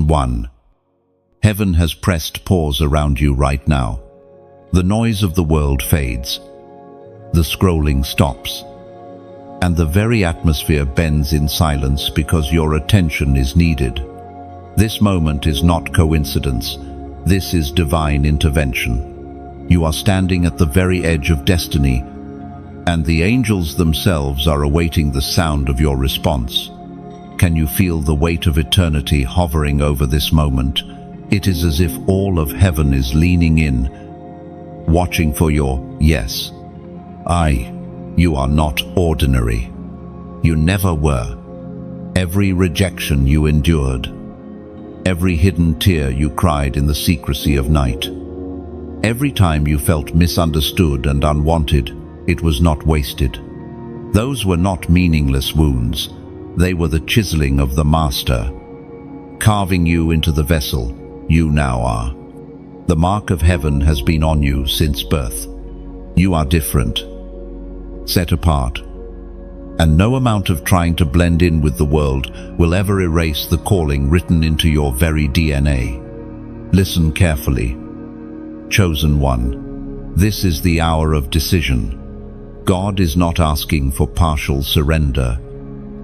Chosen one. Heaven has pressed pause around you right now. The noise of the world fades. The scrolling stops. And the very atmosphere bends in silence because your attention is needed. This moment is not coincidence. This is divine intervention. You are standing at the very edge of destiny, and the angels themselves are awaiting the sound of your response. Can you feel the weight of eternity hovering over this moment? It is as if all of heaven is leaning in, watching for your yes. You are not ordinary. You never were. Every rejection you endured, every hidden tear you cried in the secrecy of night, every time you felt misunderstood and unwanted, it was not wasted. Those were not meaningless wounds. They were the chiseling of the Master, carving you into the vessel you now are. The mark of heaven has been on you since birth. You are different, set apart, and no amount of trying to blend in with the world will ever erase the calling written into your very DNA. Listen carefully. Chosen one, this is the hour of decision. God is not asking for partial surrender.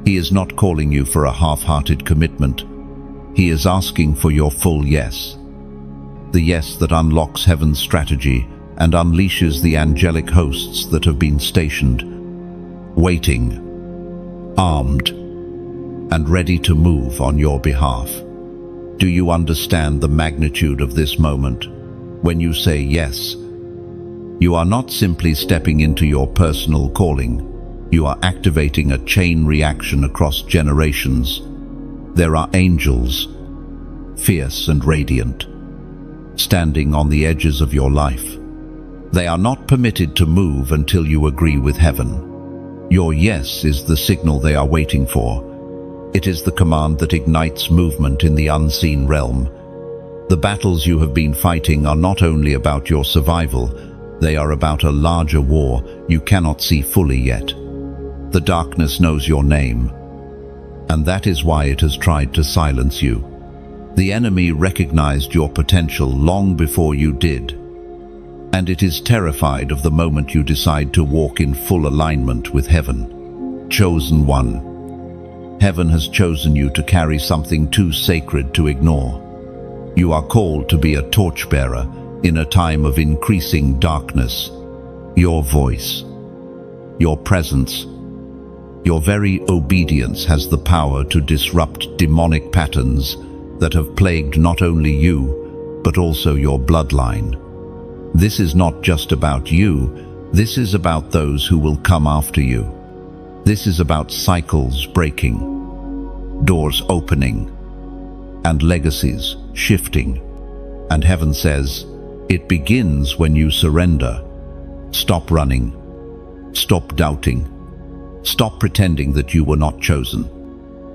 He is not calling you for a half-hearted commitment. He is asking for your full yes. The yes that unlocks heaven's strategy and unleashes the angelic hosts that have been stationed, waiting, armed, and ready to move on your behalf. Do you understand the magnitude of this moment? When you say yes, you are not simply stepping into your personal calling. You are activating a chain reaction across generations. There are angels, fierce and radiant, standing on the edges of your life. They are not permitted to move until you agree with heaven. Your yes is the signal they are waiting for. It is the command that ignites movement in the unseen realm. The battles you have been fighting are not only about your survival, they are about a larger war you cannot see fully yet. The darkness knows your name, and that is why it has tried to silence you. The enemy recognized your potential long before you did, and it is terrified of the moment you decide to walk in full alignment with heaven. Chosen one, heaven has chosen you to carry something too sacred to ignore. You are called to be a torchbearer in a time of increasing darkness. Your voice, your presence, your very obedience has the power to disrupt demonic patterns that have plagued not only you, but also your bloodline. This is not just about you, this is about those who will come after you. This is about cycles breaking, doors opening, and legacies shifting. And heaven says, it begins when you surrender. Stop running. Stop doubting. Stop pretending that you were not chosen.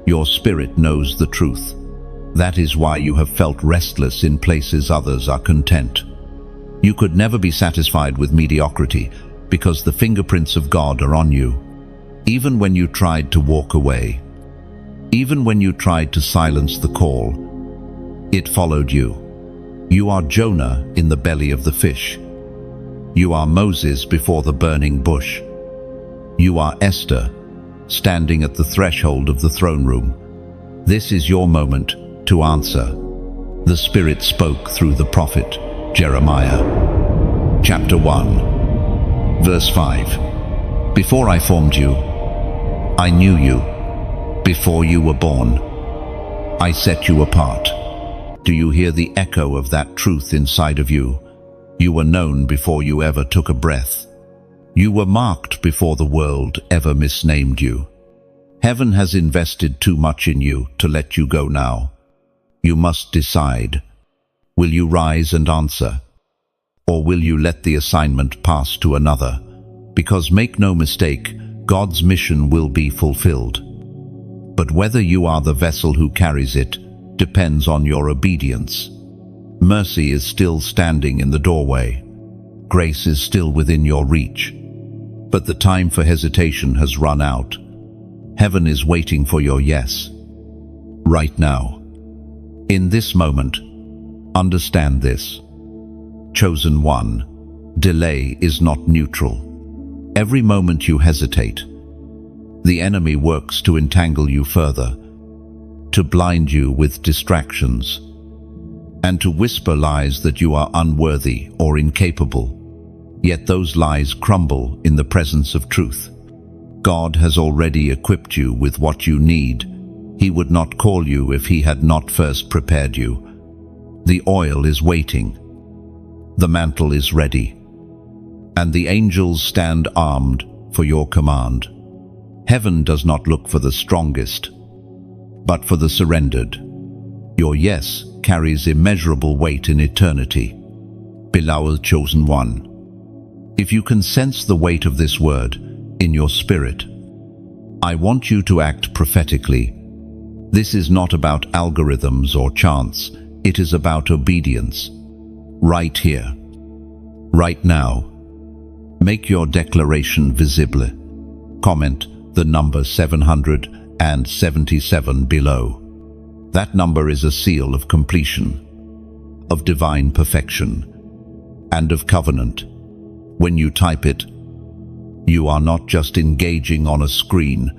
Your spirit knows the truth. That is why you have felt restless in places others are content. You could never be satisfied with mediocrity because the fingerprints of God are on you. Even when you tried to walk away, even when you tried to silence the call, it followed you. You are Jonah in the belly of the fish. You are Moses before the burning bush. You are Esther, standing at the threshold of the throne room. This is your moment to answer. The Spirit spoke through the prophet Jeremiah. Chapter 1, verse 5. Before I formed you, I knew you. Before you were born, I set you apart. Do you hear the echo of that truth inside of you? You were known before you ever took a breath. You were marked before the world ever misnamed you. Heaven has invested too much in you to let you go now. You must decide. Will you rise and answer? Or will you let the assignment pass to another? Because make no mistake, God's mission will be fulfilled. But whether you are the vessel who carries it depends on your obedience. Mercy is still standing in the doorway. Grace is still within your reach. But the time for hesitation has run out. Heaven is waiting for your yes. Right now. In this moment, understand this. Chosen one, delay is not neutral. Every moment you hesitate, the enemy works to entangle you further, to blind you with distractions, and to whisper lies that you are unworthy or incapable. Yet those lies crumble in the presence of truth. God has already equipped you with what you need. He would not call you if he had not first prepared you. The oil is waiting. The mantle is ready. And the angels stand armed for your command. Heaven does not look for the strongest, but for the surrendered. Your yes carries immeasurable weight in eternity. Beloved chosen one, if you can sense the weight of this word in your spirit, I want you to act prophetically. This is not about algorithms or chance. It is about obedience. Right here, right now. Make your declaration visible. Comment the number 777 below. That number is a seal of completion, of divine perfection, and of covenant. When you type it, you are not just engaging on a screen,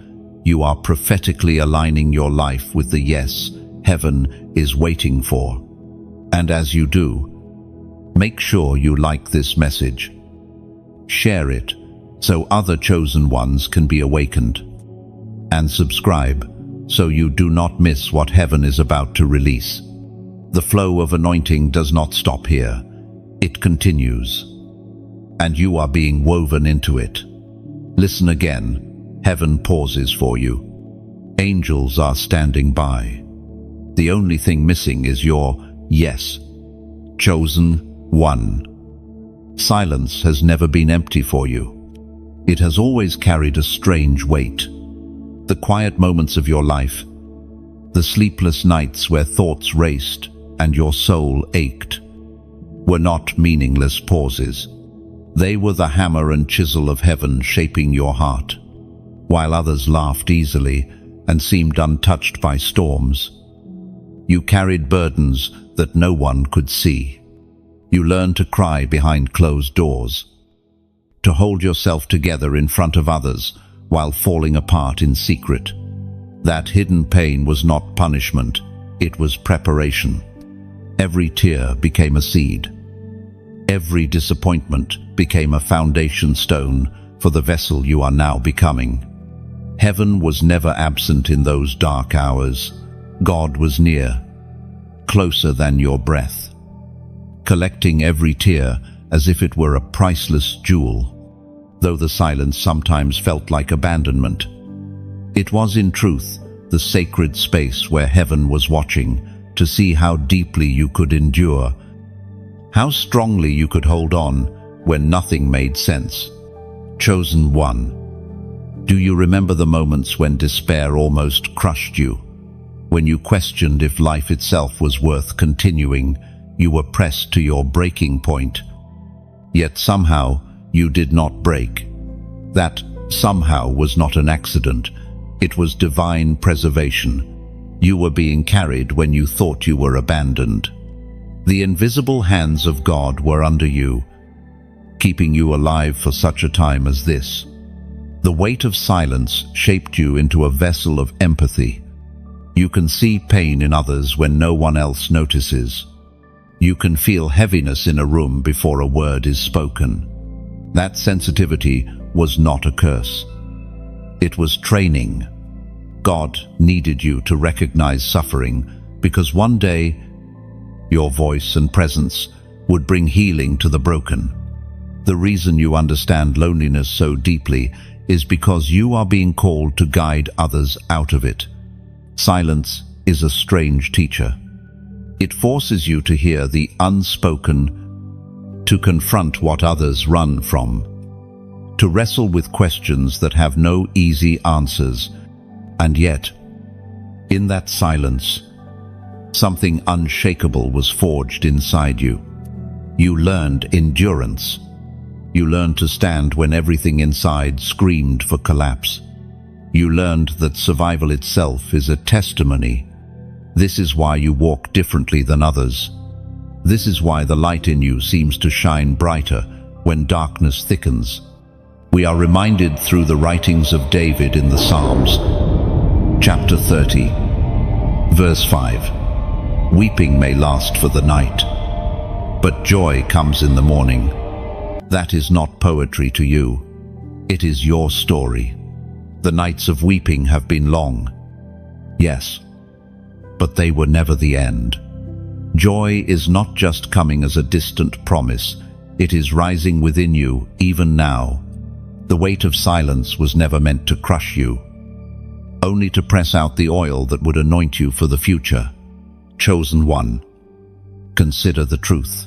you are prophetically aligning your life with the yes heaven is waiting for. And as you do, make sure you like this message. Share it so other chosen ones can be awakened. And subscribe so you do not miss what heaven is about to release. The flow of anointing does not stop here. It continues. And you are being woven into it. Listen again. Heaven pauses for you. Angels are standing by. The only thing missing is your yes. Chosen one. Silence has never been empty for you. It has always carried a strange weight. The quiet moments of your life, the sleepless nights where thoughts raced and your soul ached, were not meaningless pauses. They were the hammer and chisel of heaven shaping your heart. While others laughed easily and seemed untouched by storms, you carried burdens that no one could see. You learned to cry behind closed doors, to hold yourself together in front of others while falling apart in secret. That hidden pain was not punishment, it was preparation. Every tear became a seed. Every disappointment became a foundation stone for the vessel you are now becoming. Heaven was never absent in those dark hours. God was near, closer than your breath, collecting every tear as if it were a priceless jewel. Though the silence sometimes felt like abandonment, it was in truth the sacred space where heaven was watching to see how deeply you could endure, how strongly you could hold on when nothing made sense. Chosen one, do you remember the moments when despair almost crushed you? When you questioned if life itself was worth continuing, you were pressed to your breaking point. Yet somehow you did not break. That somehow was not an accident. It was divine preservation. You were being carried when you thought you were abandoned. The invisible hands of God were under you, keeping you alive for such a time as this. The weight of silence shaped you into a vessel of empathy. You can see pain in others when no one else notices. You can feel heaviness in a room before a word is spoken. That sensitivity was not a curse. It was training. God needed you to recognize suffering because one day your voice and presence would bring healing to the broken. The reason you understand loneliness so deeply is because you are being called to guide others out of it. Silence is a strange teacher. It forces you to hear the unspoken, to confront what others run from, to wrestle with questions that have no easy answers. And yet, in that silence, something unshakable was forged inside you. You learned endurance. You learned to stand when everything inside screamed for collapse. You learned that survival itself is a testimony. This is why you walk differently than others. This is why the light in you seems to shine brighter when darkness thickens. We are reminded through the writings of David in the Psalms. Chapter 30, verse 5. Weeping may last for the night, but joy comes in the morning. That is not poetry to you. It is your story. The nights of weeping have been long. Yes, but they were never the end. Joy is not just coming as a distant promise. It is rising within you, even now. The weight of silence was never meant to crush you, only to press out the oil that would anoint you for the future. Chosen one, consider the truth.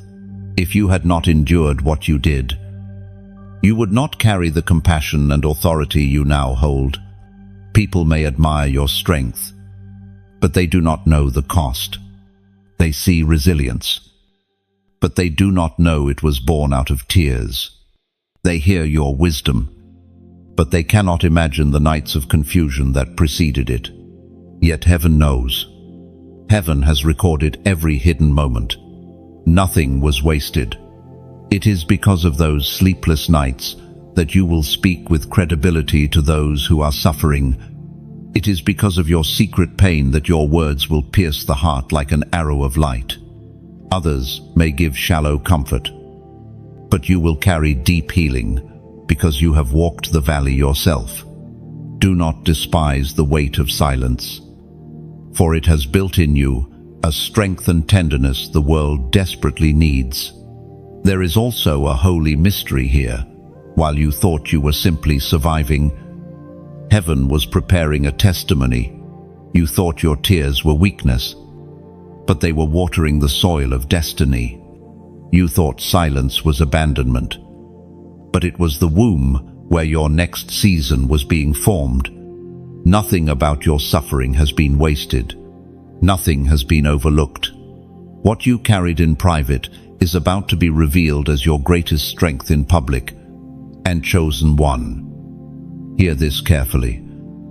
If you had not endured what you did, you would not carry the compassion and authority you now hold. People may admire your strength, but they do not know the cost. They see resilience, but they do not know it was born out of tears. They hear your wisdom, but they cannot imagine the nights of confusion that preceded it. Yet heaven knows. Heaven has recorded every hidden moment. Nothing was wasted. It is because of those sleepless nights that you will speak with credibility to those who are suffering. It is because of your secret pain that your words will pierce the heart like an arrow of light. Others may give shallow comfort, but you will carry deep healing because you have walked the valley yourself. Do not despise the weight of silence, for it has built in you a strength and tenderness the world desperately needs. There is also a holy mystery here. While you thought you were simply surviving, heaven was preparing a testimony. You thought your tears were weakness, but they were watering the soil of destiny. You thought silence was abandonment, but it was the womb where your next season was being formed. Nothing about your suffering has been wasted. Nothing has been overlooked. What you carried in private is about to be revealed as your greatest strength in public. And chosen one, hear this carefully.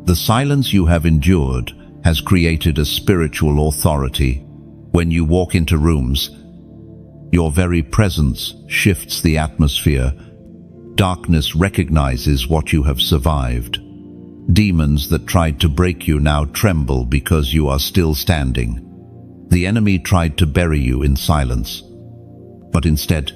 The silence you have endured has created a spiritual authority. When you walk into rooms, your very presence shifts the atmosphere. Darkness recognizes what you have survived. Demons that tried to break you now tremble because you are still standing. The enemy tried to bury you in silence, but instead,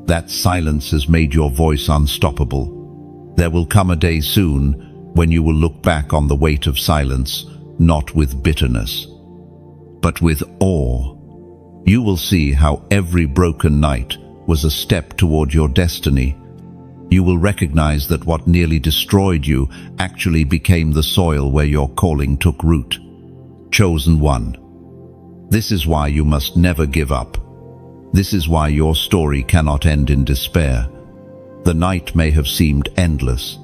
that silence has made your voice unstoppable. There will come a day soon when you will look back on the weight of silence, not with bitterness, but with awe. You will see how every broken night was a step toward your destiny. You will recognize that what nearly destroyed you actually became the soil where your calling took root. Chosen one. This is why you must never give up. This is why your story cannot end in despair. The night may have seemed endless,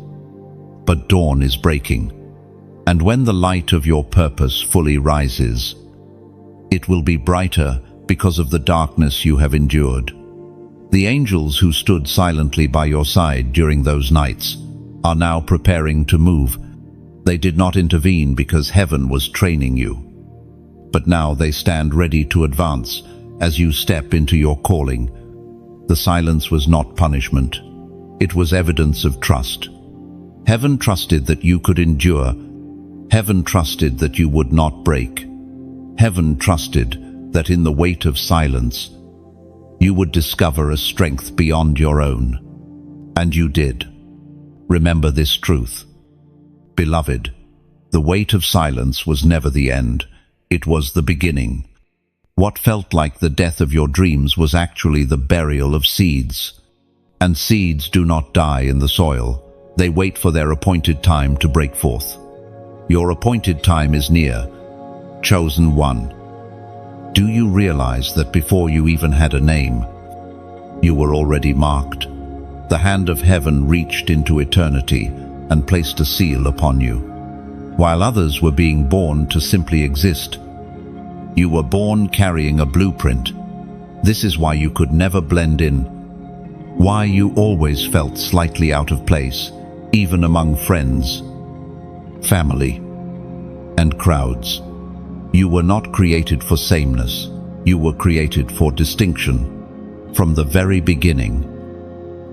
but dawn is breaking. And when the light of your purpose fully rises, it will be brighter because of the darkness you have endured. The angels who stood silently by your side during those nights are now preparing to move. They did not intervene because heaven was training you, but now they stand ready to advance as you step into your calling. The silence was not punishment. It was evidence of trust. Heaven trusted that you could endure. Heaven trusted that you would not break. Heaven trusted that in the weight of silence, you would discover a strength beyond your own. And you did. Remember this truth. Beloved, the weight of silence was never the end. It was the beginning. What felt like the death of your dreams was actually the burial of seeds. And seeds do not die in the soil. They wait for their appointed time to break forth. Your appointed time is near. Chosen one. Do you realize that before you even had a name, you were already marked? The hand of heaven reached into eternity and placed a seal upon you. While others were being born to simply exist, you were born carrying a blueprint. This is why you could never blend in, why you always felt slightly out of place, even among friends, family, and crowds. You were not created for sameness. You were created for distinction. From the very beginning,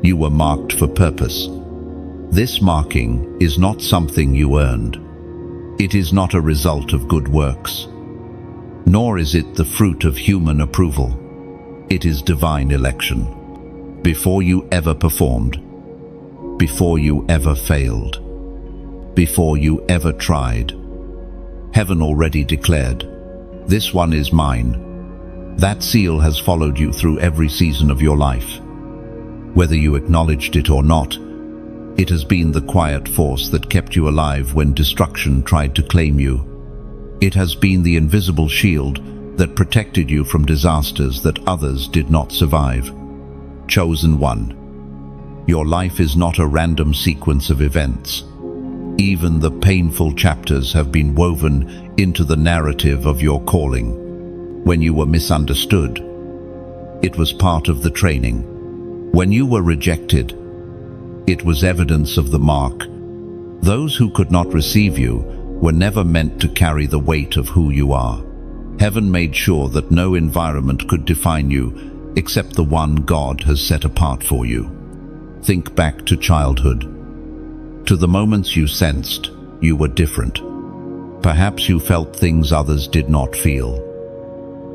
you were marked for purpose. This marking is not something you earned. It is not a result of good works, nor is it the fruit of human approval. It is divine election. Before you ever performed, before you ever failed, before you ever tried, heaven already declared, "This one is mine." That seal has followed you through every season of your life. Whether you acknowledged it or not, it has been the quiet force that kept you alive when destruction tried to claim you. It has been the invisible shield that protected you from disasters that others did not survive. Chosen one. Your life is not a random sequence of events. Even the painful chapters have been woven into the narrative of your calling. When you were misunderstood, it was part of the training. When you were rejected, it was evidence of the mark. Those who could not receive you were never meant to carry the weight of who you are. Heaven made sure that no environment could define you except the one God has set apart for you. Think back to childhood, to the moments you sensed you were different. Perhaps you felt things others did not feel,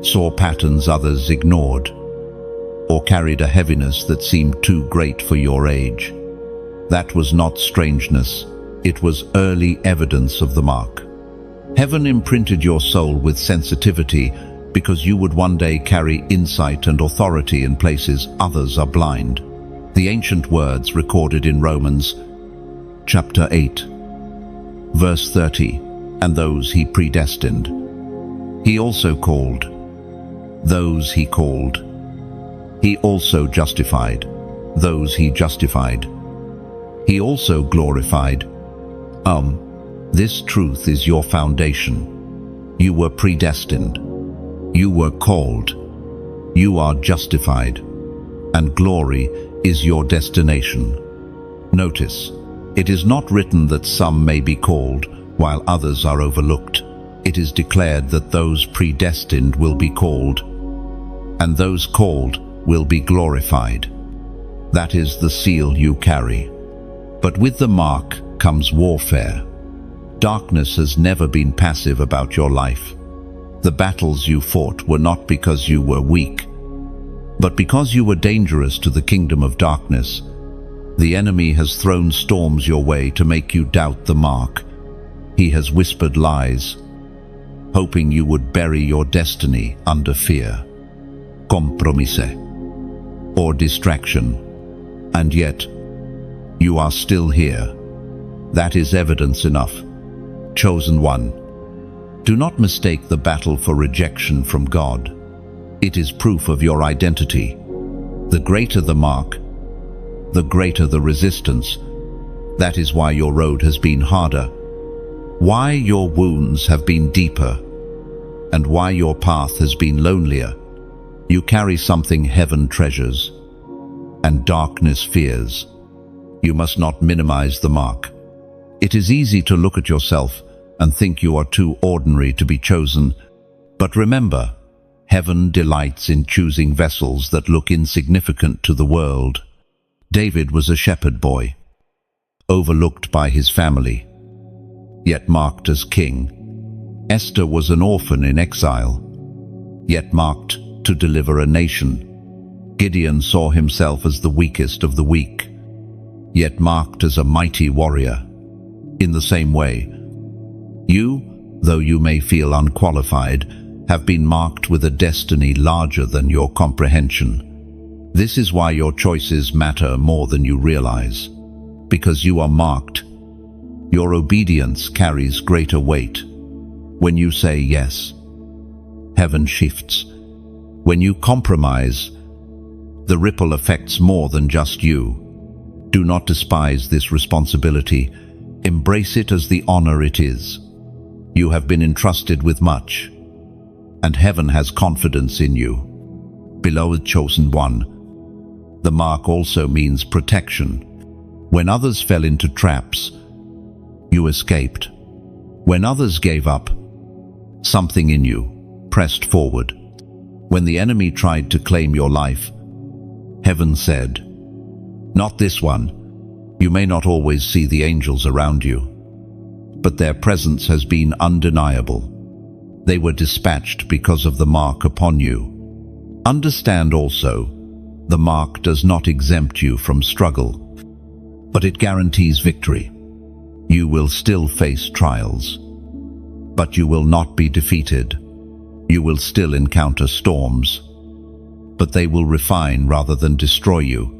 saw patterns others ignored, or carried a heaviness that seemed too great for your age. That was not strangeness, it was early evidence of the mark. Heaven imprinted your soul with sensitivity because you would one day carry insight and authority in places others are blind. The ancient words recorded in Romans chapter 8, verse 30, "And those he predestined, he also called. Those he called, he also justified. Those he justified, he also glorified." This truth is your foundation. You were predestined. You were called. You are justified. And glory is your destination. Notice, it is not written that some may be called while others are overlooked. It is declared that those predestined will be called, and those called will be glorified. That is the seal you carry. But with the mark comes warfare. Darkness has never been passive about your life. The battles you fought were not because you were weak, but because you were dangerous to the kingdom of darkness. The enemy has thrown storms your way to make you doubt the mark. He has whispered lies, hoping you would bury your destiny under fear, compromise, or distraction. And yet, you are still here. That is evidence enough. Chosen one. Do not mistake the battle for rejection from God. It is proof of your identity. The greater the mark, the greater the resistance. That is why your road has been harder, why your wounds have been deeper, and why your path has been lonelier. You carry something heaven treasures, and darkness fears. You must not minimize the mark. It is easy to look at yourself and think you are too ordinary to be chosen, but remember, heaven delights in choosing vessels that look insignificant to the world. David was a shepherd boy, overlooked by his family, yet marked as king. Esther was an orphan in exile, yet marked to deliver a nation. Gideon saw himself as the weakest of the weak, yet marked as a mighty warrior. In the same way, you, though you may feel unqualified, have been marked with a destiny larger than your comprehension. This is why your choices matter more than you realize. Because you are marked, your obedience carries greater weight. When you say yes, heaven shifts. When you compromise, the ripple affects more than just you. Do not despise this responsibility. Embrace it as the honor it is. You have been entrusted with much, and heaven has confidence in you. Beloved chosen one, the mark also means protection. When others fell into traps, you escaped. When others gave up, Something in you pressed forward. When the enemy tried to claim your life, heaven said, "Not this one." You may not always see the angels around you, but their presence has been undeniable. They were dispatched because of the mark upon you. Understand also, the mark does not exempt you from struggle, but it guarantees victory. You will still face trials, but you will not be defeated. You will still encounter storms, but they will refine rather than destroy you.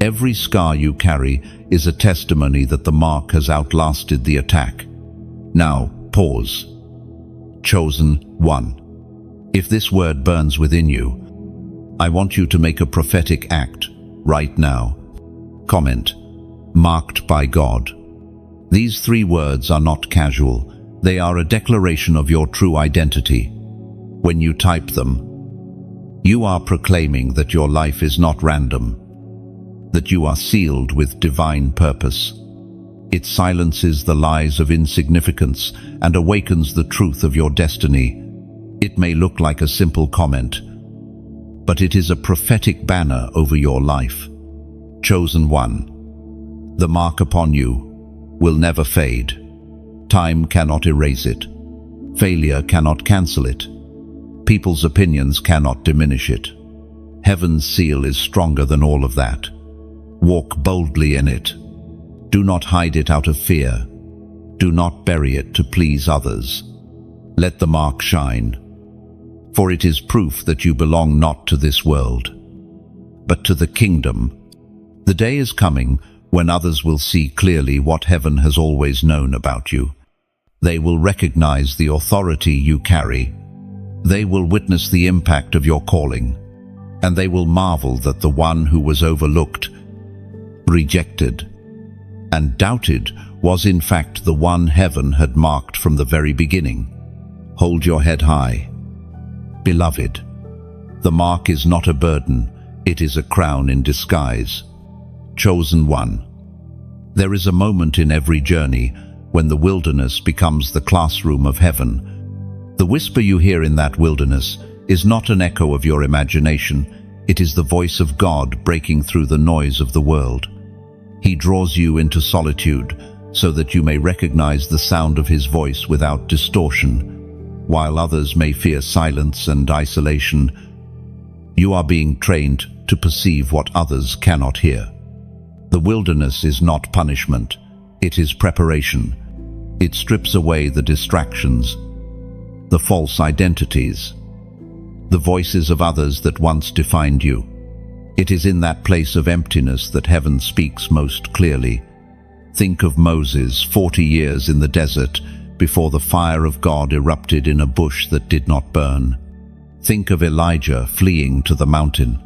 Every scar you carry is a testimony that the mark has outlasted the attack. Now, pause. Chosen one. If this word burns within you, I want you to make a prophetic act right now. Comment, "Marked by God." These 3 words are not casual. They are a declaration of your true identity. When you type them, you are proclaiming that your life is not random, that you are sealed with divine purpose. It silences the lies of insignificance and awakens the truth of your destiny. It may look like a simple comment, but it is a prophetic banner over your life. Chosen one. The mark upon you will never fade. Time cannot erase it. Failure cannot cancel it. People's opinions cannot diminish it. Heaven's seal is stronger than all of that. Walk boldly in it. Do not hide it out of fear. Do not bury it to please others. Let the mark shine, for it is proof that you belong not to this world, but to the kingdom. The day is coming when others will see clearly what heaven has always known about you. They will recognize the authority you carry. They will witness the impact of your calling, and they will marvel that the one who was overlooked, rejected, and doubted was in fact the one heaven had marked from the very beginning. Hold your head high. Beloved, the mark is not a burden, it is a crown in disguise. Chosen one. There is a moment in every journey when the wilderness becomes the classroom of heaven. The whisper you hear in that wilderness is not an echo of your imagination, it is the voice of God breaking through the noise of the world. He draws you into solitude so that you may recognize the sound of his voice without distortion. While others may fear silence and isolation, you are being trained to perceive what others cannot hear. The wilderness is not punishment, it is preparation. It strips away the distractions, the false identities, the voices of others that once defined you. It is in that place of emptiness that heaven speaks most clearly. Think of Moses 40 years in the desert before the fire of God erupted in a bush that did not burn. Think of Elijah fleeing to the mountain,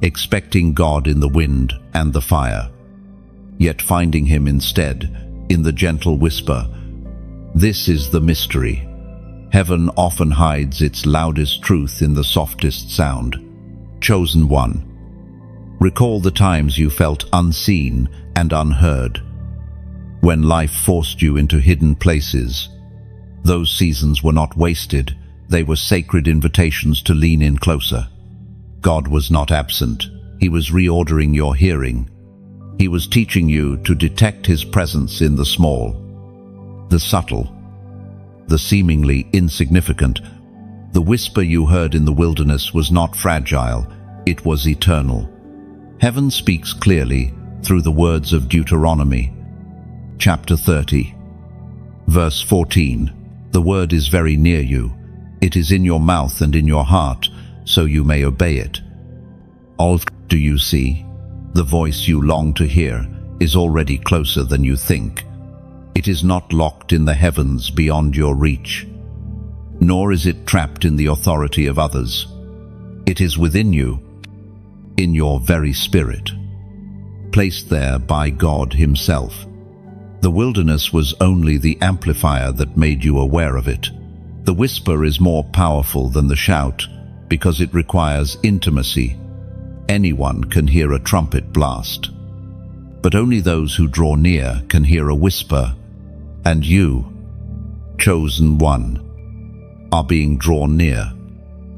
expecting God in the wind and the fire, yet finding him instead in the gentle whisper. This is the mystery. Heaven often hides its loudest truth in the softest sound. Chosen one. Recall the times you felt unseen and unheard, when life forced you into hidden places. Those seasons were not wasted, they were sacred invitations to lean in closer. God was not absent, he was reordering your hearing. He was teaching you to detect his presence in the small, the subtle, the seemingly insignificant. The whisper you heard in the wilderness was not fragile, it was eternal. Heaven speaks clearly through the words of Deuteronomy, chapter 30, verse 14. The word is very near you. It is in your mouth and in your heart, so you may obey it. All do you see? The voice you long to hear is already closer than you think. It is not locked in the heavens beyond your reach, nor is it trapped in the authority of others. It is within you, in your very spirit, placed there by God himself. The wilderness was only the amplifier that made you aware of it. The whisper is more powerful than the shout because it requires intimacy. Anyone can hear a trumpet blast, but only those who draw near can hear a whisper. And you, chosen one, are being drawn near.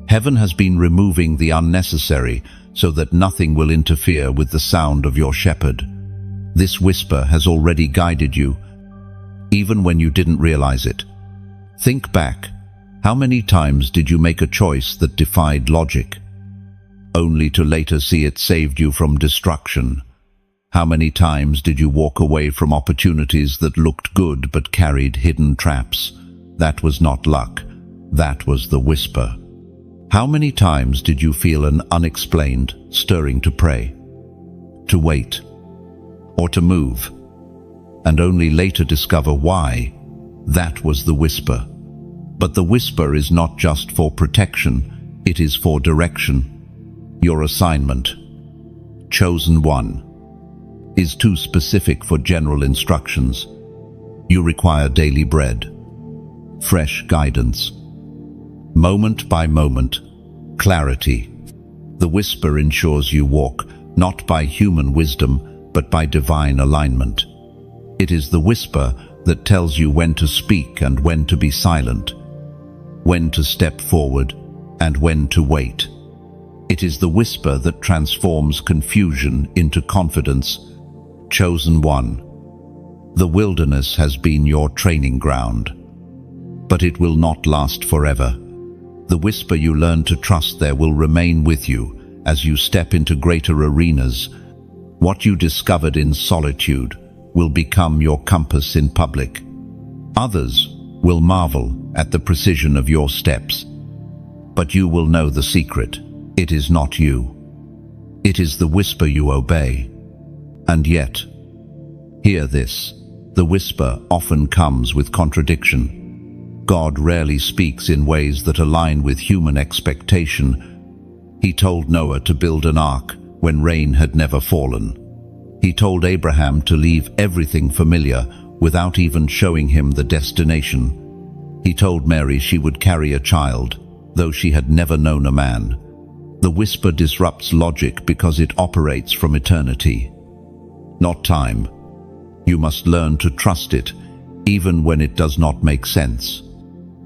Heaven has been removing the unnecessary so that nothing will interfere with the sound of your shepherd. This whisper has already guided you, even when you didn't realize it. Think back. How many times did you make a choice that defied logic, only to later see it saved you from destruction? How many times did you walk away from opportunities that looked good but carried hidden traps? That was not luck. That was the whisper. How many times did you feel an unexplained stirring to pray, to wait, or to move, and only later discover why? That was the whisper. But the whisper is not just for protection, it is for direction. Your assignment, chosen one, is too specific for general instructions. You require daily bread, fresh guidance, moment by moment, clarity. The whisper ensures you walk not by human wisdom, but by divine alignment. It is the whisper that tells you when to speak and when to be silent, when to step forward and when to wait. It is the whisper that transforms confusion into confidence. Chosen one, the wilderness has been your training ground, but it will not last forever. The whisper you learn to trust there will remain with you as you step into greater arenas. What you discovered in solitude will become your compass in public. Others will marvel at the precision of your steps, but you will know the secret. It is not you. It is the whisper you obey. And yet, hear this, the whisper often comes with contradiction. God rarely speaks in ways that align with human expectation. He told Noah to build an ark when rain had never fallen. He told Abraham to leave everything familiar without even showing him the destination. He told Mary she would carry a child, though she had never known a man. The whisper disrupts logic because it operates from eternity, not time. You must learn to trust it, even when it does not make sense.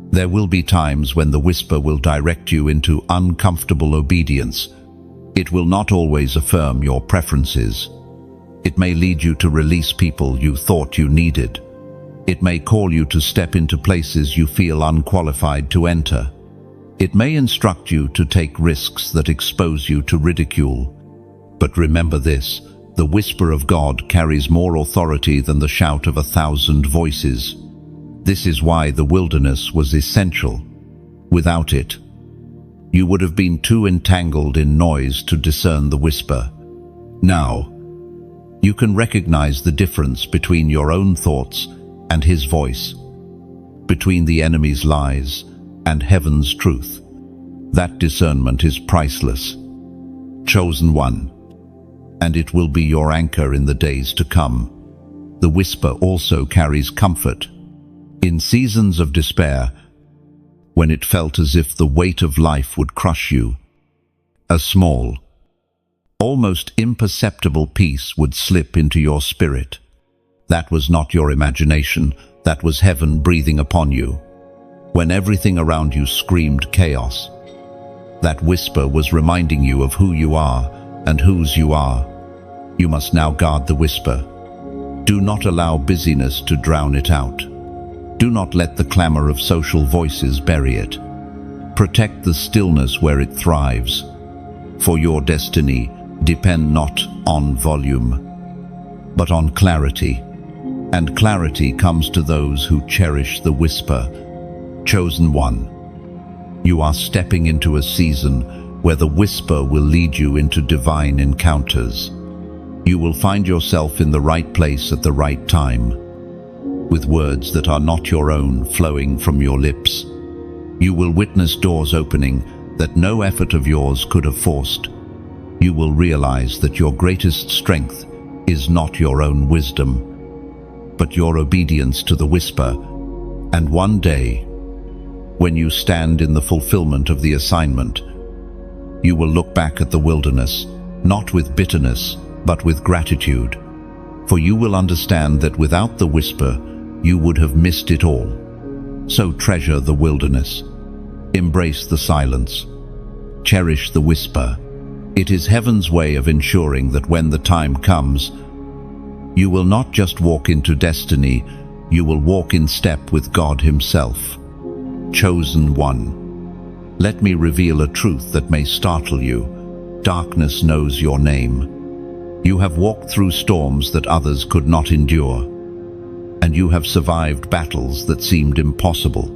There will be times when the whisper will direct you into uncomfortable obedience. It will not always affirm your preferences. It may lead you to release people you thought you needed. It may call you to step into places you feel unqualified to enter. It may instruct you to take risks that expose you to ridicule. But remember this, the whisper of God carries more authority than the shout of 1,000 voices. This is why the wilderness was essential. Without it, you would have been too entangled in noise to discern the whisper. Now, you can recognize the difference between your own thoughts and His voice, between the enemy's lies and heaven's truth. That discernment is priceless. Chosen one, and it will be your anchor in the days to come. The whisper also carries comfort. In seasons of despair, when it felt as if the weight of life would crush you, a small, almost imperceptible peace would slip into your spirit. That was not your imagination, that was heaven breathing upon you. When everything around you screamed chaos, that whisper was reminding you of who you are and whose you are. You must now guard the whisper. Do not allow busyness to drown it out. Do not let the clamor of social voices bury it. Protect the stillness where it thrives. For your destiny, depend not on volume, but on clarity. And clarity comes to those who cherish the whisper. Chosen one, you are stepping into a season where the whisper will lead you into divine encounters. You will find yourself in the right place at the right time, with words that are not your own flowing from your lips. You will witness doors opening that no effort of yours could have forced. You will realize that your greatest strength is not your own wisdom, but your obedience to the whisper. And one day, when you stand in the fulfillment of the assignment, you will look back at the wilderness, not with bitterness, but with gratitude. For you will understand that without the whisper, you would have missed it all. So treasure the wilderness. Embrace the silence. Cherish the whisper. It is heaven's way of ensuring that when the time comes, you will not just walk into destiny, you will walk in step with God Himself. Chosen one. Let me reveal a truth that may startle you. Darkness knows your name. You have walked through storms that others could not endure, and you have survived battles that seemed impossible.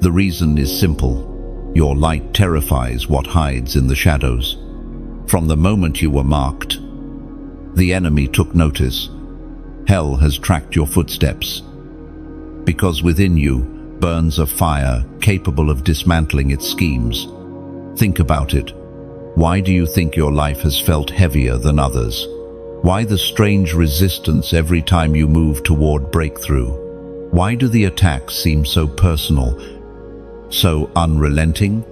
The reason is simple. Your light terrifies what hides in the shadows. From the moment you were marked, the enemy took notice. Hell has tracked your footsteps, because within you burns a fire capable of dismantling its schemes. Think about it. Why do you think your life has felt heavier than others? Why the strange resistance every time you move toward breakthrough? Why do the attacks seem so personal, so unrelenting?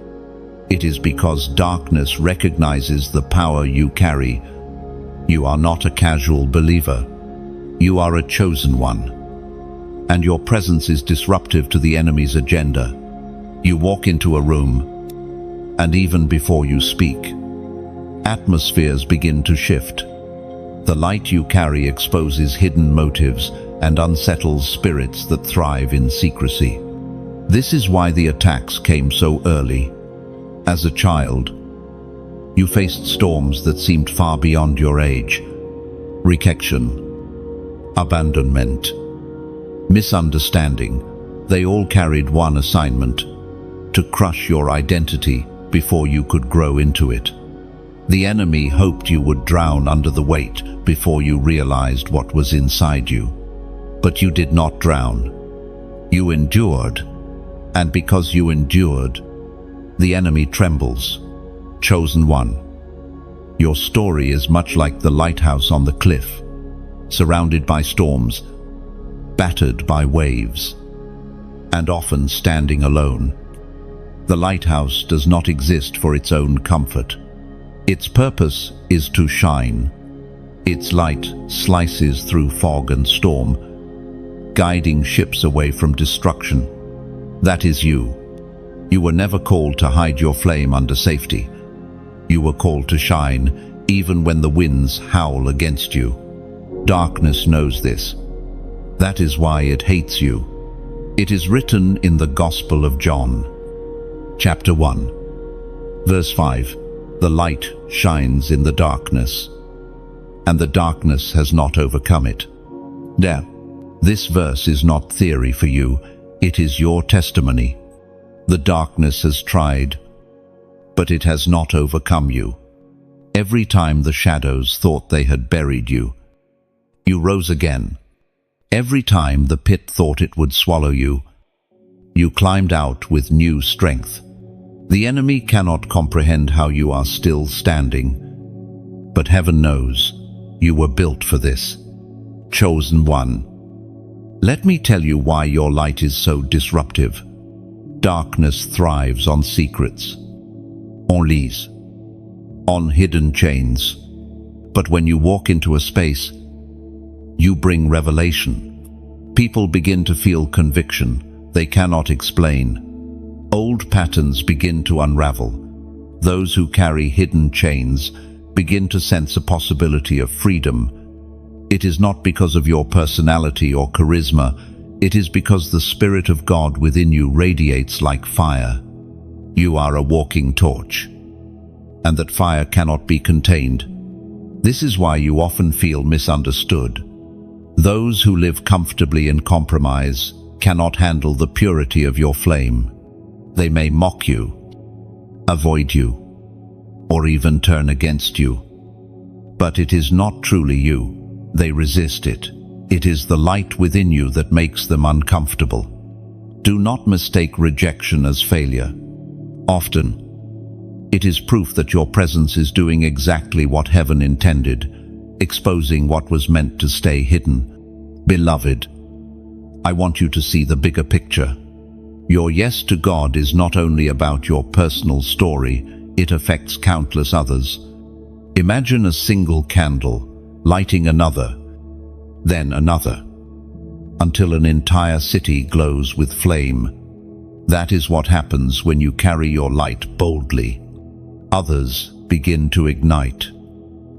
It is because darkness recognizes the power you carry. You are not a casual believer. You are a chosen one. And your presence is disruptive to the enemy's agenda. You walk into a room, and even before you speak, atmospheres begin to shift. The light you carry exposes hidden motives and unsettles spirits that thrive in secrecy. This is why the attacks came so early. As a child, you faced storms that seemed far beyond your age. Rejection, abandonment, misunderstanding. They all carried one assignment: to crush your identity before you could grow into it. The enemy hoped you would drown under the weight before you realized what was inside you. But you did not drown. You endured, and because you endured, the enemy trembles. Chosen one. Your story is much like the lighthouse on the cliff, surrounded by storms, battered by waves, and often standing alone. The lighthouse does not exist for its own comfort. Its purpose is to shine. Its light slices through fog and storm, guiding ships away from destruction. That is you. You were never called to hide your flame under safety. You were called to shine, even when the winds howl against you. Darkness knows this. That is why it hates you. It is written in the Gospel of John, chapter 1, verse 5. The light shines in the darkness, and the darkness has not overcome it. Now, this verse is not theory for you, it is your testimony. The darkness has tried, but it has not overcome you. Every time the shadows thought they had buried you, you rose again. Every time the pit thought it would swallow you, you climbed out with new strength. The enemy cannot comprehend how you are still standing, but heaven knows you were built for this. Chosen one. Let me tell you why your light is so disruptive. Darkness thrives on secrets, on lies, on hidden chains. But when you walk into a space, you bring revelation. People begin to feel conviction they cannot explain. Old patterns begin to unravel. Those who carry hidden chains begin to sense a possibility of freedom. It is not because of your personality or charisma. It is because the Spirit of God within you radiates like fire. You are a walking torch, and that fire cannot be contained. This is why you often feel misunderstood. Those who live comfortably in compromise cannot handle the purity of your flame. They may mock you, avoid you, or even turn against you. But it is not truly you. They resist it. It is the light within you that makes them uncomfortable. Do not mistake rejection as failure. Often, it is proof that your presence is doing exactly what heaven intended, exposing what was meant to stay hidden. Beloved, I want you to see the bigger picture. Your yes to God is not only about your personal story, it affects countless others. Imagine a single candle lighting another, then another, until an entire city glows with flame. That is what happens when you carry your light boldly. Others begin to ignite.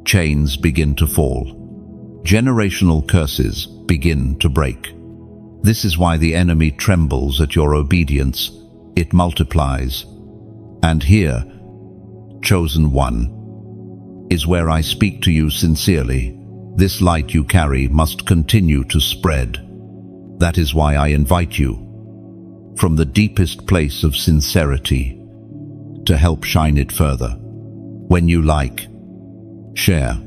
Chains begin to fall. Generational curses begin to break. This is why the enemy trembles at your obedience. It multiplies. And here, chosen one, is where I speak to you sincerely. This light you carry must continue to spread. That is why I invite you, from the deepest place of sincerity, to help shine it further. When you like, share,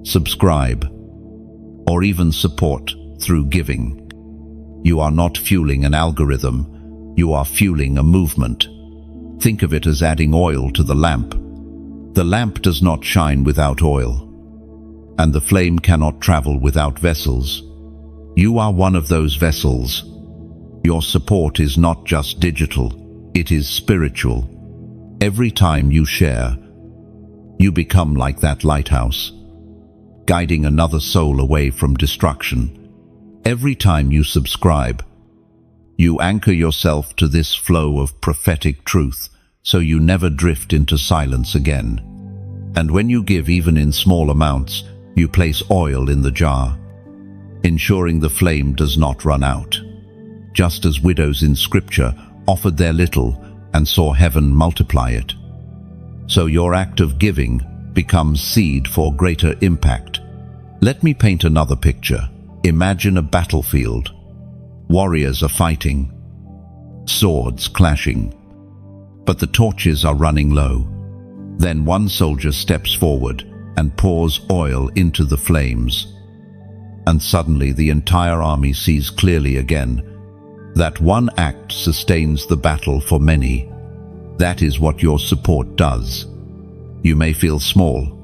subscribe, or even support through giving, you are not fueling an algorithm, you are fueling a movement. Think of it as adding oil to the lamp. The lamp does not shine without oil, and the flame cannot travel without vessels. You are one of those vessels. Your support is not just digital, it is spiritual. Every time you share, you become like that lighthouse, guiding another soul away from destruction. Every time you subscribe, you anchor yourself to this flow of prophetic truth, so you never drift into silence again. And when you give, even in small amounts, you place oil in the jar, ensuring the flame does not run out. Just as widows in Scripture offered their little and saw heaven multiply it, so your act of giving becomes seed for greater impact. Let me paint another picture. Imagine a battlefield. Warriors are fighting, swords clashing, but the torches are running low. Then one soldier steps forward and pours oil into the flames, and suddenly the entire army sees clearly again. That one act sustains the battle for many. That is what your support does. You may feel small,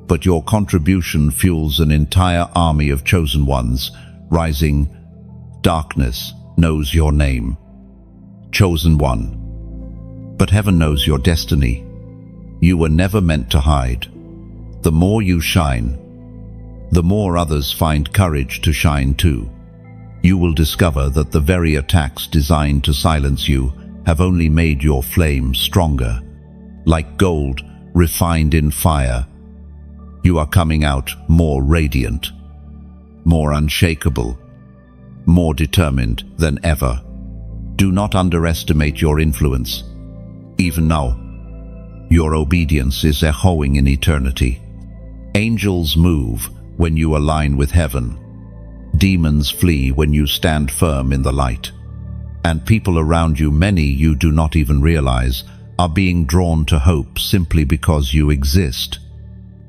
but your contribution fuels an entire army of chosen ones rising. Darkness knows your name, chosen one. But heaven knows your destiny. You were never meant to hide. The more you shine, the more others find courage to shine too. You will discover that the very attacks designed to silence you have only made your flame stronger. Like gold refined in fire, you are coming out more radiant, more unshakable, more determined than ever. Do not underestimate your influence. Even now, your obedience is echoing in eternity. Angels move when you align with heaven. Demons flee when you stand firm in the light. And people around you, many you do not even realize, are being drawn to hope simply because you exist.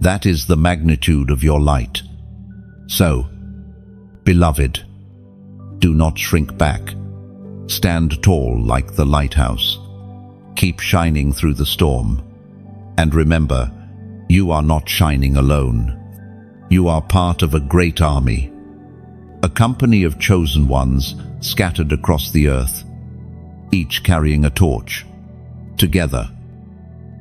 That is the magnitude of your light. So, beloved, do not shrink back. Stand tall like the lighthouse. Keep shining through the storm. And remember, you are not shining alone. You are part of a great army, a company of chosen ones scattered across the earth, each carrying a torch. Together,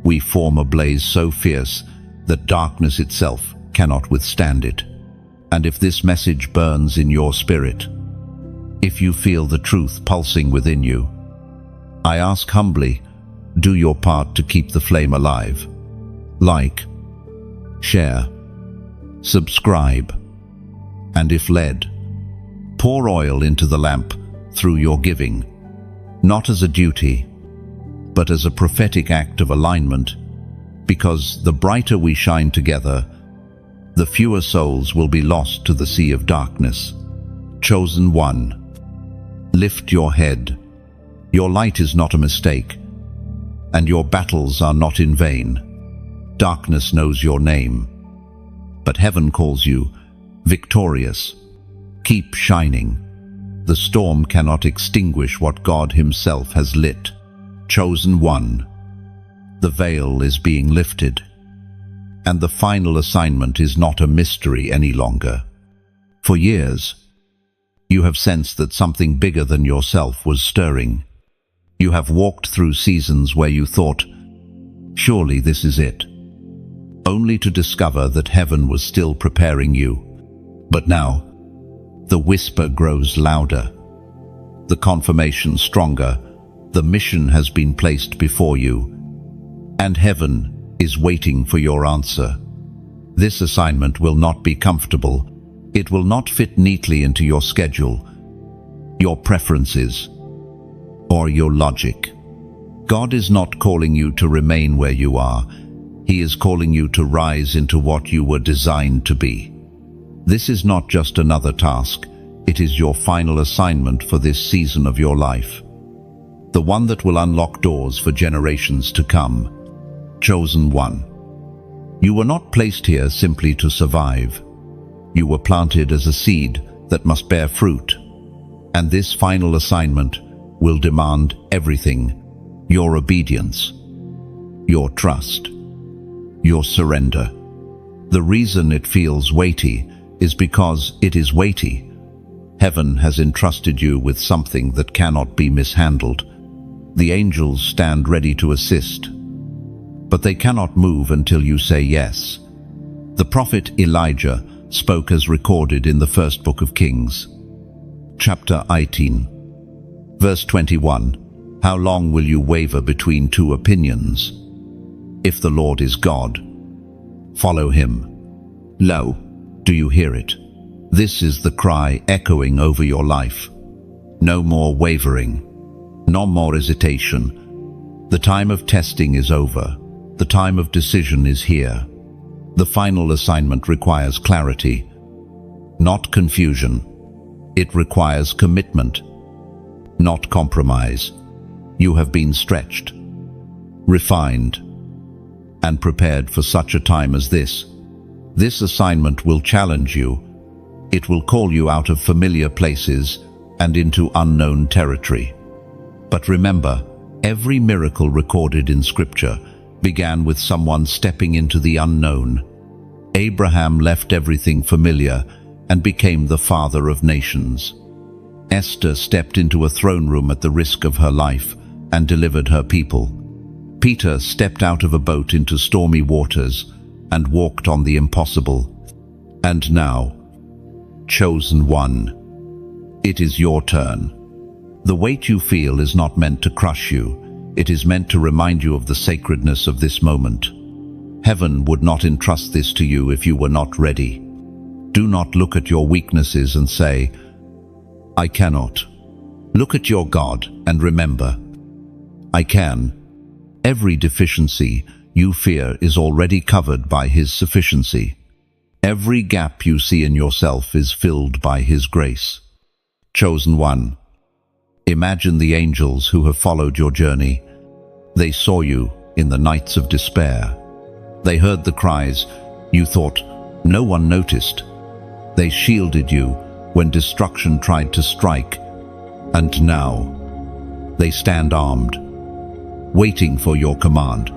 we form a blaze so fierce that darkness itself cannot withstand it. And if this message burns in your spirit, if you feel the truth pulsing within you, I ask humbly, do your part to keep the flame alive. Like, share, subscribe, and if led, pour oil into the lamp through your giving, not as a duty, but as a prophetic act of alignment, because the brighter we shine together, the fewer souls will be lost to the sea of darkness. Chosen one, lift your head. Your light is not a mistake, and your battles are not in vain. Darkness knows your name, but heaven calls you victorious. Keep shining. The storm cannot extinguish what God Himself has lit. Chosen one, the veil is being lifted, and the final assignment is not a mystery any longer. For years, you have sensed that something bigger than yourself was stirring. You have walked through seasons where you thought, surely this is it, only to discover that heaven was still preparing you. But now, the whisper grows louder, the confirmation stronger, The mission has been placed before you, and heaven is waiting for your answer. This assignment will not be comfortable. It will not fit neatly into your schedule, your preferences, or your logic. God is not calling you to remain where you are. He is calling you to rise into what you were designed to be. This is not just another task. It is your final assignment for this season of your life. The one that will unlock doors for generations to come. Chosen one. You were not placed here simply to survive. You were planted as a seed that must bear fruit. And this final assignment will demand everything: your obedience, your trust, your surrender. The reason it feels weighty is because it is weighty. Heaven has entrusted you with something that cannot be mishandled. The angels stand ready to assist, but they cannot move until you say yes. The prophet Elijah spoke as recorded in the first book of Kings, chapter 18, verse 21. How long will you waver between two opinions? If the Lord is God, follow him. Lo, do you hear it? This is the cry echoing over your life. No more wavering, no more hesitation. The time of testing is over. The time of decision is here. The final assignment requires clarity, not confusion. It requires commitment, not compromise. You have been stretched, refined, and prepared for such a time as this. This assignment will challenge you. It will call you out of familiar places and into unknown territory. But remember, every miracle recorded in Scripture began with someone stepping into the unknown. Abraham left everything familiar and became the father of nations. Esther stepped into a throne room at the risk of her life and delivered her people. Peter stepped out of a boat into stormy waters and walked on the impossible. And now, chosen one, it is your turn. The weight you feel is not meant to crush you. It is meant to remind you of the sacredness of this moment. Heaven would not entrust this to you if you were not ready. Do not look at your weaknesses and say, I cannot. Look at your God and remember, I can. Every deficiency you fear is already covered by His sufficiency. Every gap you see in yourself is filled by His grace. Chosen one, imagine the angels who have followed your journey. They saw you in the nights of despair. They heard the cries you thought no one noticed. They shielded you when destruction tried to strike. And now, they stand armed, waiting for your command.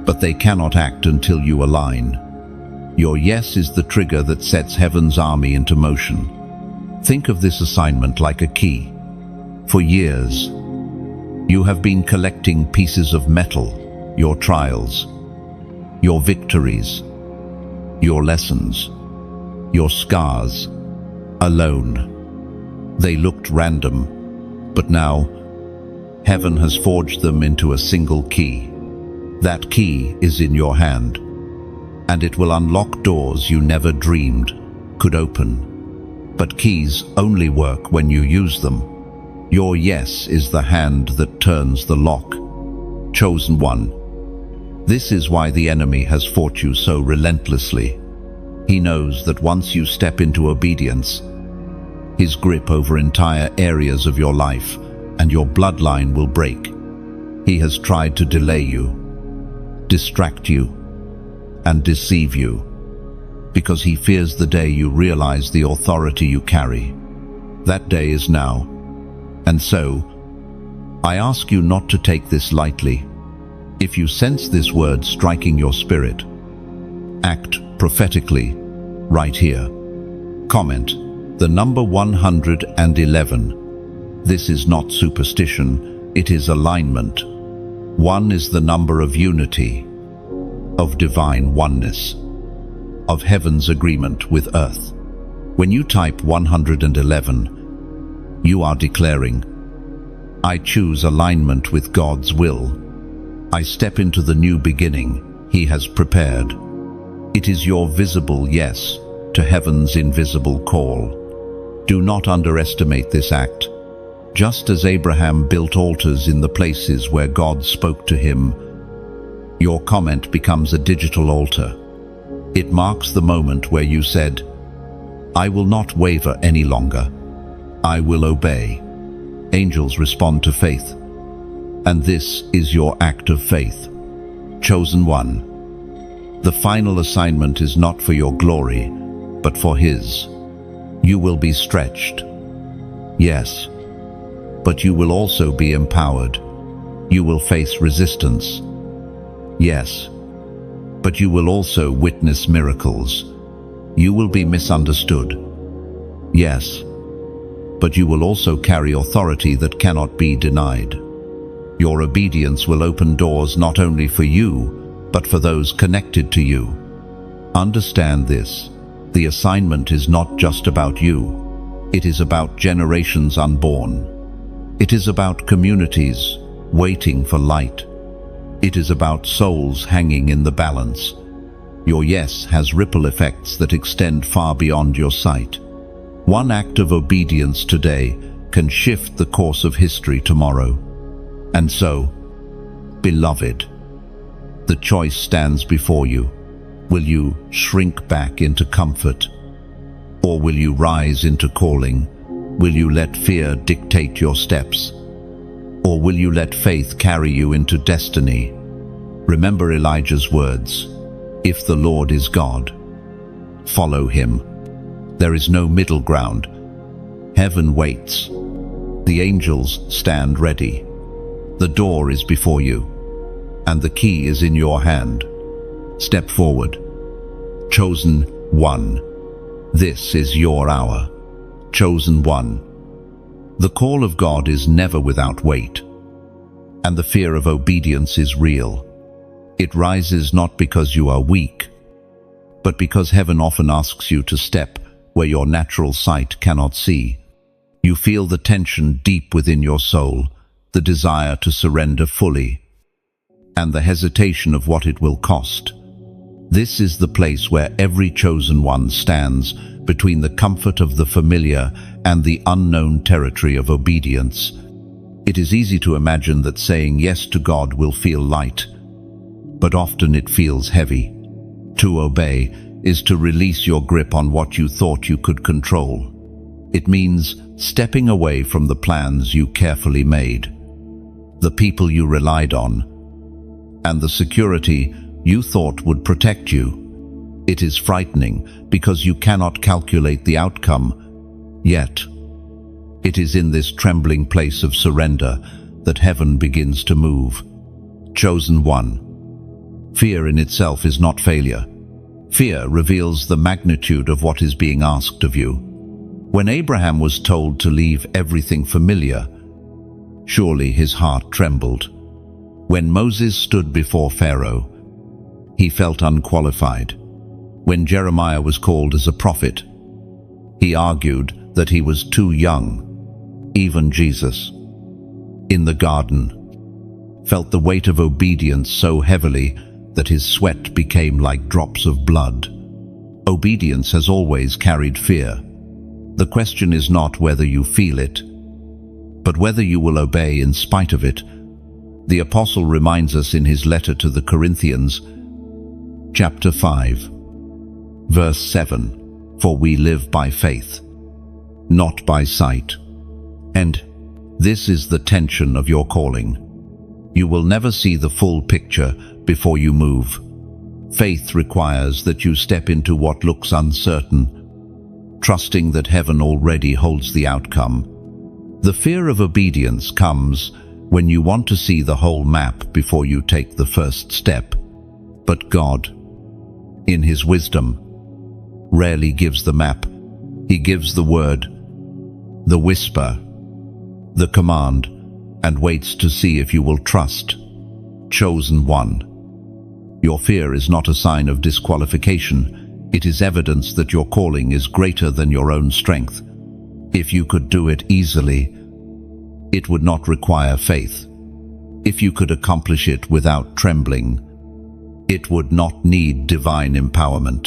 But they cannot act until you align. Your yes is the trigger that sets heaven's army into motion. Think of this assignment like a key. For years, you have been collecting pieces of metal, your trials, your victories, your lessons, your scars, alone. They looked random, but now, heaven has forged them into a single key. That key is in your hand, and it will unlock doors you never dreamed could open. But keys only work when you use them. Your yes is the hand that turns the lock. Chosen one. This is why the enemy has fought you so relentlessly. He knows that once you step into obedience, his grip over entire areas of your life and your bloodline will break. He has tried to delay you, distract you, and deceive you, because he fears the day you realize the authority you carry. That day is now. And so, I ask you not to take this lightly. If you sense this word striking your spirit, act prophetically right here. Comment the number 111. This is not superstition, it is alignment. 1 is the number of unity, of divine oneness, of heaven's agreement with earth. When you type 111, you are declaring, I choose alignment with God's will. I step into the new beginning He has prepared. It is your visible yes to heaven's invisible call. Do not underestimate this act. Just as Abraham built altars in the places where God spoke to him, your comment becomes a digital altar. It marks the moment where you said, "I will not waver any longer. I will obey." Angels respond to faith. And this is your act of faith. Chosen one. The final assignment is not for your glory, but for His. You will be stretched. Yes. But you will also be empowered. You will face resistance. Yes. But you will also witness miracles. You will be misunderstood. Yes. But you will also carry authority that cannot be denied. Your obedience will open doors not only for you, but for those connected to you. Understand this. The assignment is not just about you. It is about generations unborn. It is about communities waiting for light. It is about souls hanging in the balance. Your yes has ripple effects that extend far beyond your sight. One act of obedience today can shift the course of history tomorrow. And so, beloved, the choice stands before you. Will you shrink back into comfort? Or will you rise into calling? Will you let fear dictate your steps? Or will you let faith carry you into destiny? Remember Elijah's words, "If the Lord is God, follow Him." There is no middle ground. Heaven waits. The angels stand ready. The door is before you, and the key is in your hand. Step forward. Chosen one. This is your hour. Chosen one. The call of God is never without weight, and the fear of obedience is real. It rises not because you are weak, but because heaven often asks you to step where your natural sight cannot see. You feel the tension deep within your soul, the desire to surrender fully, and the hesitation of what it will cost. This is the place where every chosen one stands between the comfort of the familiar and the unknown territory of obedience. It is easy to imagine that saying yes to God will feel light, but often it feels heavy. To obey is to release your grip on what you thought you could control. It means stepping away from the plans you carefully made, the people you relied on, and the security you thought would protect you. It is frightening because you cannot calculate the outcome, yet it is in this trembling place of surrender that heaven begins to move. Chosen one. Fear in itself is not failure. Fear reveals the magnitude of what is being asked of you. When Abraham was told to leave everything familiar, surely his heart trembled. When Moses stood before Pharaoh, he felt unqualified. When Jeremiah was called as a prophet, he argued that he was too young. Even Jesus, in the garden, felt the weight of obedience so heavily that his sweat became like drops of blood. Obedience has always carried fear. The question is not whether you feel it, but whether you will obey in spite of it. The apostle reminds us in his letter to the Corinthians, chapter 5, verse 7, "For we live by faith, not by sight." And this is the tension of your calling. You will never see the full picture before you move. Faith requires that you step into what looks uncertain, trusting that heaven already holds the outcome. The fear of obedience comes when you want to see the whole map before you take the first step. But God, in His wisdom, rarely gives the map. He gives the word, the whisper, the command, and waits to see if you will trust. Chosen one. Your fear is not a sign of disqualification. It is evidence that your calling is greater than your own strength. If you could do it easily, it would not require faith. If you could accomplish it without trembling, it would not need divine empowerment.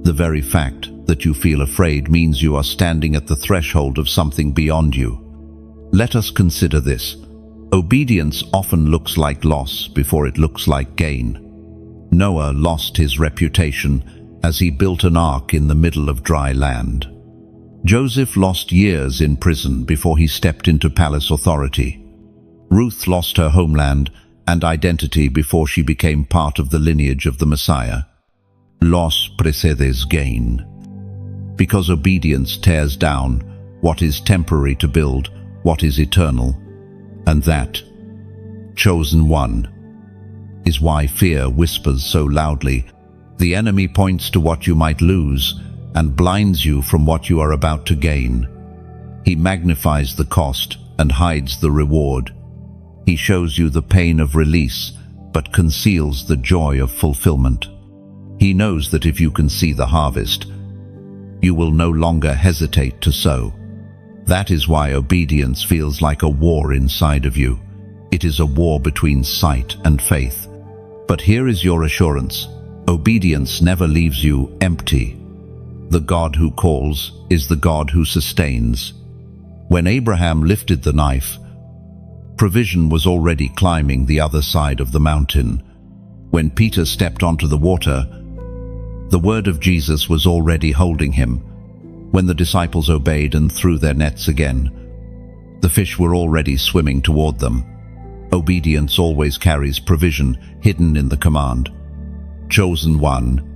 The very fact that you feel afraid means you are standing at the threshold of something beyond you. Let us consider this. Obedience often looks like loss before it looks like gain. Noah lost his reputation as he built an ark in the middle of dry land. Joseph lost years in prison before he stepped into palace authority. Ruth lost her homeland and identity before she became part of the lineage of the Messiah. Loss precedes gain. Because obedience tears down what is temporary to build what is eternal. And that, chosen one, is why fear whispers so loudly. The enemy points to what you might lose and blinds you from what you are about to gain. He magnifies the cost and hides the reward. He shows you the pain of release, but conceals the joy of fulfillment. He knows that if you can see the harvest, you will no longer hesitate to sow. That is why obedience feels like a war inside of you. It is a war between sight and faith. But here is your assurance. Obedience never leaves you empty. The God who calls is the God who sustains. When Abraham lifted the knife, provision was already climbing the other side of the mountain. When Peter stepped onto the water, the word of Jesus was already holding him. When the disciples obeyed and threw their nets again, the fish were already swimming toward them. Obedience always carries provision hidden in the command. Chosen one,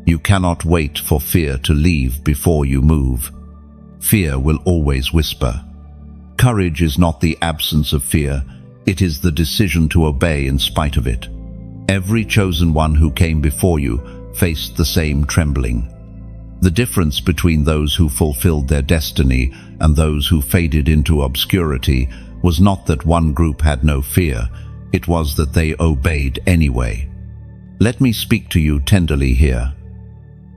you cannot wait for fear to leave before you move. Fear will always whisper. Courage is not the absence of fear, it is the decision to obey in spite of it. Every chosen one who came before you faced the same trembling. The difference between those who fulfilled their destiny and those who faded into obscurity was not that one group had no fear, it was that they obeyed anyway. Let me speak to you tenderly here.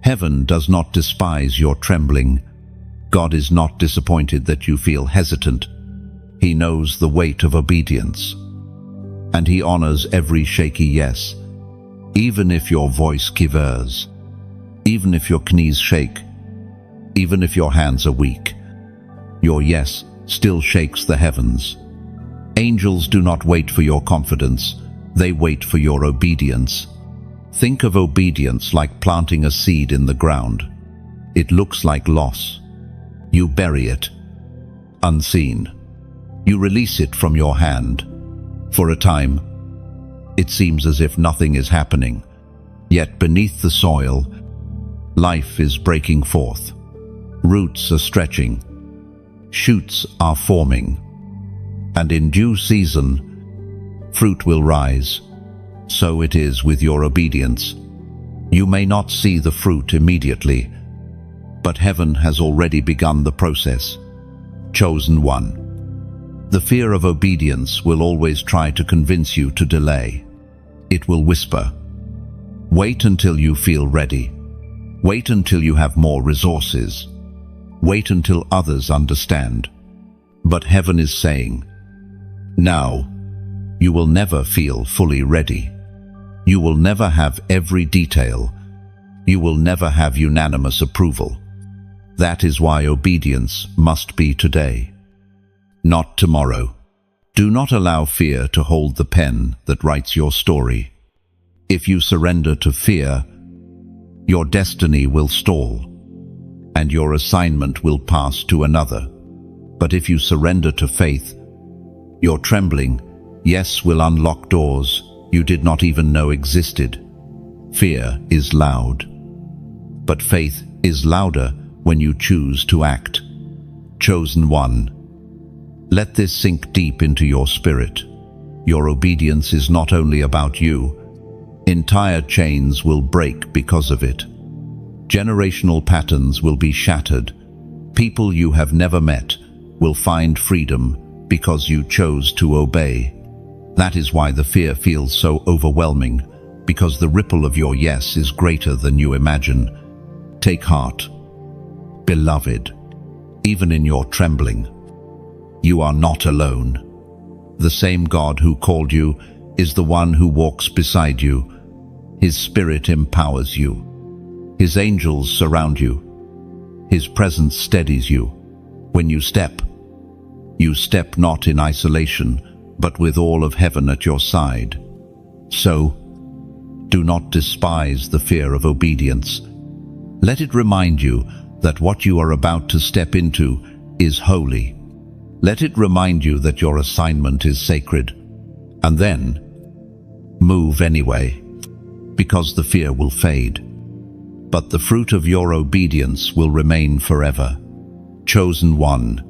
Heaven does not despise your trembling. God is not disappointed that you feel hesitant. He knows the weight of obedience. And He honors every shaky yes, even if your voice quivers, even if your knees shake, even if your hands are weak. Your yes still shakes the heavens. Angels do not wait for your confidence, they wait for your obedience. Think of obedience like planting a seed in the ground. It looks like loss. You bury it, unseen. You release it from your hand. For a time, it seems as if nothing is happening. Yet beneath the soil, life is breaking forth. Roots are stretching. Shoots are forming. And in due season, fruit will rise. So it is with your obedience. You may not see the fruit immediately, but heaven has already begun the process. Chosen one. The fear of obedience will always try to convince you to delay. It will whisper, wait until you feel ready. Wait until you have more resources. Wait until others understand. But heaven is saying, now, you will never feel fully ready. You will never have every detail. You will never have unanimous approval. That is why obedience must be today, not tomorrow. Do not allow fear to hold the pen that writes your story. If you surrender to fear, your destiny will stall, and your assignment will pass to another. But if you surrender to faith, your trembling, yes, will unlock doors you did not even know existed. Fear is loud, but faith is louder when you choose to act. Chosen one, let this sink deep into your spirit. Your obedience is not only about you. Entire chains will break because of it. Generational patterns will be shattered. People you have never met will find freedom because you chose to obey. That is why the fear feels so overwhelming, because the ripple of your yes is greater than you imagine. Take heart, beloved, even in your trembling. You are not alone. The same God who called you is the one who walks beside you. His Spirit empowers you. His angels surround you. His presence steadies you. When you step not in isolation, but with all of heaven at your side. So, do not despise the fear of obedience. Let it remind you that what you are about to step into is holy. Let it remind you that your assignment is sacred. And then, move anyway, because the fear will fade. But the fruit of your obedience will remain forever. Chosen one.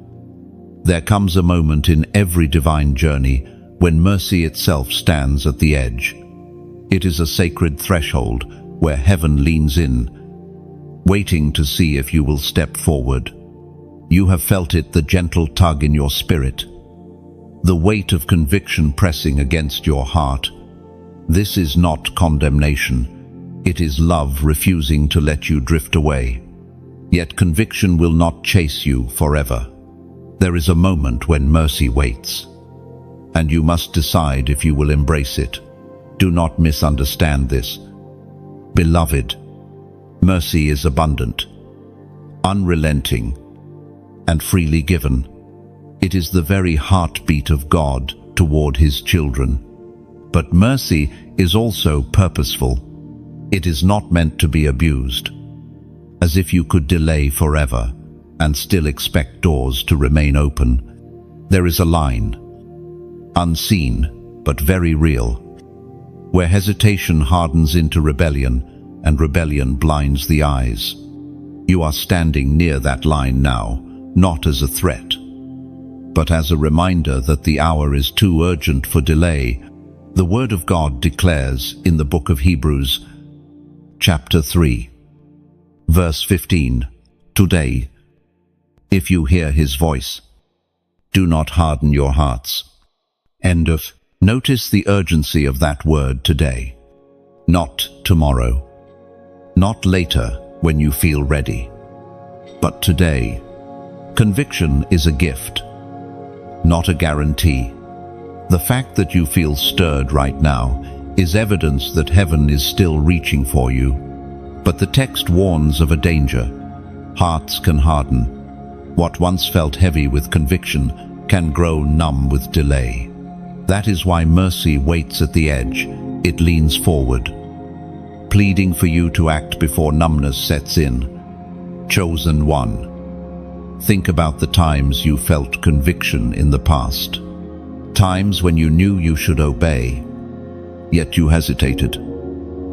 There comes a moment in every divine journey when mercy itself stands at the edge. It is a sacred threshold where heaven leans in, waiting to see if you will step forward. You have felt it, the gentle tug in your spirit, the weight of conviction pressing against your heart. This is not condemnation. It is love refusing to let you drift away. Yet conviction will not chase you forever. There is a moment when mercy waits, and you must decide if you will embrace it. Do not misunderstand this. Beloved, mercy is abundant, unrelenting, and freely given. It is the very heartbeat of God toward His children. But mercy is also purposeful. It is not meant to be abused, as if you could delay forever and still expect doors to remain open. There is a line, unseen but very real, where hesitation hardens into rebellion and rebellion blinds the eyes. You are standing near that line now, not as a threat, but as a reminder that the hour is too urgent for delay. The Word of God declares in the book of Hebrews, chapter 3, verse 15, "Today, if you hear His voice, do not harden your hearts." End of. Notice the urgency of that word today. Not tomorrow. Not later when you feel ready. But today. Conviction is a gift, not a guarantee. The fact that you feel stirred right now is evidence that heaven is still reaching for you. But the text warns of a danger. Hearts can harden. What once felt heavy with conviction can grow numb with delay. That is why mercy waits at the edge. It leans forward, pleading for you to act before numbness sets in. Chosen one. Think about the times you felt conviction in the past. Times when you knew you should obey, yet you hesitated.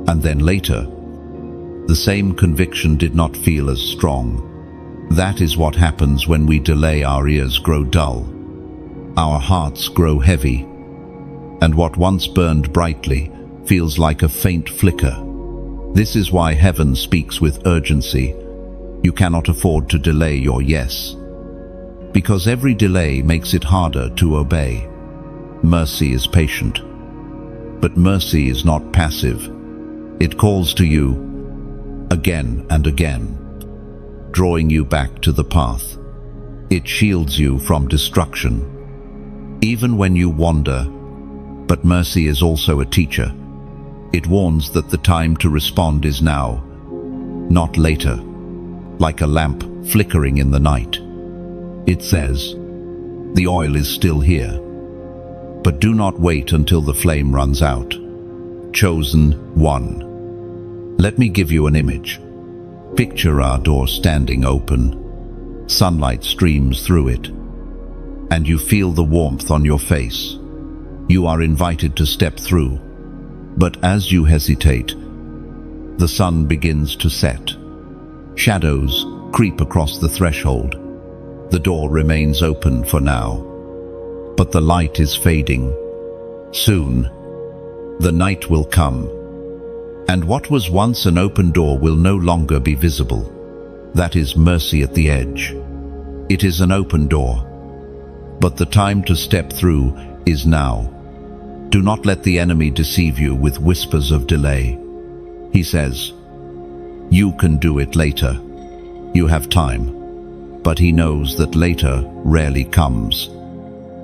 And then later, the same conviction did not feel as strong. That is what happens when we delay. Our ears grow dull. Our hearts grow heavy. And what once burned brightly feels like a faint flicker. This is why heaven speaks with urgency. You cannot afford to delay your yes, because every delay makes it harder to obey. Mercy is patient, but mercy is not passive. It calls to you again and again, drawing you back to the path. It shields you from destruction, even when you wander. But mercy is also a teacher. It warns that the time to respond is now, not later. Like a lamp flickering in the night. It says, the oil is still here, but do not wait until the flame runs out. Chosen one. Let me give you an image. Picture our door standing open. Sunlight streams through it, and you feel the warmth on your face. You are invited to step through, but as you hesitate, the sun begins to set. Shadows creep across the threshold. The door remains open for now, but the light is fading. Soon, the night will come, and what was once an open door will no longer be visible. That is mercy at the edge. It is an open door, but the time to step through is now. Do not let the enemy deceive you with whispers of delay. He says, you can do it later. You have time. But he knows that later rarely comes.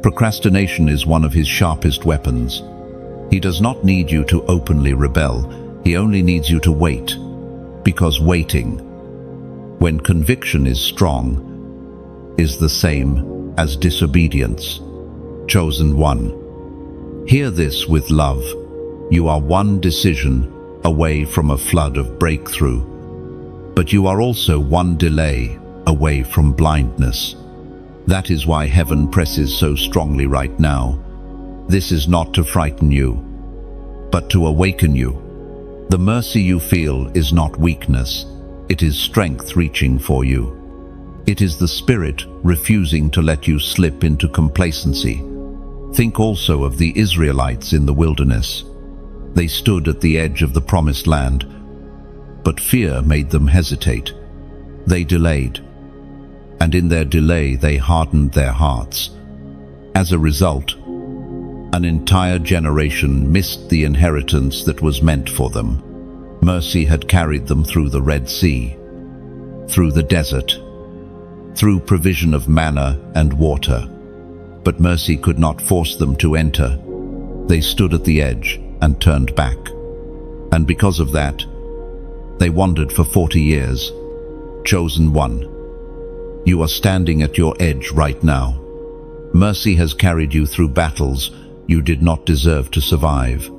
Procrastination is one of his sharpest weapons. He does not need you to openly rebel. He only needs you to wait. Because waiting, when conviction is strong, is the same as disobedience. Chosen one. Hear this with love. You are one decision away from a flood of breakthrough, but you are also one delay away from blindness. That is why heaven presses so strongly right now. This is not to frighten you, but to awaken you. The mercy you feel is not weakness, it is strength reaching for you. It is the Spirit refusing to let you slip into complacency. Think also of the Israelites in the wilderness. They stood at the edge of the promised land, but fear made them hesitate. They delayed, and in their delay they hardened their hearts. As a result, an entire generation missed the inheritance that was meant for them. Mercy had carried them through the Red Sea, through the desert, through provision of manna and water. But mercy could not force them to enter. They stood at the edge and turned back. And because of that, they wandered for 40 years. Chosen one. You are standing at your edge right now. Mercy has carried you through battles you did not deserve to survive.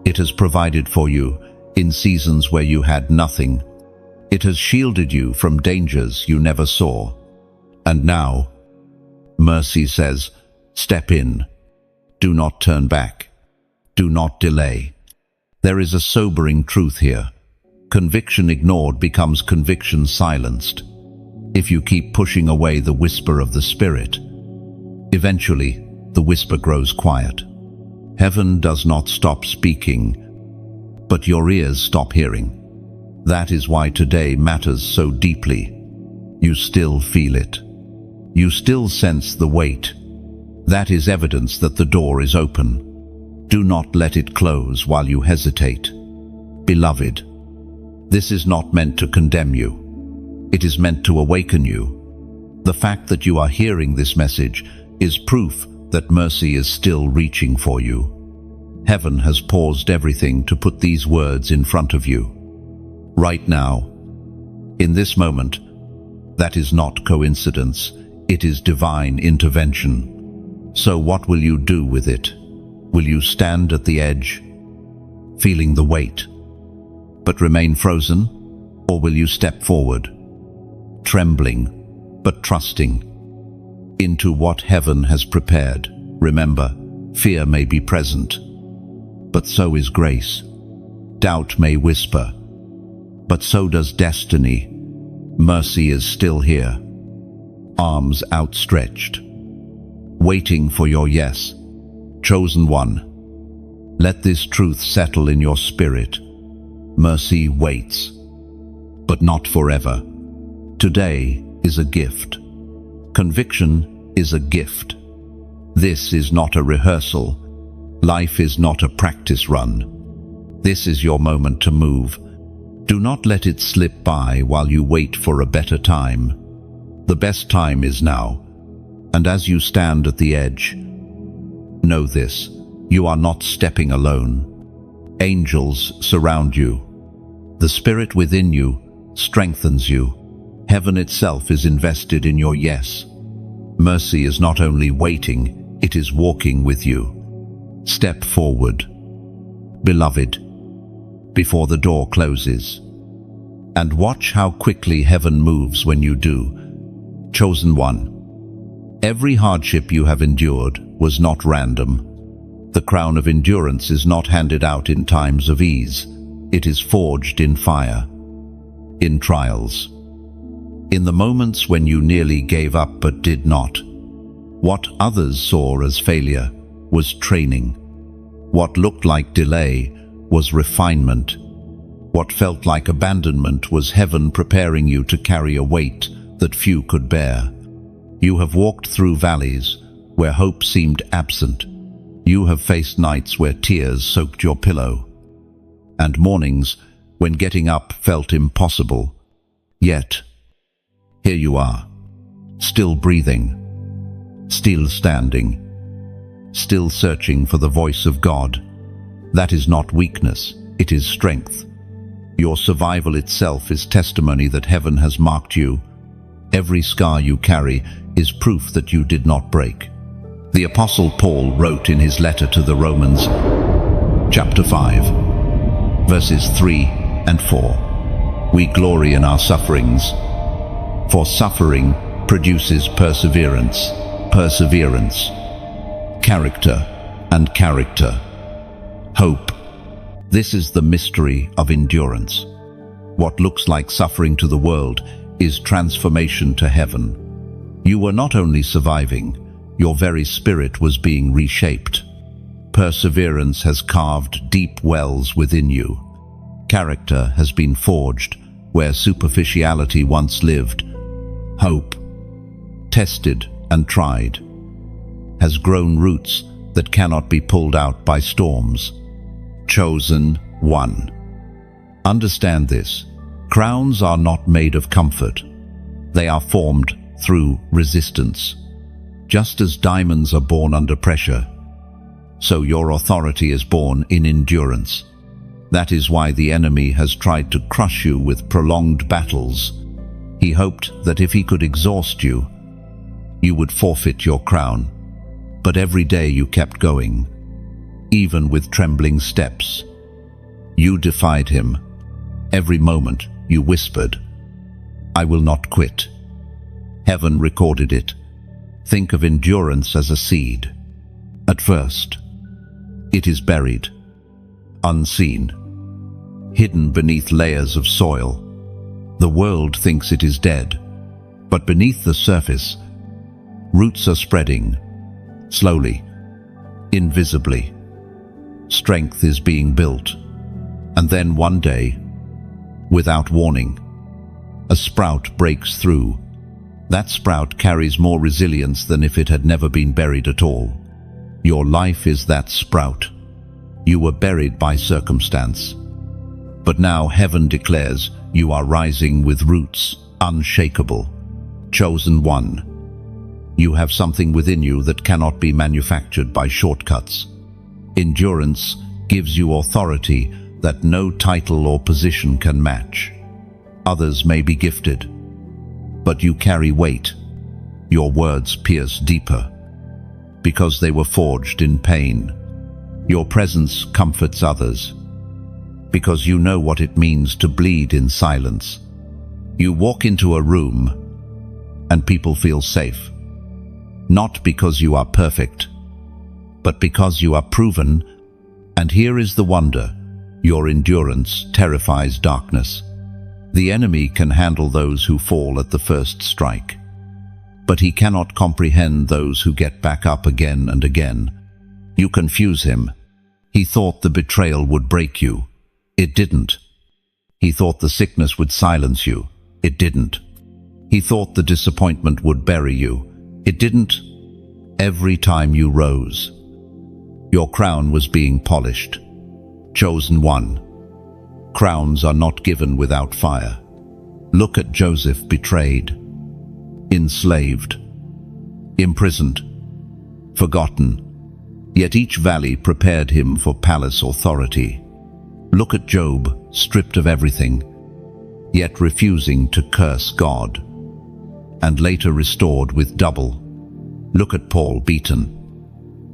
It has provided for you in seasons where you had nothing. It has shielded you from dangers you never saw. And now, mercy says, step in. Do not turn back. Do not delay. There is a sobering truth here. Conviction ignored becomes conviction silenced. If you keep pushing away the whisper of the Spirit, eventually the whisper grows quiet. Heaven does not stop speaking, but your ears stop hearing. That is why today matters so deeply. You still feel it. You still sense the weight. That is evidence that the door is open. Do not let it close while you hesitate. Beloved, this is not meant to condemn you. It is meant to awaken you. The fact that you are hearing this message is proof that mercy is still reaching for you. Heaven has paused everything to put these words in front of you. Right now, in this moment, that is not coincidence, it is divine intervention. So what will you do with it? Will you stand at the edge, feeling the weight, but remain frozen? Or will you step forward, trembling, but trusting, into what heaven has prepared? Remember, fear may be present, but so is grace. Doubt may whisper, but so does destiny. Mercy is still here, arms outstretched, waiting for your yes. Chosen one, let this truth settle in your spirit. Mercy waits, but not forever. Today is a gift. Conviction is a gift. This is not a rehearsal. Life is not a practice run. This is your moment to move. Do not let it slip by while you wait for a better time. The best time is now. And as you stand at the edge, know this, you are not stepping alone. Angels surround you. The Spirit within you strengthens you. Heaven itself is invested in your yes. Mercy is not only waiting, it is walking with you. Step forward, beloved, before the door closes. And watch how quickly heaven moves when you do. Chosen one, every hardship you have endured was not random. The crown of endurance is not handed out in times of ease. It is forged in fire, in trials, in the moments when you nearly gave up but did not. What others saw as failure was training. What looked like delay was refinement. What felt like abandonment was heaven preparing you to carry a weight that few could bear. You have walked through valleys where hope seemed absent. You have faced nights where tears soaked your pillow, and mornings when getting up felt impossible. Yet, here you are, still breathing, still standing, still searching for the voice of God. That is not weakness, it is strength. Your survival itself is testimony that heaven has marked you. Every scar you carry is proof that you did not break. The Apostle Paul wrote in his letter to the Romans, chapter 5, verses 3 and 4, "We glory in our sufferings, for suffering produces perseverance, perseverance, character, and character, hope." This is the mystery of endurance. What looks like suffering to the world is transformation to heaven. You were not only surviving, your very spirit was being reshaped. Perseverance has carved deep wells within you. Character has been forged where superficiality once lived. Hope, tested and tried, has grown roots that cannot be pulled out by storms. Chosen one. Understand this. Crowns are not made of comfort. They are formed through resistance. Just as diamonds are born under pressure, so your authority is born in endurance. That is why the enemy has tried to crush you with prolonged battles. He hoped that if he could exhaust you, you would forfeit your crown. But every day you kept going, even with trembling steps. You defied him. Every moment you whispered, "I will not quit." Heaven recorded it. Think of endurance as a seed. At first, it is buried, unseen, hidden beneath layers of soil. The world thinks it is dead, but beneath the surface, roots are spreading, slowly, invisibly. Strength is being built, and then one day, without warning, a sprout breaks through. That sprout carries more resilience than if it had never been buried at all. Your life is that sprout. You were buried by circumstance, but now heaven declares you are rising with roots, unshakable, chosen one. You have something within you that cannot be manufactured by shortcuts. Endurance gives you authority that no title or position can match. Others may be gifted, but you carry weight. Your words pierce deeper, because they were forged in pain. Your presence comforts others, because you know what it means to bleed in silence. You walk into a room, and people feel safe, not because you are perfect, but because you are proven. And here is the wonder: your endurance terrifies darkness. The enemy can handle those who fall at the first strike, but he cannot comprehend those who get back up again and again. You confuse him. He thought the betrayal would break you. It didn't. He thought the sickness would silence you. It didn't. He thought the disappointment would bury you. It didn't. Every time you rose, your crown was being polished. Chosen one. Crowns are not given without fire. Look at Joseph, betrayed, enslaved, imprisoned, forgotten. Yet each valley prepared him for palace authority. Look at Job, stripped of everything, yet refusing to curse God, and later restored with double. Look at Paul, beaten,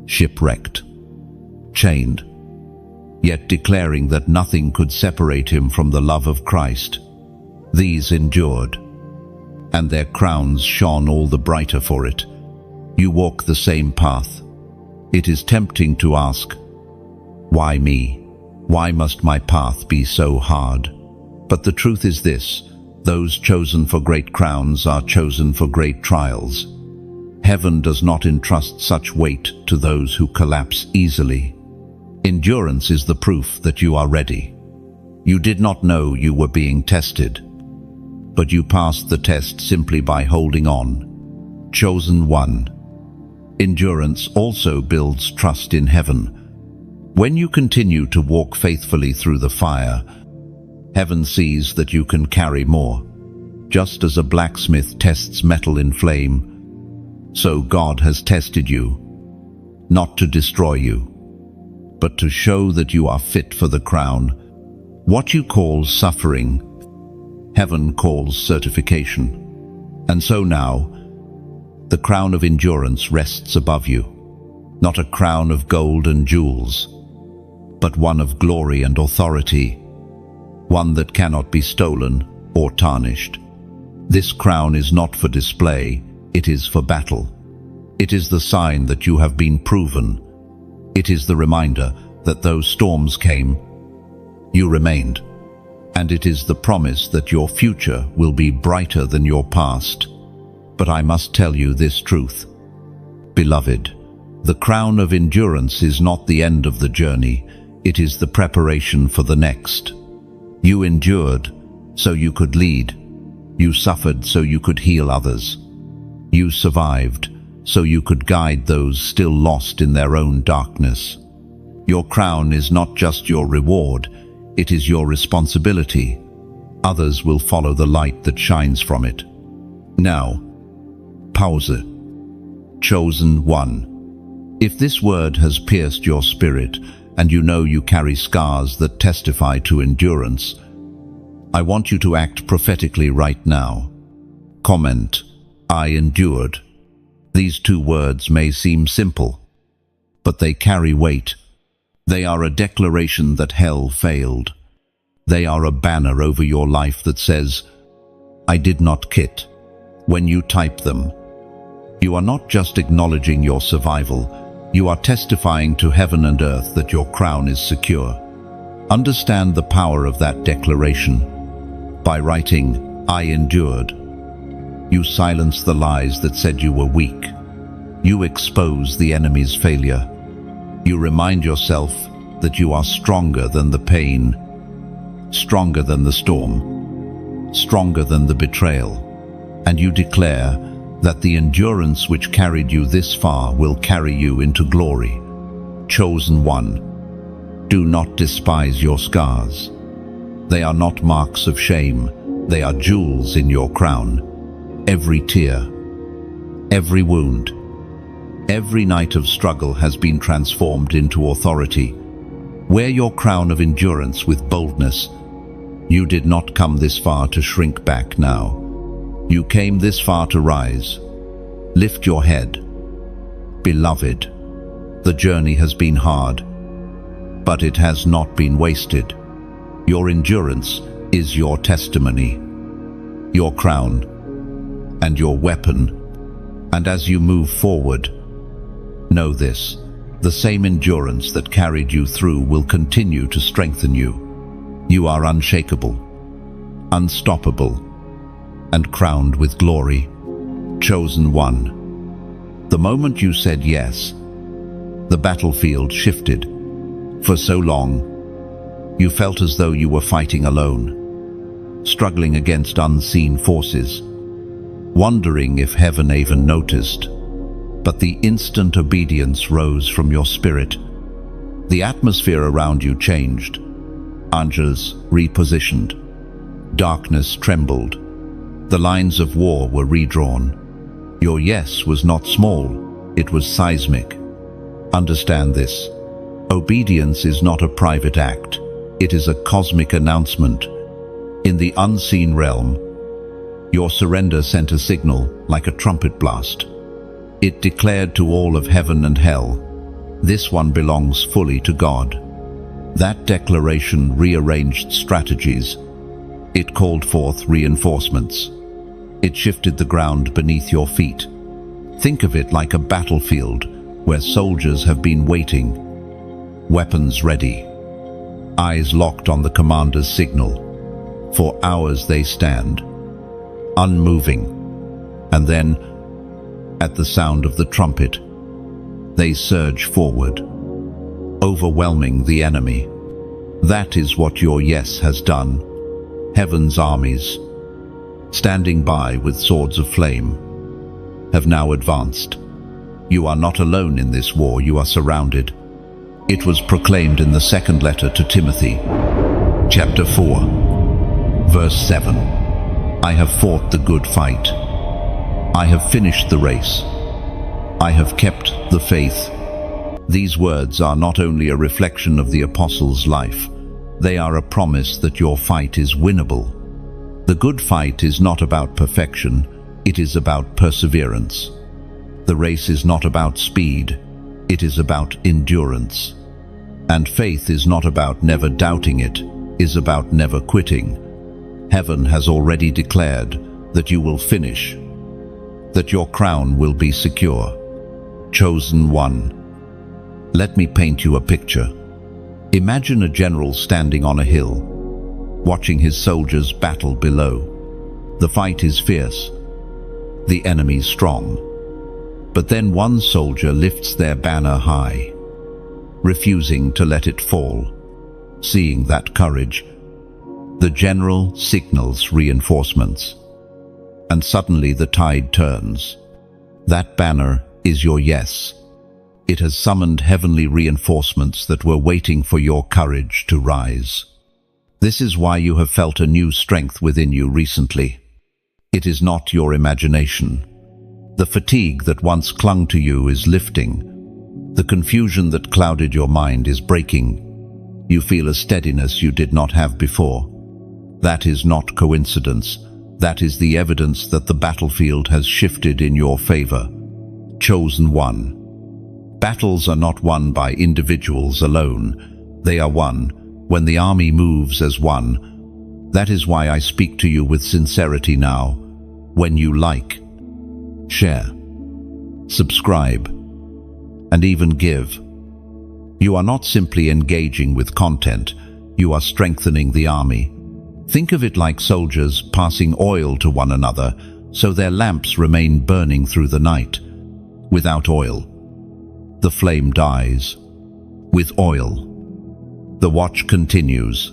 shipwrecked, chained, yet declaring that nothing could separate him from the love of Christ. These endured, and their crowns shone all the brighter for it. You walk the same path. It is tempting to ask, why me? Why must my path be so hard? But the truth is this: those chosen for great crowns are chosen for great trials. Heaven does not entrust such weight to those who collapse easily. Endurance is the proof that you are ready. You did not know you were being tested, but you passed the test simply by holding on. Chosen one. Endurance also builds trust in heaven. When you continue to walk faithfully through the fire, heaven sees that you can carry more. Just as a blacksmith tests metal in flame, so God has tested you. not to destroy you, but to show that you are fit for the crown. What you call suffering, heaven calls certification. And so now, the crown of endurance rests above you, not a crown of gold and jewels, but one of glory and authority, one that cannot be stolen or tarnished. This crown is not for display, it is for battle. It is the sign that you have been proven. It is the reminder that though storms came, you remained. And it is the promise that your future will be brighter than your past. But I must tell you this truth. Beloved, the crown of endurance is not the end of the journey, it is the preparation for the next. You endured so you could lead. You suffered so you could heal others. You survived so you could guide those still lost in their own darkness. Your crown is not just your reward, it is your responsibility. Others will follow the light that shines from it. Now, pause. Chosen one. If this word has pierced your spirit, and you know you carry scars that testify to endurance, I want you to act prophetically right now. Comment, I endured. These two words may seem simple, but they carry weight. They are a declaration that hell failed. They are a banner over your life that says, I did not quit. When you type them, you are not just acknowledging your survival, you are testifying to heaven and earth that your crown is secure. Understand the power of that declaration. By writing, I endured, you silence the lies that said you were weak. You expose the enemy's failure. You remind yourself that you are stronger than the pain, stronger than the storm, stronger than the betrayal. And you declare that the endurance which carried you this far will carry you into glory. Chosen one, do not despise your scars. They are not marks of shame, they are jewels in your crown. Every tear, every wound, every night of struggle has been transformed into authority. Wear your crown of endurance with boldness. You did not come this far to shrink back now. You came this far to rise. Lift your head. Beloved, the journey has been hard, but it has not been wasted. Your endurance is your testimony, your crown, and your weapon. And as you move forward, know this, the same endurance that carried you through will continue to strengthen you. You are unshakable, unstoppable, and crowned with glory. Chosen one. The moment you said yes, the battlefield shifted. For so long, you felt as though you were fighting alone, struggling against unseen forces, wondering if heaven even noticed. But the instant obedience rose from your spirit. The atmosphere around you changed. Angels repositioned. Darkness trembled. The lines of war were redrawn. Your yes was not small, it was seismic. Understand this. Obedience is not a private act. It is a cosmic announcement. In the unseen realm, your surrender sent a signal like a trumpet blast. It declared to all of heaven and hell, this one belongs fully to God. That declaration rearranged strategies. It called forth reinforcements. It shifted the ground beneath your feet. Think of it like a battlefield where soldiers have been waiting, weapons ready, eyes locked on the commander's signal. For hours they stand, unmoving, and then, at the sound of the trumpet, they surge forward, overwhelming the enemy. That is what your yes has done. Heaven's armies, standing by with swords of flame, have now advanced. You are not alone in this war, you are surrounded. It was proclaimed in the second letter to Timothy, chapter 4, verse 7. I have fought the good fight. I have finished the race. I have kept the faith. These words are not only a reflection of the apostle's life, they are a promise that your fight is winnable. The good fight is not about perfection, it is about perseverance. The race is not about speed, it is about endurance. And faith is not about never doubting, it is about never quitting. Heaven has already declared that you will finish, that your crown will be secure. Chosen one. Let me paint you a picture. Imagine a general standing on a hill, watching his soldiers battle below. The fight is fierce, the enemy strong. But then one soldier lifts their banner high, refusing to let it fall. Seeing that courage, the general signals reinforcements. And suddenly the tide turns. That banner is your yes. It has summoned heavenly reinforcements that were waiting for your courage to rise. This is why you have felt a new strength within you recently. It is not your imagination. The fatigue that once clung to you is lifting. The confusion that clouded your mind is breaking. You feel a steadiness you did not have before. That is not coincidence. That is the evidence that the battlefield has shifted in your favor. Chosen one. Battles are not won by individuals alone. They are won when the army moves as one. That is why I speak to you with sincerity now. When you like, share, subscribe, and even give, you are not simply engaging with content, you are strengthening the army. Think of it like soldiers passing oil to one another so their lamps remain burning through the night. Without oil, the flame dies. With oil, the watch continues.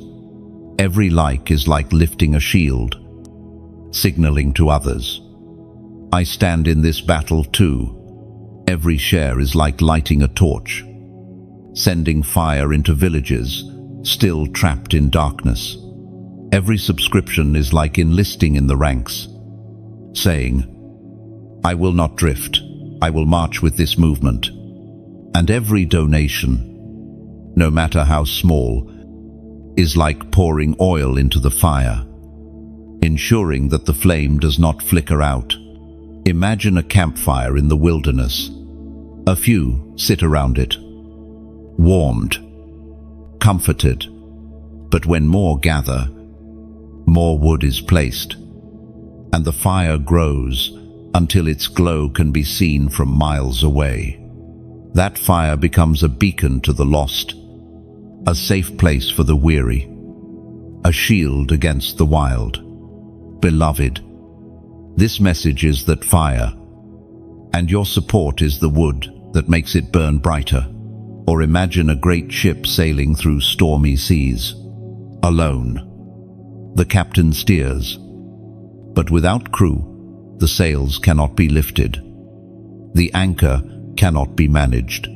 Every like is like lifting a shield, signaling to others. I stand in this battle too. Every share is like lighting a torch, sending fire into villages still trapped in darkness. Every subscription is like enlisting in the ranks, saying, I will not drift, I will march with this movement. And every donation, no matter how small, is like pouring oil into the fire, ensuring that the flame does not flicker out. Imagine a campfire in the wilderness. A few sit around it, warmed, comforted. But when more gather, more wood is placed, and the fire grows until its glow can be seen from miles away. That fire becomes a beacon to the lost, a safe place for the weary, a shield against the wild. Beloved, this message is that fire, and your support is the wood that makes it burn brighter. Or imagine a great ship sailing through stormy seas. Alone, the captain steers, but without crew, the sails cannot be lifted. The anchor cannot be managed.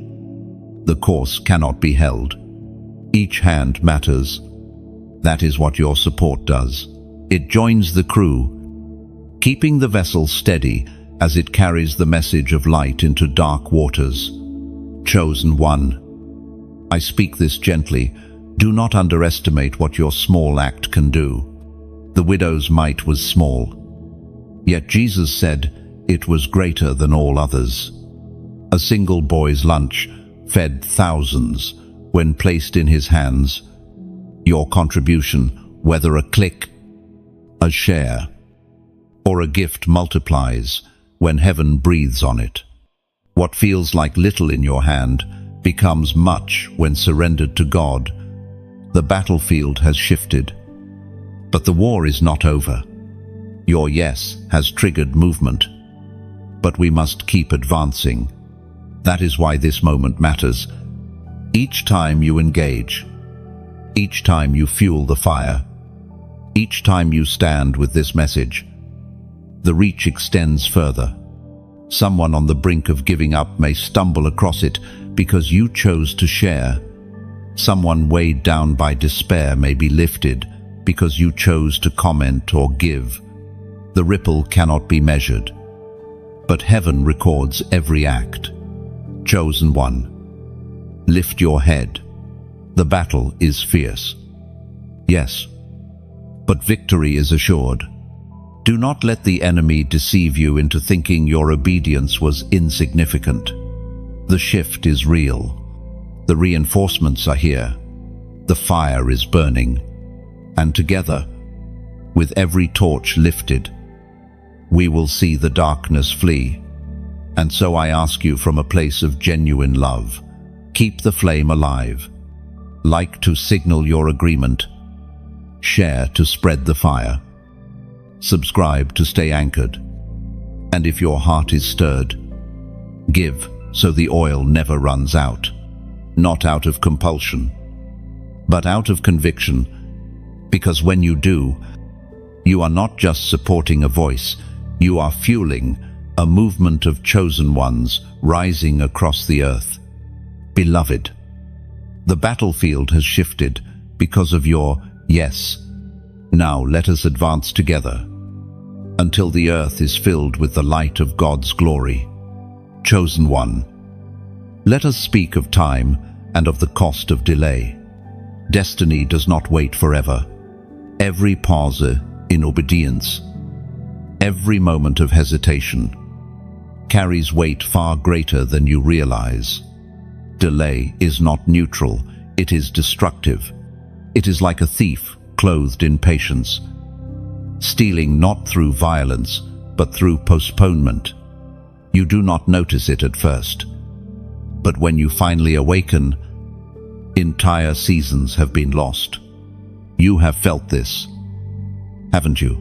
The course cannot be held. Each hand matters. That is what your support does. It joins the crew, keeping the vessel steady as it carries the message of light into dark waters. Chosen one, I speak this gently. Do not underestimate what your small act can do. The widow's mite was small, yet Jesus said it was greater than all others. A single boy's lunch fed thousands when placed in his hands. Your contribution, whether a click, a share, or a gift, multiplies when heaven breathes on it. What feels like little in your hand becomes much when surrendered to God. The battlefield has shifted, but the war is not over. Your yes has triggered movement, but we must keep advancing. That is why this moment matters. Each time you engage, each time you fuel the fire, each time you stand with this message, the reach extends further. Someone on the brink of giving up may stumble across it because you chose to share. Someone weighed down by despair may be lifted because you chose to comment or give. The ripple cannot be measured, but heaven records every act. Chosen one, Lift your head. The battle is fierce. Yes, but victory is assured. Do not let the enemy deceive you into thinking your obedience was insignificant. The shift is real. The reinforcements are here. The fire is burning. And together, with every torch lifted, we will see the darkness flee. And so I ask you from a place of genuine love, keep the flame alive. Like to signal your agreement. Share to spread the fire. Subscribe to stay anchored. And if your heart is stirred, give so the oil never runs out. Not out of compulsion, but out of conviction. Because when you do, you are not just supporting a voice, you are fueling a movement of chosen ones rising across the earth. Beloved, the battlefield has shifted because of your yes. Now let us advance together until the earth is filled with the light of God's glory. Chosen one, let us speak of time and of the cost of delay. Destiny does not wait forever. Every pause in obedience, every moment of hesitation, carries weight far greater than you realize. Delay is not neutral, it is destructive. It is like a thief clothed in patience, stealing not through violence, but through postponement. You do not notice it at first, but when you finally awaken, entire seasons have been lost. You have felt this, haven't you?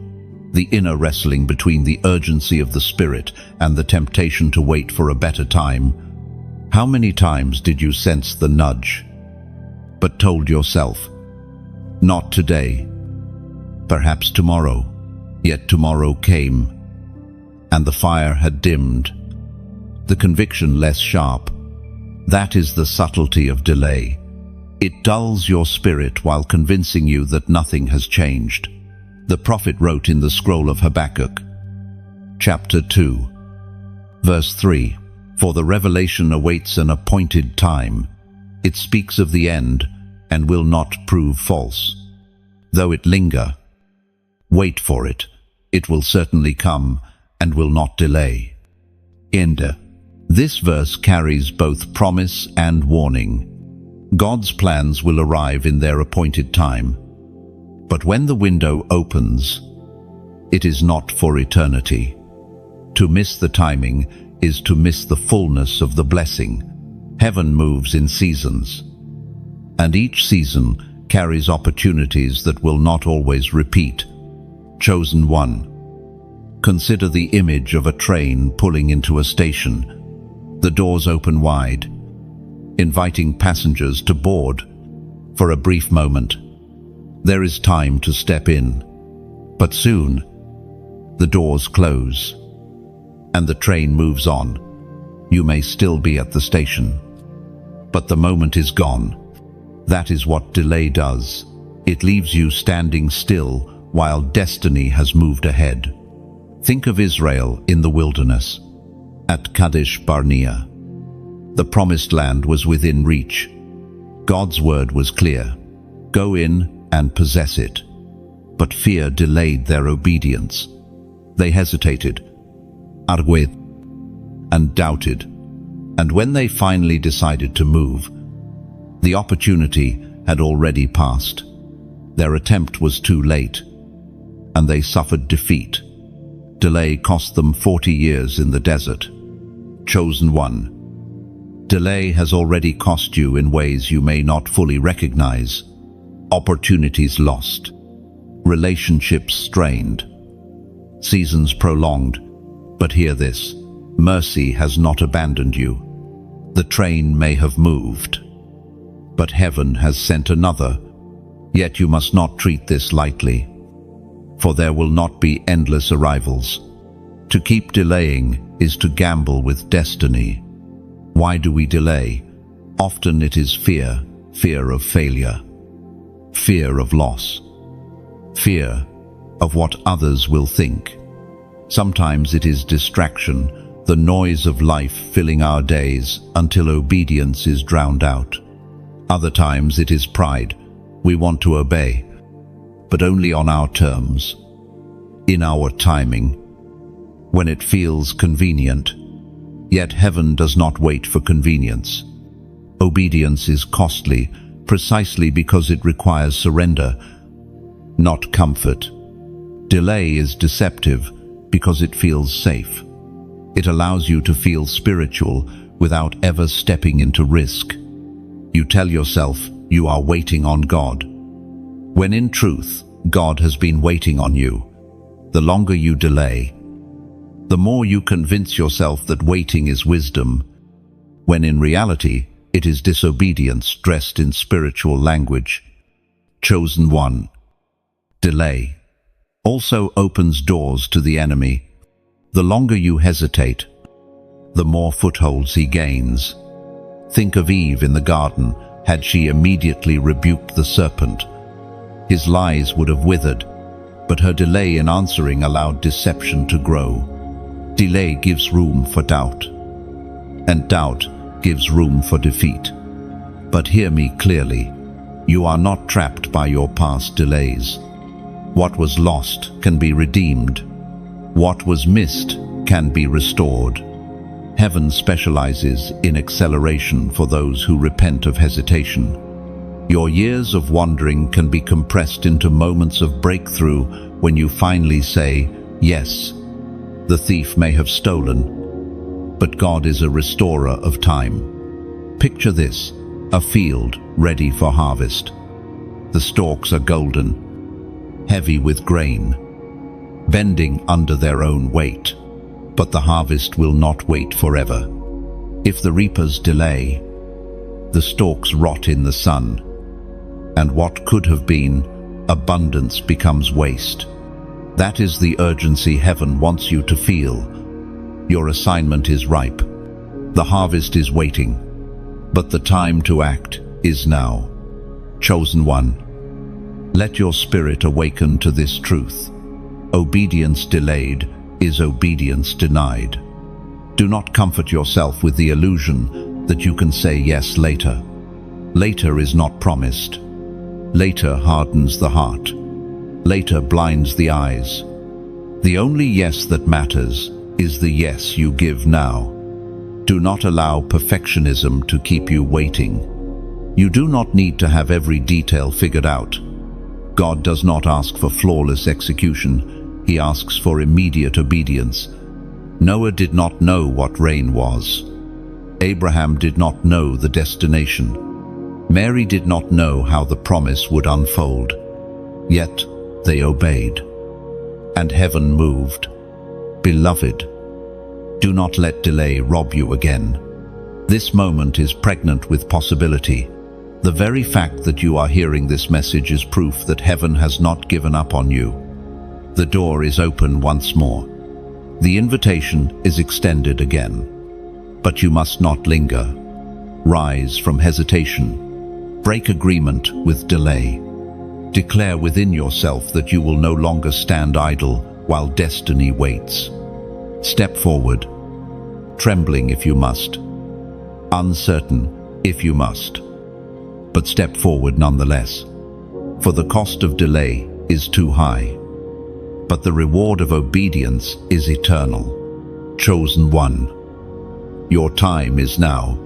The inner wrestling between the urgency of the spirit and the temptation to wait for a better time. How many times did you sense the nudge, but told yourself, not today, perhaps tomorrow, yet tomorrow came, and the fire had dimmed, the conviction less sharp. That is the subtlety of delay. It dulls your spirit while convincing you that nothing has changed. The prophet wrote in the scroll of Habakkuk, chapter 2, verse 3, "For the revelation awaits an appointed time. It speaks of the end and will not prove false. Though it linger, wait for it. It will certainly come and will not delay." End. This verse carries both promise and warning. God's plans will arrive in their appointed time. But when the window opens, it is not for eternity. To miss the timing is to miss the fullness of the blessing. Heaven moves in seasons, and each season carries opportunities that will not always repeat. Chosen one, consider the image of a train pulling into a station. The doors open wide, inviting passengers to board. For a brief moment, there is time to step in, but soon the doors close and the train moves on. You may still be at the station, but the moment is gone. That is what delay does. It leaves you standing still while destiny has moved ahead. Think of Israel in the wilderness, at Kadesh Barnea. The promised land was within reach. God's word was clear: go in and possess it. But fear delayed their obedience. They hesitated, argued, and doubted. And when they finally decided to move, the opportunity had already passed. Their attempt was too late, and they suffered defeat. Delay cost them 40 years in the desert. Chosen one, delay has already cost you in ways you may not fully recognize. Opportunities lost, relationships strained, seasons prolonged. But hear this: mercy has not abandoned you. The train may have moved, but heaven has sent another. Yet you must not treat this lightly, for there will not be endless arrivals. To keep delaying is to gamble with destiny. Why do we delay? Often it is fear, fear of failure, fear of loss, fear of what others will think. Sometimes it is distraction, the noise of life filling our days until obedience is drowned out. Other times it is pride. We want to obey, but only on our terms, in our timing, when it feels convenient. Yet heaven does not wait for convenience. Obedience is costly precisely because it requires surrender, not comfort. Delay is deceptive because it feels safe. It allows you to feel spiritual without ever stepping into risk. You tell yourself you are waiting on God, when in truth, God has been waiting on you. The longer you delay, the more you convince yourself that waiting is wisdom, when in reality, it is disobedience dressed in spiritual language. Chosen one. Delay also opens doors to the enemy. The longer you hesitate, the more footholds he gains. Think of Eve in the garden. Had she immediately rebuked the serpent, his lies would have withered, but her delay in answering allowed deception to grow. Delay gives room for doubt, and doubt gives room for defeat. But hear me clearly, you are not trapped by your past delays. What was lost can be redeemed. What was missed can be restored. Heaven specializes in acceleration for those who repent of hesitation. Your years of wandering can be compressed into moments of breakthrough when you finally say, yes. The thief may have stolen, but God is a restorer of time. Picture this, a field ready for harvest. The stalks are golden, heavy with grain, bending under their own weight. But the harvest will not wait forever. If the reapers delay, the stalks rot in the sun, and what could have been abundance becomes waste. That is the urgency heaven wants you to feel. Your assignment is ripe. The harvest is waiting, but the time to act is now. Chosen one, let your spirit awaken to this truth. Obedience delayed is obedience denied. Do not comfort yourself with the illusion that you can say yes later. Later is not promised. Later hardens the heart. Later blinds the eyes. The only yes that matters is the yes you give now. Do not allow perfectionism to keep you waiting. You do not need to have every detail figured out. God does not ask for flawless execution. He asks for immediate obedience. Noah did not know what rain was. Abraham did not know the destination. Mary did not know how the promise would unfold. Yet they obeyed, and heaven moved. Beloved, do not let delay rob you again. This moment is pregnant with possibility. The very fact that you are hearing this message is proof that heaven has not given up on you. The door is open once more. The invitation is extended again. But you must not linger. Rise from hesitation. Break agreement with delay. Declare within yourself that you will no longer stand idle while destiny waits. Step forward, trembling if you must, uncertain if you must. But step forward nonetheless, for the cost of delay is too high. But the reward of obedience is eternal. Chosen one, your time is now.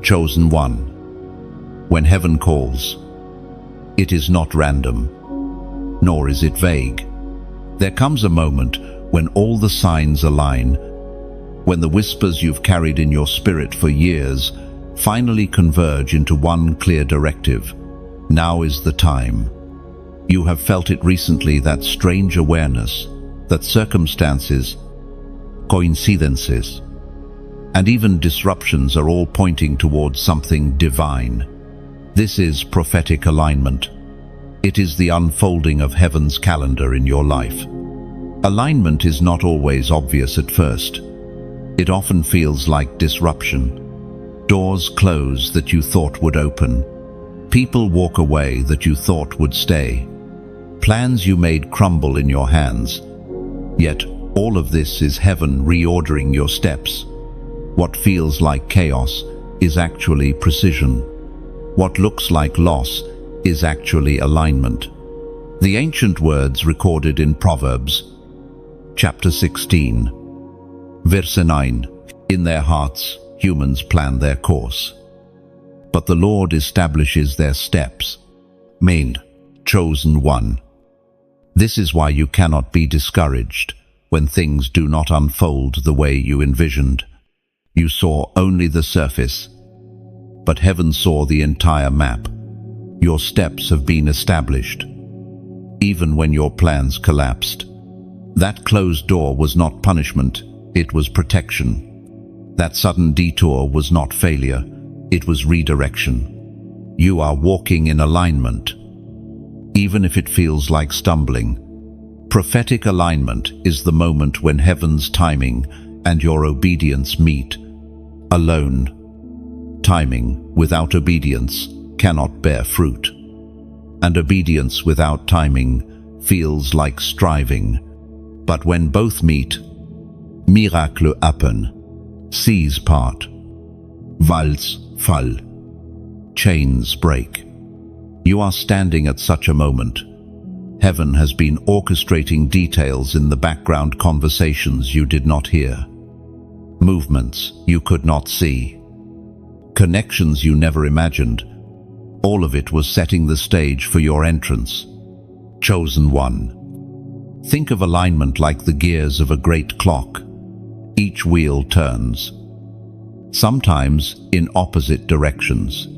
Chosen one, when heaven calls, it is not random, nor is it vague. There comes a moment when all the signs align, when the whispers you've carried in your spirit for years finally converge into one clear directive. Now is the time. You have felt it recently, that strange awareness that circumstances, coincidences, and even disruptions are all pointing towards something divine. This is prophetic alignment. It is the unfolding of heaven's calendar in your life. Alignment is not always obvious at first. It often feels like disruption. Doors close that you thought would open. People walk away that you thought would stay. Plans you made crumble in your hands. Yet, All of this is heaven reordering your steps. What feels like chaos is actually precision. What looks like loss is actually alignment. The ancient words recorded in Proverbs, chapter 16, verse 9, "In their hearts humans plan their course, but the Lord establishes their steps." Main, chosen one. This is why you cannot be discouraged when things do not unfold the way you envisioned. You saw only the surface, but heaven saw the entire map. Your steps have been established, even when your plans collapsed. That closed door was not punishment, it was protection. That sudden detour was not failure, it was redirection. You are walking in alignment, even if it feels like stumbling. Prophetic alignment is the moment when heaven's timing and your obedience meet. Alone, timing without obedience cannot bear fruit. And obedience without timing feels like striving. But when both meet, miracle happen, seas part, walls fall, chains break. You are standing at such a moment. Heaven has been orchestrating details in the background, conversations you did not hear, movements you could not see, connections you never imagined. All of it was setting the stage for your entrance. Chosen one. Think of alignment like the gears of a great clock. Each wheel turns, sometimes in opposite directions,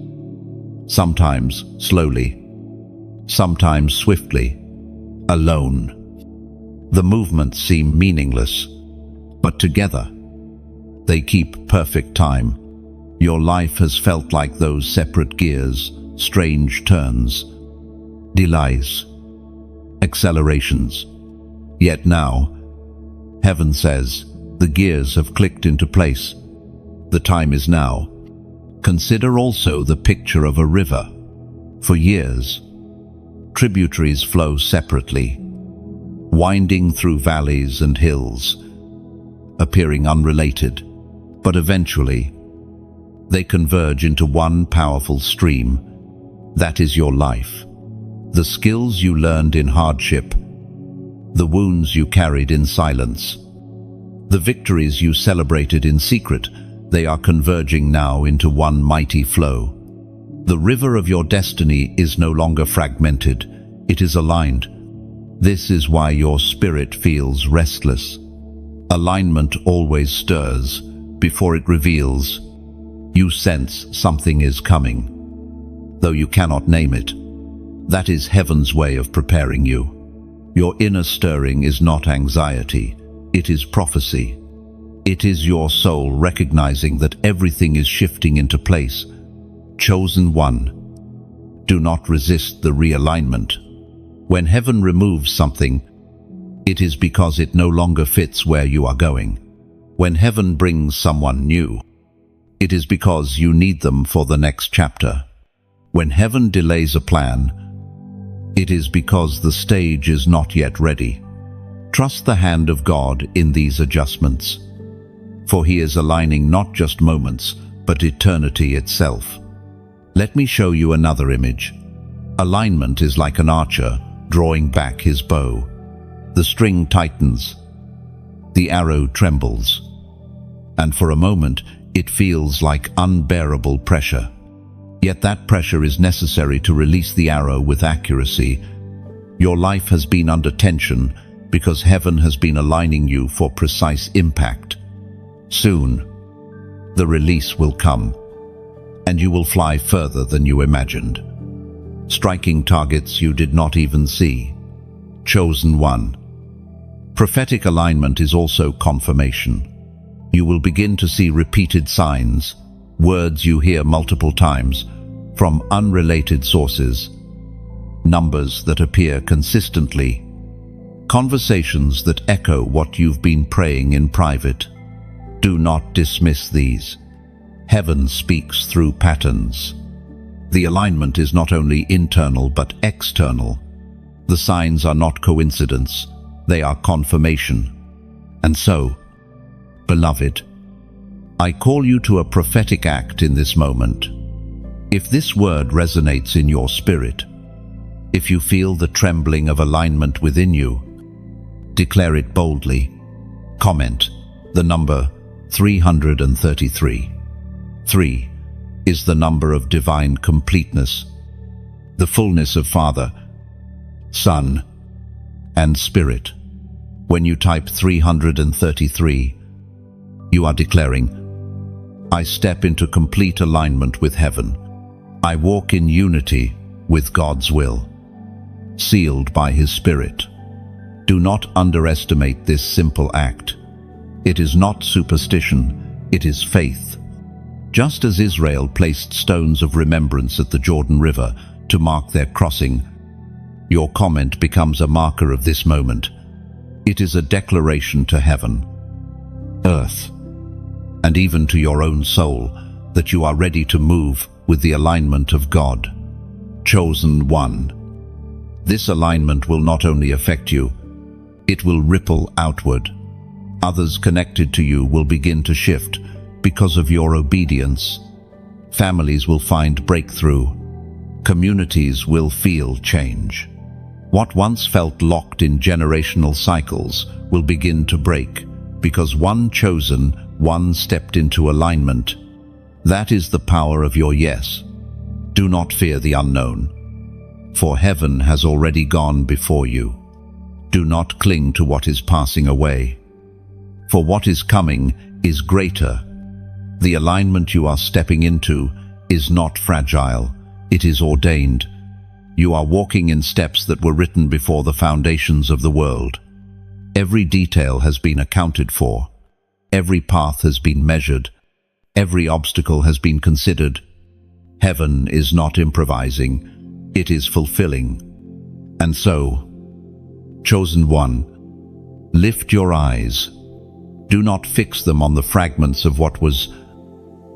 sometimes slowly, sometimes swiftly, alone. The movements seem meaningless, but together, they keep perfect time. Your life has felt like those separate gears, strange turns, delays, accelerations. Yet now, heaven says, the gears have clicked into place. The time is now. Consider also the picture of a river. For years, tributaries flow separately, winding through valleys and hills, appearing unrelated, but eventually, they converge into one powerful stream. That is your life. The skills you learned in hardship, the wounds you carried in silence, the victories you celebrated in secret, they are converging now into one mighty flow. The river of your destiny is no longer fragmented, it is aligned. This is why your spirit feels restless. Alignment always stirs before it reveals. You sense something is coming, though you cannot name it. That is heaven's way of preparing you. Your inner stirring is not anxiety, it is prophecy. It is your soul recognizing that everything is shifting into place. Chosen one. Do not resist the realignment. When heaven removes something, it is because it no longer fits where you are going. When heaven brings someone new, it is because you need them for the next chapter. When heaven delays a plan, it is because the stage is not yet ready. Trust the hand of God in these adjustments, for He is aligning not just moments, but eternity itself. Let me show you another image. Alignment is like an archer drawing back his bow. The string tightens, the arrow trembles, and for a moment it feels like unbearable pressure. Yet that pressure is necessary to release the arrow with accuracy. Your life has been under tension because heaven has been aligning you for precise impact. Soon, the release will come, and you will fly further than you imagined, striking targets you did not even see. Chosen one. Prophetic alignment is also confirmation. You will begin to see repeated signs, words you hear multiple times, from unrelated sources, numbers that appear consistently, conversations that echo what you've been praying in private. Do not dismiss these. Heaven speaks through patterns. The alignment is not only internal but external. The signs are not coincidence, they are confirmation. And so, beloved, I call you to a prophetic act in this moment. If this word resonates in your spirit, if you feel the trembling of alignment within you, declare it boldly. Comment the number 333. 3 is the number of divine completeness, the fullness of Father, Son, and Spirit. When you type 333, you are declaring, I step into complete alignment with heaven. I walk in unity with God's will, sealed by His Spirit. Do not underestimate this simple act. It is not superstition, it is faith. Just as Israel placed stones of remembrance at the Jordan River to mark their crossing, your comment becomes a marker of this moment. It is a declaration to heaven, earth, and even to your own soul that you are ready to move with the alignment of God. Chosen one. This alignment will not only affect you, it will ripple outward. Others connected to you will begin to shift because of your obedience. Families will find breakthrough. Communities will feel change. What once felt locked in generational cycles will begin to break because one chosen, one stepped into alignment. That is the power of your yes. Do not fear the unknown, for heaven has already gone before you. Do not cling to what is passing away, for what is coming is greater. The alignment you are stepping into is not fragile, it is ordained. You are walking in steps that were written before the foundations of the world. Every detail has been accounted for. Every path has been measured. Every obstacle has been considered. Heaven is not improvising, it is fulfilling. And so, chosen one, lift your eyes. Do not fix them on the fragments of what was,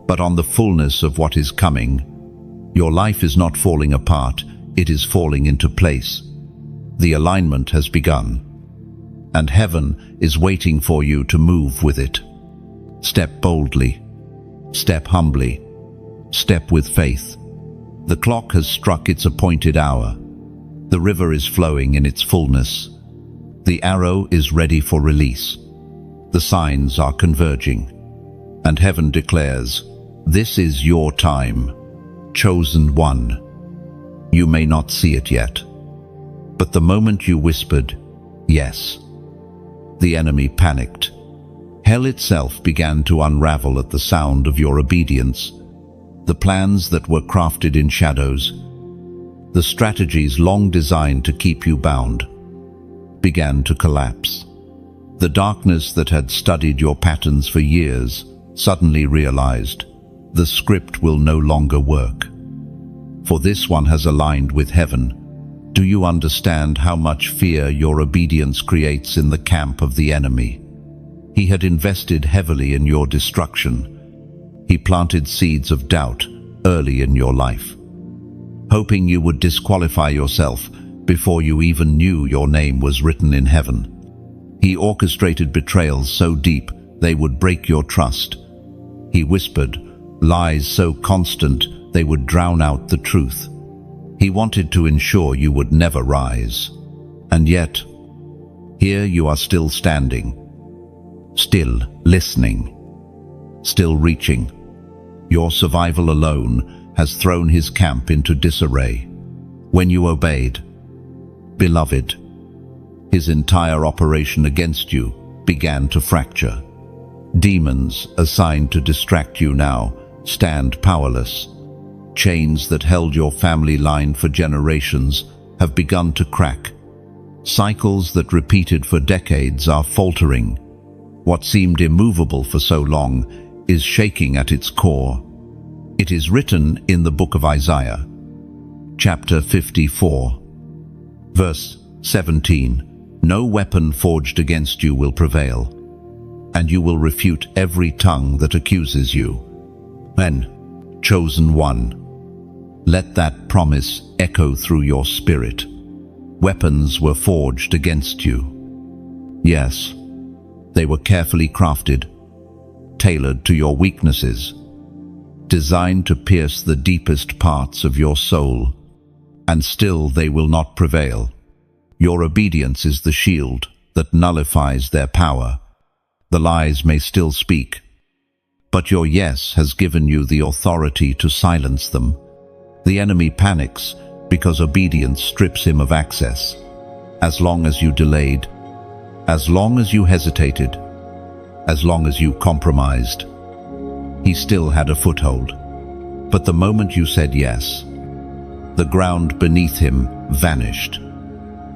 but on the fullness of what is coming. Your life is not falling apart, it is falling into place. The alignment has begun, and heaven is waiting for you to move with it. Step boldly, step humbly, step with faith. The clock has struck its appointed hour. The river is flowing in its fullness. The arrow is ready for release. The signs are converging, and heaven declares, this is your time, chosen one. You may not see it yet, but the moment you whispered, yes, the enemy panicked. Hell itself began to unravel at the sound of your obedience. The plans that were crafted in shadows, the strategies long designed to keep you bound, began to collapse. The darkness that had studied your patterns for years suddenly realized the script will no longer work. For this one has aligned with heaven. Do you understand how much fear your obedience creates in the camp of the enemy? He had invested heavily in your destruction. He planted seeds of doubt early in your life, hoping you would disqualify yourself before you even knew your name was written in heaven. He orchestrated betrayals so deep they would break your trust. He whispered lies so constant they would drown out the truth. He wanted to ensure you would never rise. And yet, here you are still standing, still listening, still reaching. Your survival alone has thrown his camp into disarray. When you obeyed, beloved, his entire operation against you began to fracture. Demons assigned to distract you now stand powerless. Chains that held your family line for generations have begun to crack. Cycles that repeated for decades are faltering. What seemed immovable for so long is shaking at its core. It is written in the book of Isaiah, chapter 54, verse 17, "No weapon forged against you will prevail, and you will refute every tongue that accuses you." Then, chosen one, let that promise echo through your spirit. Weapons were forged against you. Yes, They were carefully crafted, tailored to your weaknesses, designed to pierce the deepest parts of your soul, and still they will not prevail. Your obedience is the shield that nullifies their power. The lies may still speak, but your yes has given you the authority to silence them. The enemy panics because obedience strips him of access. As long as you delayed, as long as you hesitated, as long as you compromised, he still had a foothold. But the moment you said yes, the ground beneath him vanished.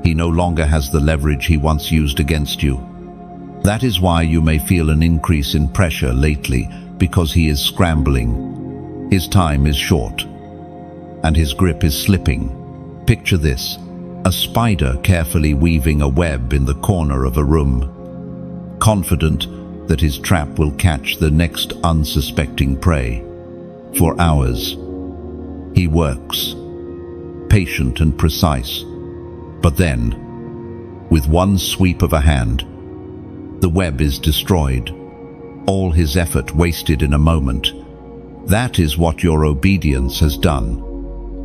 He no longer has the leverage he once used against you. That is why you may feel an increase in pressure lately, because he is scrambling. His time is short, and his grip is slipping. Picture this: a spider carefully weaving a web in the corner of a room, confident that his trap will catch the next unsuspecting prey. For hours, he works, patient and precise. But then, with one sweep of a hand, the web is destroyed. All his effort wasted in a moment. That is what your obedience has done.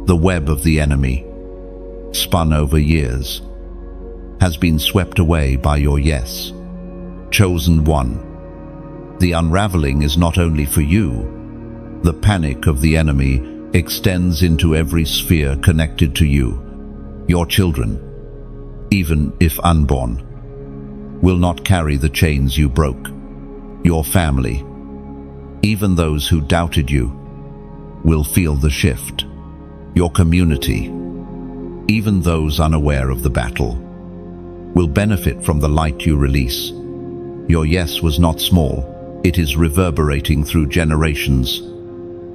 The web of the enemy, spun over years, has been swept away by your yes. Chosen one. The unraveling is not only for you. The panic of the enemy extends into every sphere connected to you. Your children, even if unborn, will not carry the chains you broke. Your family, even those who doubted you, will feel the shift. Your community, even those unaware of the battle, will benefit from the light you release. Your yes was not small. It is reverberating through generations.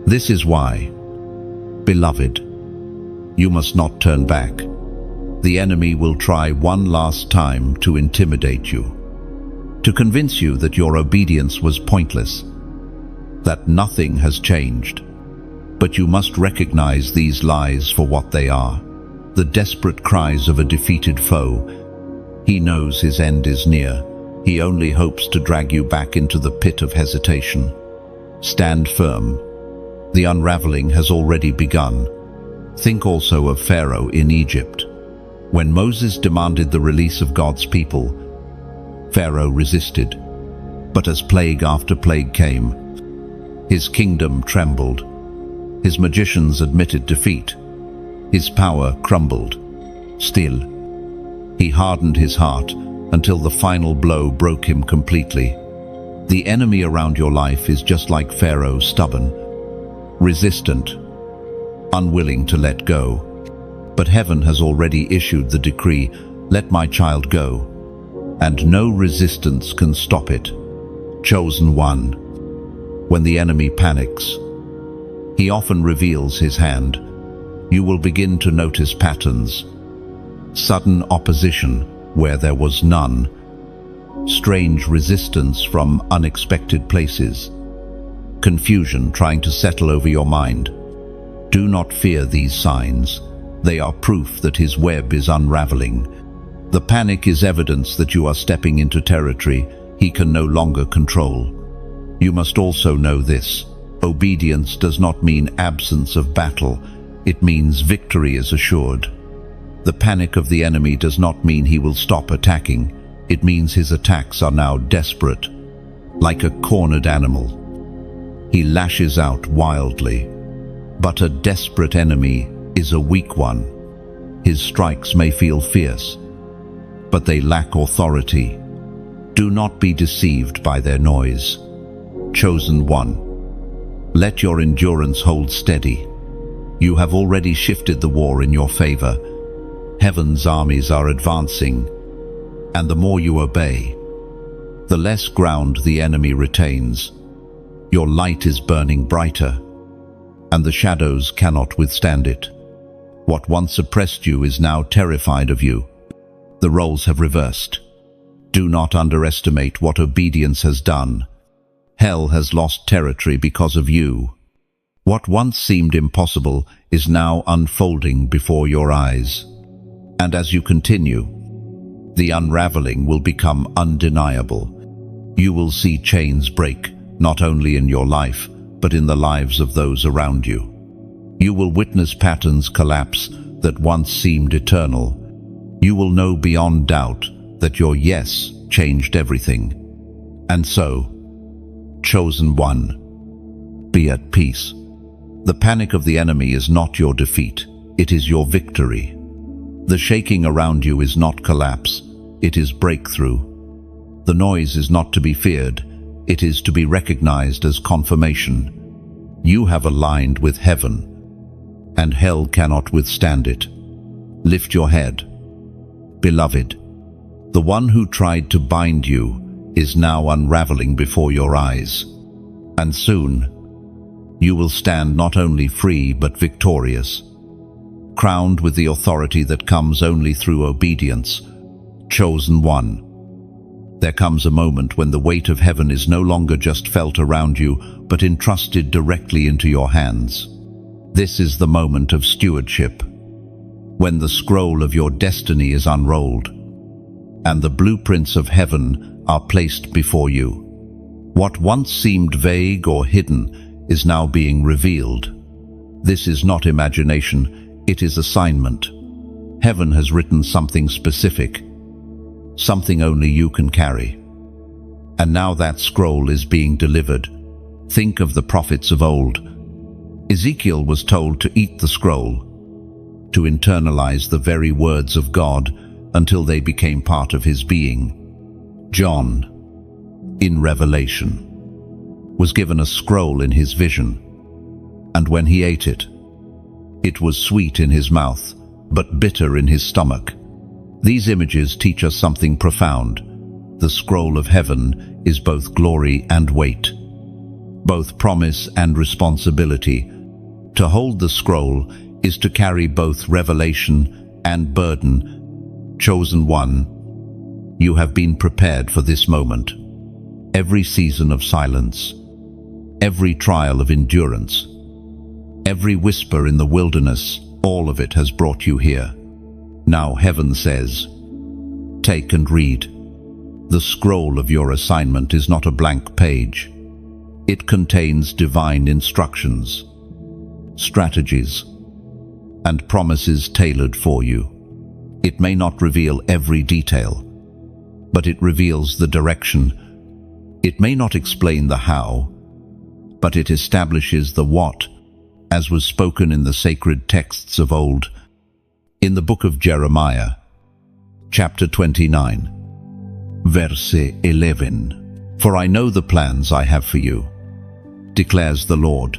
This is why, beloved, you must not turn back. The enemy will try one last time to intimidate you, to convince you that your obedience was pointless, that nothing has changed. But you must recognize these lies for what they are: the desperate cries of a defeated foe. He knows his end is near. He only hopes to drag you back into the pit of hesitation. Stand firm. The unraveling has already begun. Think also of Pharaoh in Egypt. When Moses demanded the release of God's people, Pharaoh resisted. But as plague after plague came, his kingdom trembled. His magicians admitted defeat. His power crumbled. Still, he hardened his heart until the final blow broke him completely. The enemy around your life is just like Pharaoh, stubborn, resistant, unwilling to let go. But heaven has already issued the decree, "Let my child go," and no resistance can stop it. Chosen one. When the enemy panics, he often reveals his hand. You will begin to notice patterns: sudden opposition where there was none, strange resistance from unexpected places, confusion trying to settle over your mind. Do not fear these signs. They are proof that his web is unraveling. The panic is evidence that you are stepping into territory he can no longer control. You must also know this: obedience does not mean absence of battle. It means victory is assured. The panic of the enemy does not mean he will stop attacking. It means his attacks are now desperate. Like a cornered animal, he lashes out wildly. But a desperate enemy is a weak one. His strikes may feel fierce, but they lack authority. Do not be deceived by their noise. Chosen one. Let your endurance hold steady. You have already shifted the war in your favor. Heaven's armies are advancing, and the more you obey, the less ground the enemy retains. Your light is burning brighter, and the shadows cannot withstand it. What once oppressed you is now terrified of you. The roles have reversed. Do not underestimate what obedience has done. Hell has lost territory because of you. What once seemed impossible is now unfolding before your eyes. And as you continue, the unraveling will become undeniable. You will see chains break, not only in your life, but in the lives of those around you. You will witness patterns collapse that once seemed eternal. You will know beyond doubt that your yes changed everything. And so, chosen one, be at peace. The panic of the enemy is not your defeat, it is your victory. The shaking around you is not collapse, it is breakthrough. The noise is not to be feared, it is to be recognized as confirmation. You have aligned with heaven, and hell cannot withstand it. Lift your head. Beloved, the one who tried to bind you is now unraveling before your eyes. And soon, you will stand not only free but victorious, crowned with the authority that comes only through obedience. Chosen one. There comes a moment when the weight of heaven is no longer just felt around you, but entrusted directly into your hands. This is the moment of stewardship, when the scroll of your destiny is unrolled, and the blueprints of heaven are placed before you. What once seemed vague or hidden is now being revealed. This is not imagination, it is assignment. Heaven has written something specific, something only you can carry. And now that scroll is being delivered. Think of the prophets of old. Ezekiel was told to eat the scroll, to internalize the very words of God until they became part of his being. John, in Revelation, was given a scroll in his vision, and when he ate it, it was sweet in his mouth, but bitter in his stomach. These images teach us something profound. The scroll of heaven is both glory and weight, both promise and responsibility. To hold the scroll is to carry both revelation and burden. Chosen one, you have been prepared for this moment. Every season of silence, every trial of endurance, every whisper in the wilderness, all of it has brought you here. Now heaven says, take and read. The scroll of your assignment is not a blank page. It contains divine instructions, strategies, and promises tailored for you. It may not reveal every detail, but it reveals the direction. It may not explain the how, but it establishes the what, as was spoken in the sacred texts of old. In the book of Jeremiah, chapter 29, verse 11, "For I know the plans I have for you, declares the Lord,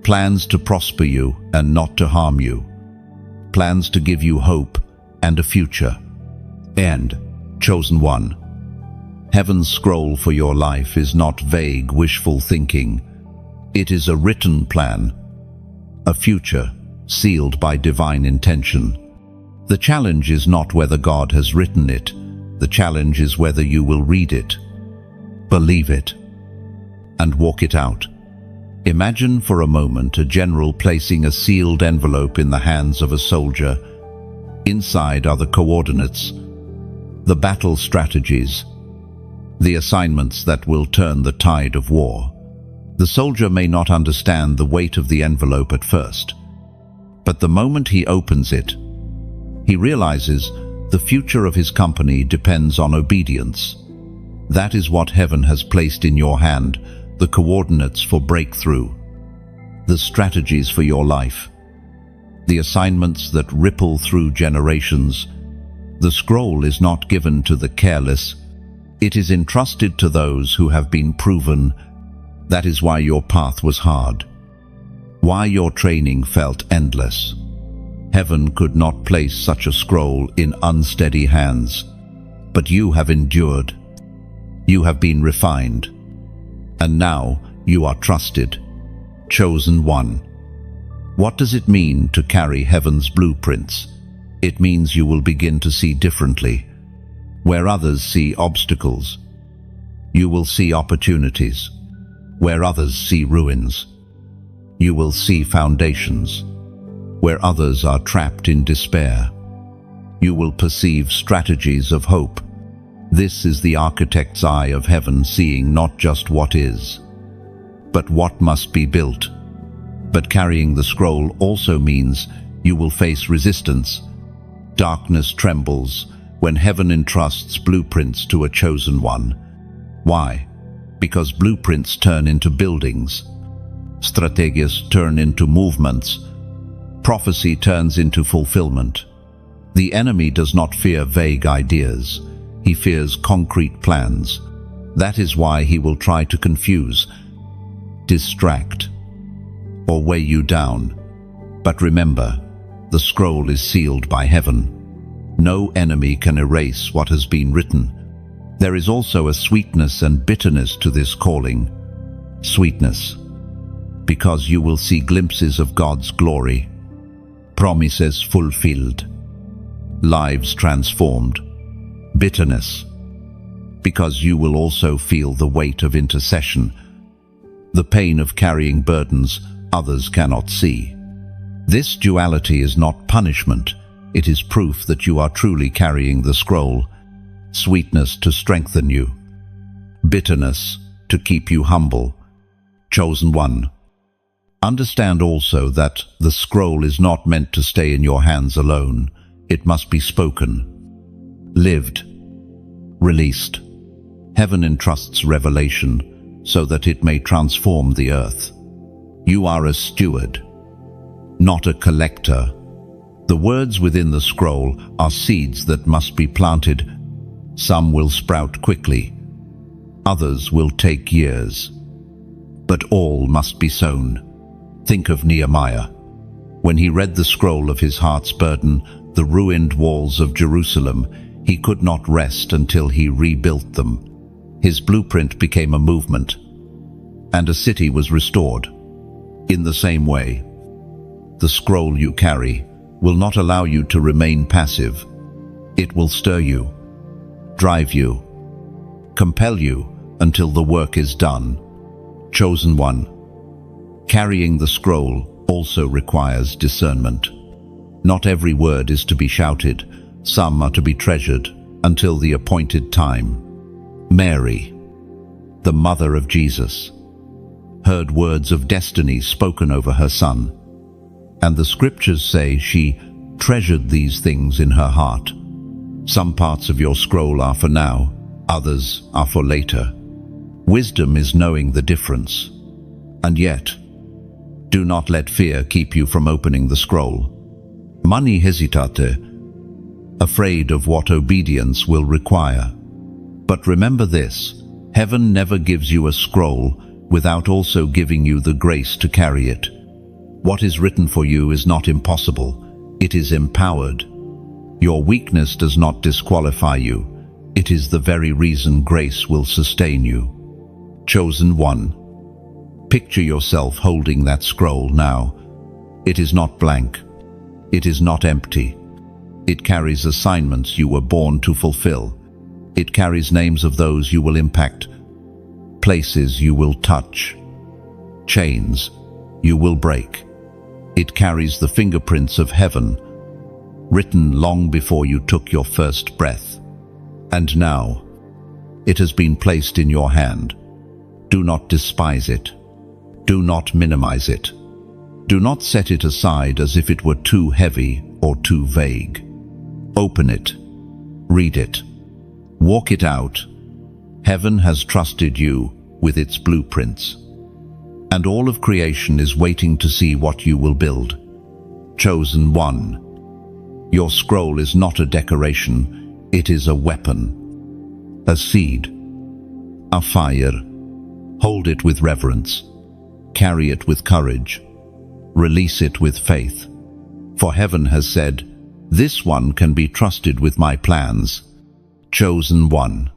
plans to prosper you and not to harm you, plans to give you hope and a future." And, chosen one, heaven's scroll for your life is not vague, wishful thinking. It is a written plan, a future sealed by divine intention. The challenge is not whether God has written it. The challenge is whether you will read it, believe it, and walk it out. Imagine for a moment a general placing a sealed envelope in the hands of a soldier. Inside are the coordinates, the battle strategies, the assignments that will turn the tide of war. The soldier may not understand the weight of the envelope at first, but the moment he opens it, he realizes the future of his company depends on obedience. That is what heaven has placed in your hand, the coordinates for breakthrough, the strategies for your life, the assignments that ripple through generations. The scroll is not given to the careless. It is entrusted to those who have been proven. That is why your path was hard, why your training felt endless. Heaven could not place such a scroll in unsteady hands, but you have endured. You have been refined, and now you are trusted. Chosen one. What does it mean to carry heaven's blueprints? It means you will begin to see differently. Where others see obstacles, you will see opportunities. Where others see ruins, you will see foundations. Where others are trapped in despair, you will perceive strategies of hope. This is the architect's eye of heaven, seeing not just what is, but what must be built. But carrying the scroll also means you will face resistance. Darkness trembles when heaven entrusts blueprints to a chosen one. Why? Because blueprints turn into buildings. Strategies turn into movements. Prophecy turns into fulfillment. The enemy does not fear vague ideas. He fears concrete plans. That is why he will try to confuse, distract, or weigh you down. But remember, the scroll is sealed by heaven. No enemy can erase what has been written. There is also a sweetness and bitterness to this calling. Sweetness, because you will see glimpses of God's glory, promises fulfilled, lives transformed. Bitterness, because you will also feel the weight of intercession, the pain of carrying burdens others cannot see. This duality is not punishment, it is proof that you are truly carrying the scroll. Sweetness to strengthen you, bitterness to keep you humble. Chosen one. Understand also that the scroll is not meant to stay in your hands alone. It must be spoken, lived, released. Heaven entrusts revelation so that it may transform the earth. You are a steward, not a collector. The words within the scroll are seeds that must be planted. Some will sprout quickly, others will take years, but all must be sown. Think of Nehemiah. When he read the scroll of his heart's burden, the ruined walls of Jerusalem, he could not rest until he rebuilt them. His blueprint became a movement, and a city was restored. In the same way, the scroll you carry will not allow you to remain passive. It will stir you, drive you, compel you until the work is done. Chosen one. Carrying the scroll also requires discernment. Not every word is to be shouted. Some are to be treasured until the appointed time. Mary, the mother of Jesus, heard words of destiny spoken over her son, and the scriptures say she treasured these things in her heart. Some parts of your scroll are for now, others are for later. Wisdom is knowing the difference. And yet, do not let fear keep you from opening the scroll. Mani hesitate, afraid of what obedience will require. But remember this, heaven never gives you a scroll without also giving you the grace to carry it. What is written for you is not impossible, it is empowered. Your weakness does not disqualify you, it is the very reason grace will sustain you. Chosen one. Picture yourself holding that scroll now. It is not blank. It is not empty. It carries assignments you were born to fulfill. It carries names of those you will impact, places you will touch, chains you will break. It carries the fingerprints of heaven, written long before you took your first breath. And now, it has been placed in your hand. Do not despise it. Do not minimize it. Do not set it aside as if it were too heavy or too vague. Open it. Read it. Walk it out. Heaven has trusted you with its blueprints, and all of creation is waiting to see what you will build. Chosen one. Your scroll is not a decoration, it is a weapon, a seed, a fire. Hold it with reverence. Carry it with courage. Release it with faith. For heaven has said, this one can be trusted with my plans. Chosen one.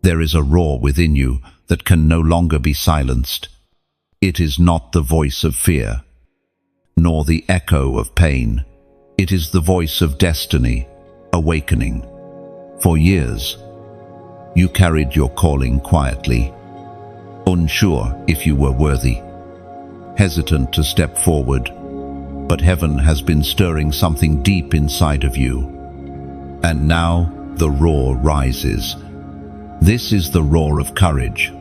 There is a roar within you that can no longer be silenced. It is not the voice of fear, nor the echo of pain. It is the voice of destiny, awakening. For years, you carried your calling quietly, unsure if you were worthy, hesitant to step forward, but heaven has been stirring something deep inside of you. And now, the roar rises. This is the roar of courage,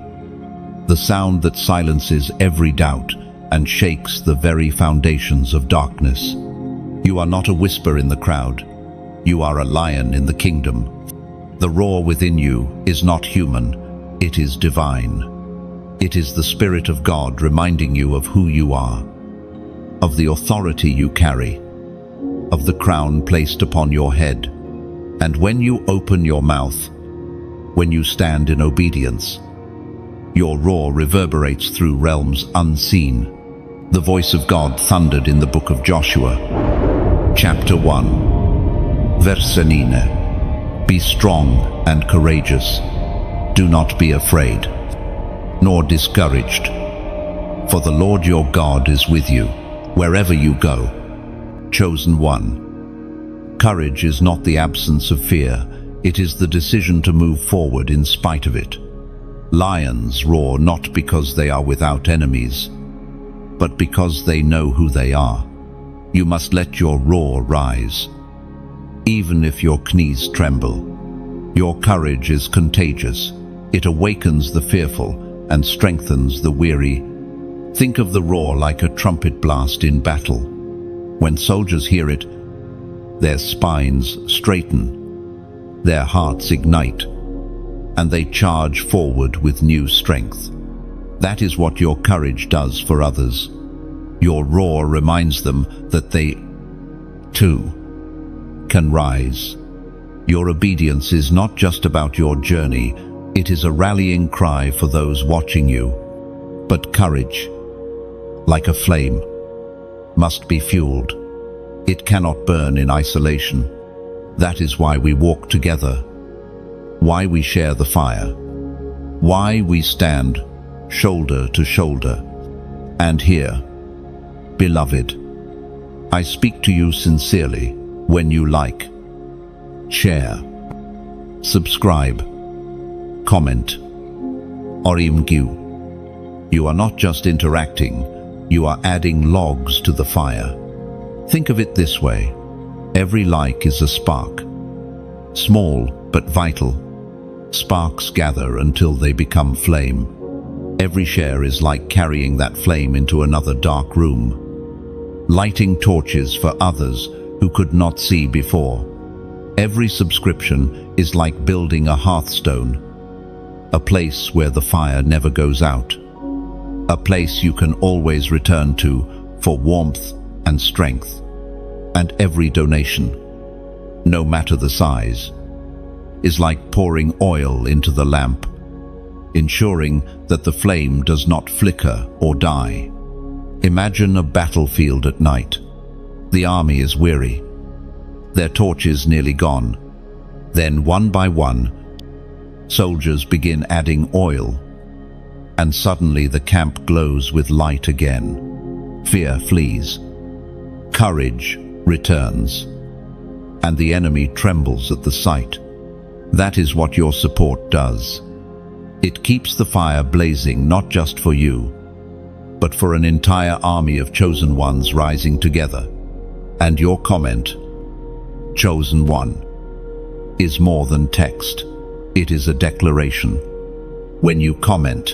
the sound that silences every doubt and shakes the very foundations of darkness. You are not a whisper in the crowd. You are a lion in the kingdom. The roar within you is not human, it is divine. It is the Spirit of God reminding you of who you are, of the authority you carry, of the crown placed upon your head. And when you open your mouth, when you stand in obedience, your roar reverberates through realms unseen. The voice of God thundered in the book of Joshua, chapter 1, verse 9. Be strong and courageous. Do not be afraid, nor discouraged. For the Lord your God is with you, wherever you go. Chosen one. Courage is not the absence of fear, it is the decision to move forward in spite of it. Lions roar not because they are without enemies, but because they know who they are. You must let your roar rise, even if your knees tremble. Your courage is contagious. It awakens the fearful and strengthens the weary. Think of the roar like a trumpet blast in battle. When soldiers hear it, their spines straighten, their hearts ignite, and they charge forward with new strength. That is what your courage does for others. Your roar reminds them that they, too, can rise. Your obedience is not just about your journey, it is a rallying cry for those watching you. But courage, like a flame, must be fueled. It cannot burn in isolation. That is why we walk together, why we share the fire, why we stand shoulder to shoulder. And here, beloved, I speak to you sincerely. When you like, share, subscribe, comment, or even you are not just interacting, you are adding logs to the fire. Think of it this way. Every like is a spark. Small but vital. Sparks gather until they become flame. Every share is like carrying that flame into another dark room, lighting torches for others who could not see before. Every subscription is like building a hearthstone, a place where the fire never goes out, a place you can always return to for warmth and strength. And every donation, no matter the size, is like pouring oil into the lamp, ensuring that the flame does not flicker or die. Imagine a battlefield at night. The army is weary, their torches nearly gone. Then one by one, soldiers begin adding oil, and suddenly the camp glows with light again. Fear flees, courage returns, and the enemy trembles at the sight. That is what your support does. It keeps the fire blazing not just for you, but for an entire army of chosen ones rising together. And your comment, chosen one, is more than text. It is a declaration. When you comment,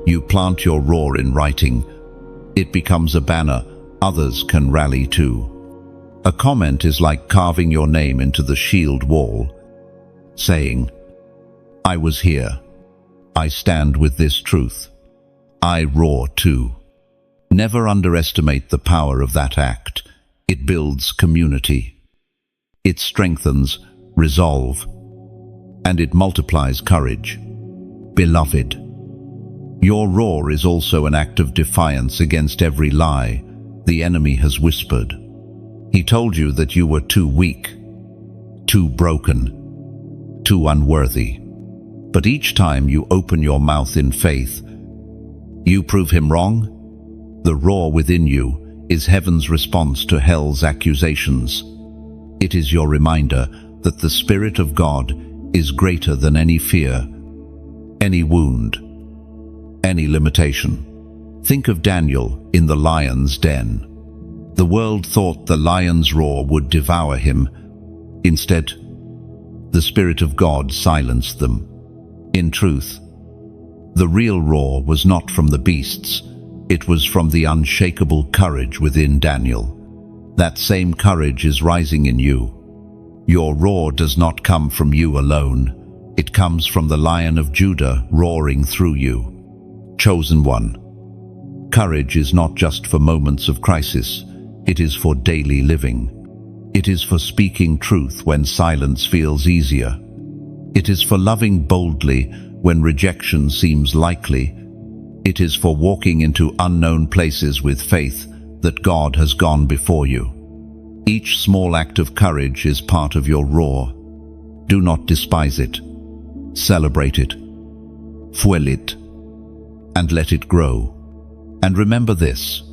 you plant your roar in writing. It becomes a banner others can rally to. A comment is like carving your name into the shield wall, saying, I was here. I stand with this truth. I roar too. Never underestimate the power of that act. It builds community. It strengthens resolve. And it multiplies courage. Beloved, your roar is also an act of defiance against every lie the enemy has whispered. He told you that you were too weak, too broken, too unworthy. But each time you open your mouth in faith, you prove him wrong. The roar within you is heaven's response to hell's accusations. It is your reminder that the Spirit of God is greater than any fear, any wound, any limitation. Think of Daniel in the lion's den. The world thought the lion's roar would devour him. Instead, the Spirit of God silenced them. In truth, the real roar was not from the beasts, it was from the unshakable courage within Daniel. That same courage is rising in you. Your roar does not come from you alone. It comes from the Lion of Judah roaring through you. Chosen one. Courage is not just for moments of crisis. It is for daily living. It is for speaking truth when silence feels easier. It is for loving boldly when rejection seems likely. It is for walking into unknown places with faith that God has gone before you. Each small act of courage is part of your roar. Do not despise it. Celebrate it. Fuel it. And let it grow. And remember this,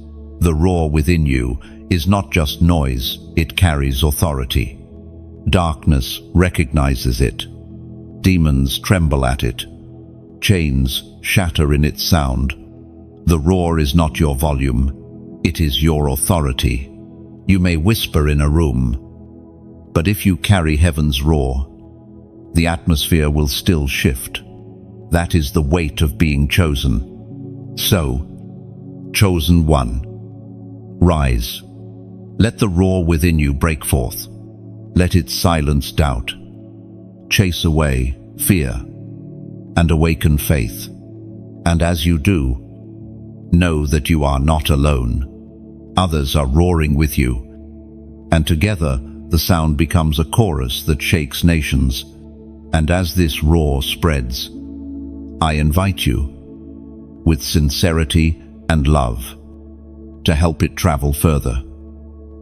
the roar within you is not just noise, it carries authority. Darkness recognizes it. Demons tremble at it. Chains shatter in its sound. The roar is not your volume, it is your authority. You may whisper in a room, but if you carry heaven's roar, the atmosphere will still shift. That is the weight of being chosen. So, chosen one, rise. Let the roar within you break forth. Let it silence doubt, chase away fear, and awaken faith. And as you do, know that you are not alone. Others are roaring with you, and together the sound becomes a chorus that shakes nations. And as this roar spreads, I invite you, with sincerity and love, to help it travel further.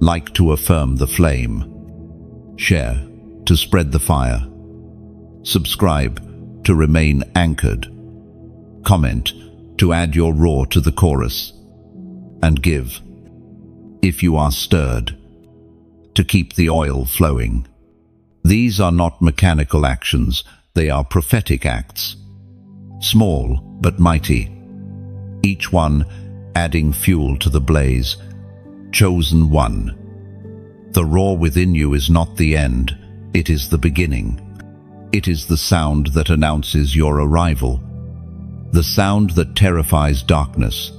Like to affirm the flame. Share to spread the fire. Subscribe to remain anchored. Comment to add your roar to the chorus. And give, if you are stirred, to keep the oil flowing. These are not mechanical actions, they are prophetic acts. Small but mighty. Each one adding fuel to the blaze. Chosen one. The roar within you is not the end, it is the beginning. It is the sound that announces your arrival. The sound that terrifies darkness.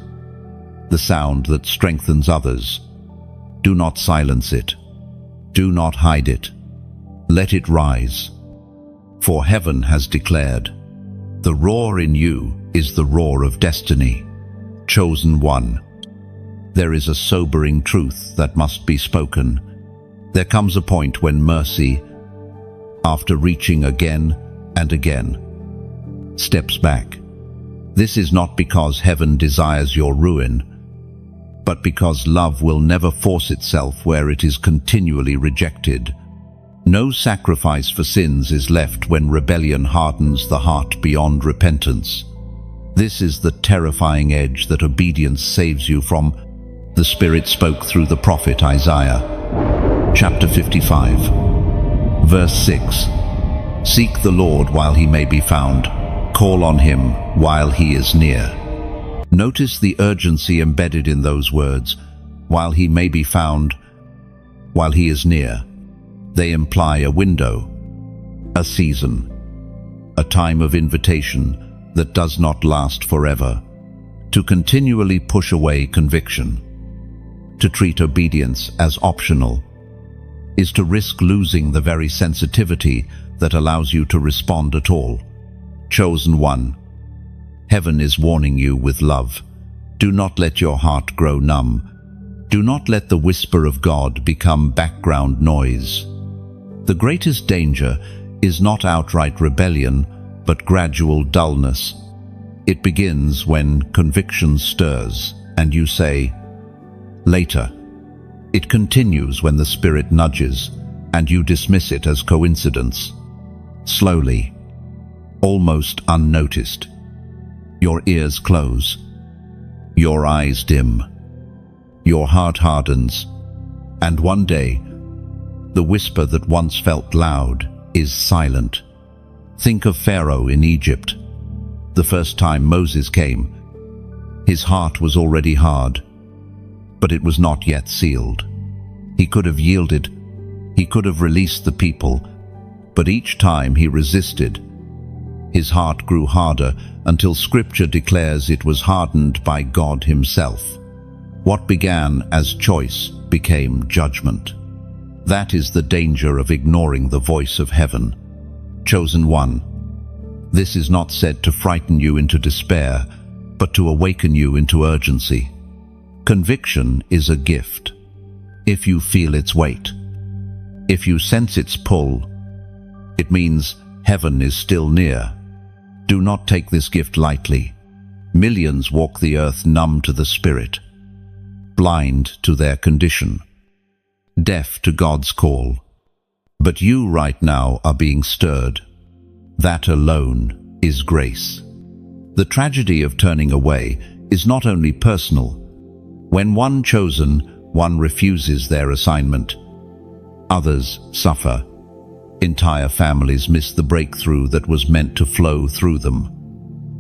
The sound that strengthens others. Do not silence it. Do not hide it. Let it rise. For heaven has declared, the roar in you is the roar of destiny. Chosen one. There is a sobering truth that must be spoken. There comes a point when mercy, after reaching again and again, steps back. This is not because heaven desires your ruin, but because love will never force itself where it is continually rejected. No sacrifice for sins is left when rebellion hardens the heart beyond repentance. This is the terrifying edge that obedience saves you from. The Spirit spoke through the prophet Isaiah. Chapter 55, verse 6. Seek the Lord while he may be found. Call on him while he is near. Notice the urgency embedded in those words, while he may be found, while he is near. They imply a window, a season, a time of invitation that does not last forever. To continually push away conviction, to treat obedience as optional, is to risk losing the very sensitivity that allows you to respond at all. Chosen one, heaven is warning you with love. Do not let your heart grow numb. Do not let the whisper of God become background noise. The greatest danger is not outright rebellion, but gradual dullness. It begins when conviction stirs and you say, later. It continues when the Spirit nudges and you dismiss it as coincidence. Slowly, almost unnoticed, your ears close, your eyes dim, your heart hardens, and one day, the whisper that once felt loud is silent. Think of Pharaoh in Egypt. The first time Moses came, his heart was already hard, but it was not yet sealed. He could have yielded, he could have released the people, But each time he resisted. His heart grew harder until Scripture declares it was hardened by God Himself. What began as choice became judgment. That is the danger of ignoring the voice of heaven. Chosen one. This is not said to frighten you into despair, but to awaken you into urgency. Conviction is a gift. If you feel its weight, if you sense its pull, it means heaven is still near. Do not take this gift lightly. Millions walk the earth numb to the Spirit, blind to their condition, deaf to God's call. But you right now are being stirred. That alone is grace. The tragedy of turning away is not only personal. When one chosen one refuses their assignment, others suffer. Entire families miss the breakthrough that was meant to flow through them.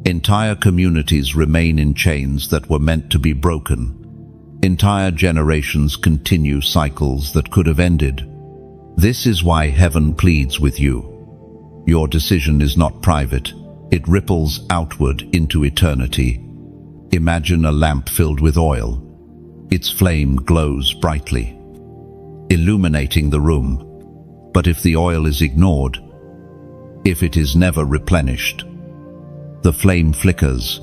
Entire communities remain in chains that were meant to be broken. Entire generations continue cycles that could have ended. This is why heaven pleads with you. Your decision is not private. It ripples outward into eternity. Imagine a lamp filled with oil. Its flame glows brightly, illuminating the room. But if the oil is ignored, if it is never replenished, the flame flickers,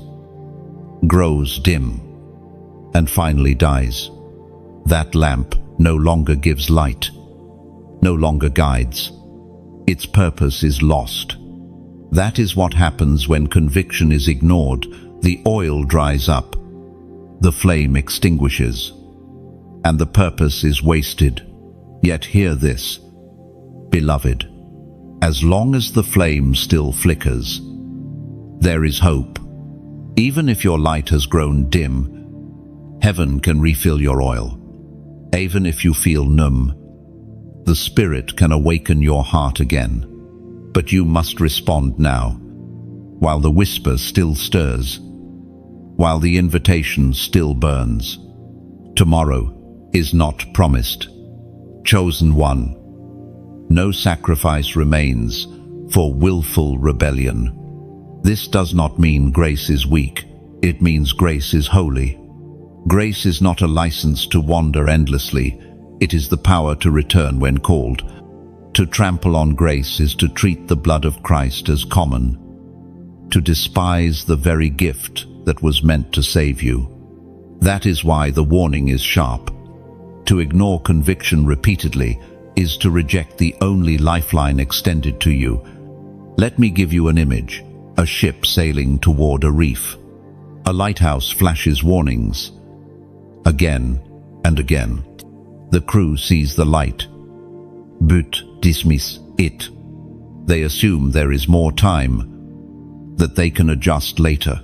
grows dim, and finally dies. That lamp no longer gives light, no longer guides. Its purpose is lost. That is what happens when conviction is ignored. The oil dries up, the flame extinguishes, and the purpose is wasted. Yet hear this, beloved, as long as the flame still flickers, there is hope. Even if your light has grown dim, heaven can refill your oil. Even if you feel numb, the Spirit can awaken your heart again. But you must respond now, while the whisper still stirs, while the invitation still burns. Tomorrow is not promised. Chosen one. No sacrifice remains for willful rebellion. This does not mean grace is weak. It means grace is holy. Grace is not a license to wander endlessly. It is the power to return when called. To trample on grace is to treat the blood of Christ as common, to despise the very gift that was meant to save you. That is why the warning is sharp. To ignore conviction repeatedly is to reject the only lifeline extended to you. Let me give you an image. A ship sailing toward a reef. A lighthouse flashes warnings. Again and again. The crew sees the light, but dismiss it. They assume there is more time, that they can adjust later.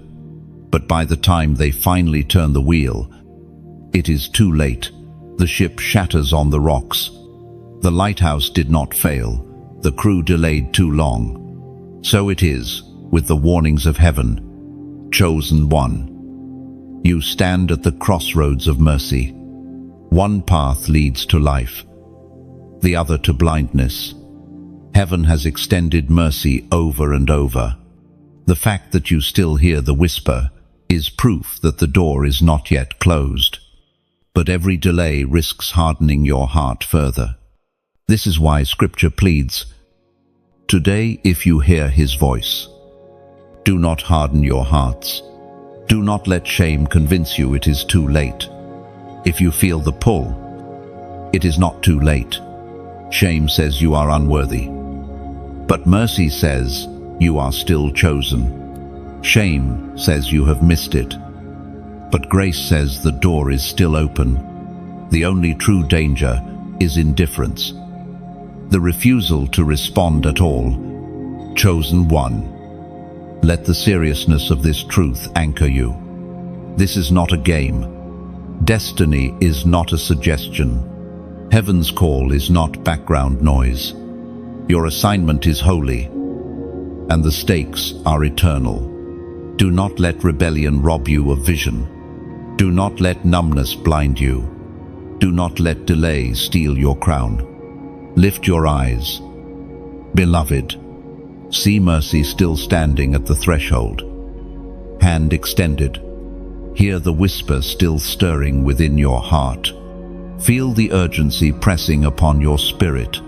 But by the time they finally turn the wheel, it is too late. The ship shatters on the rocks. The lighthouse did not fail. The crew delayed too long. So it is with the warnings of heaven. Chosen one. You stand at the crossroads of mercy. One path leads to life, the other to blindness. Heaven has extended mercy over and over. The fact that you still hear the whisper is proof that the door is not yet closed. But every delay risks hardening your heart further. This is why Scripture pleads, today if you hear His voice, do not harden your hearts. Do not let shame convince you it is too late. If you feel the pull, it is not too late. Shame says you are unworthy. But mercy says you are still chosen. Shame says you have missed it. But grace says the door is still open. The only true danger is indifference. The refusal to respond at all. Chosen one. Let the seriousness of this truth anchor you. This is not a game. Destiny is not a suggestion. Heaven's call is not background noise. Your assignment is holy, and the stakes are eternal. Do not let rebellion rob you of vision. Do not let numbness blind you. Do not let delay steal your crown. Lift your eyes. Beloved, see mercy still standing at the threshold, hand extended. Hear the whisper still stirring within your heart. Feel the urgency pressing upon your spirit.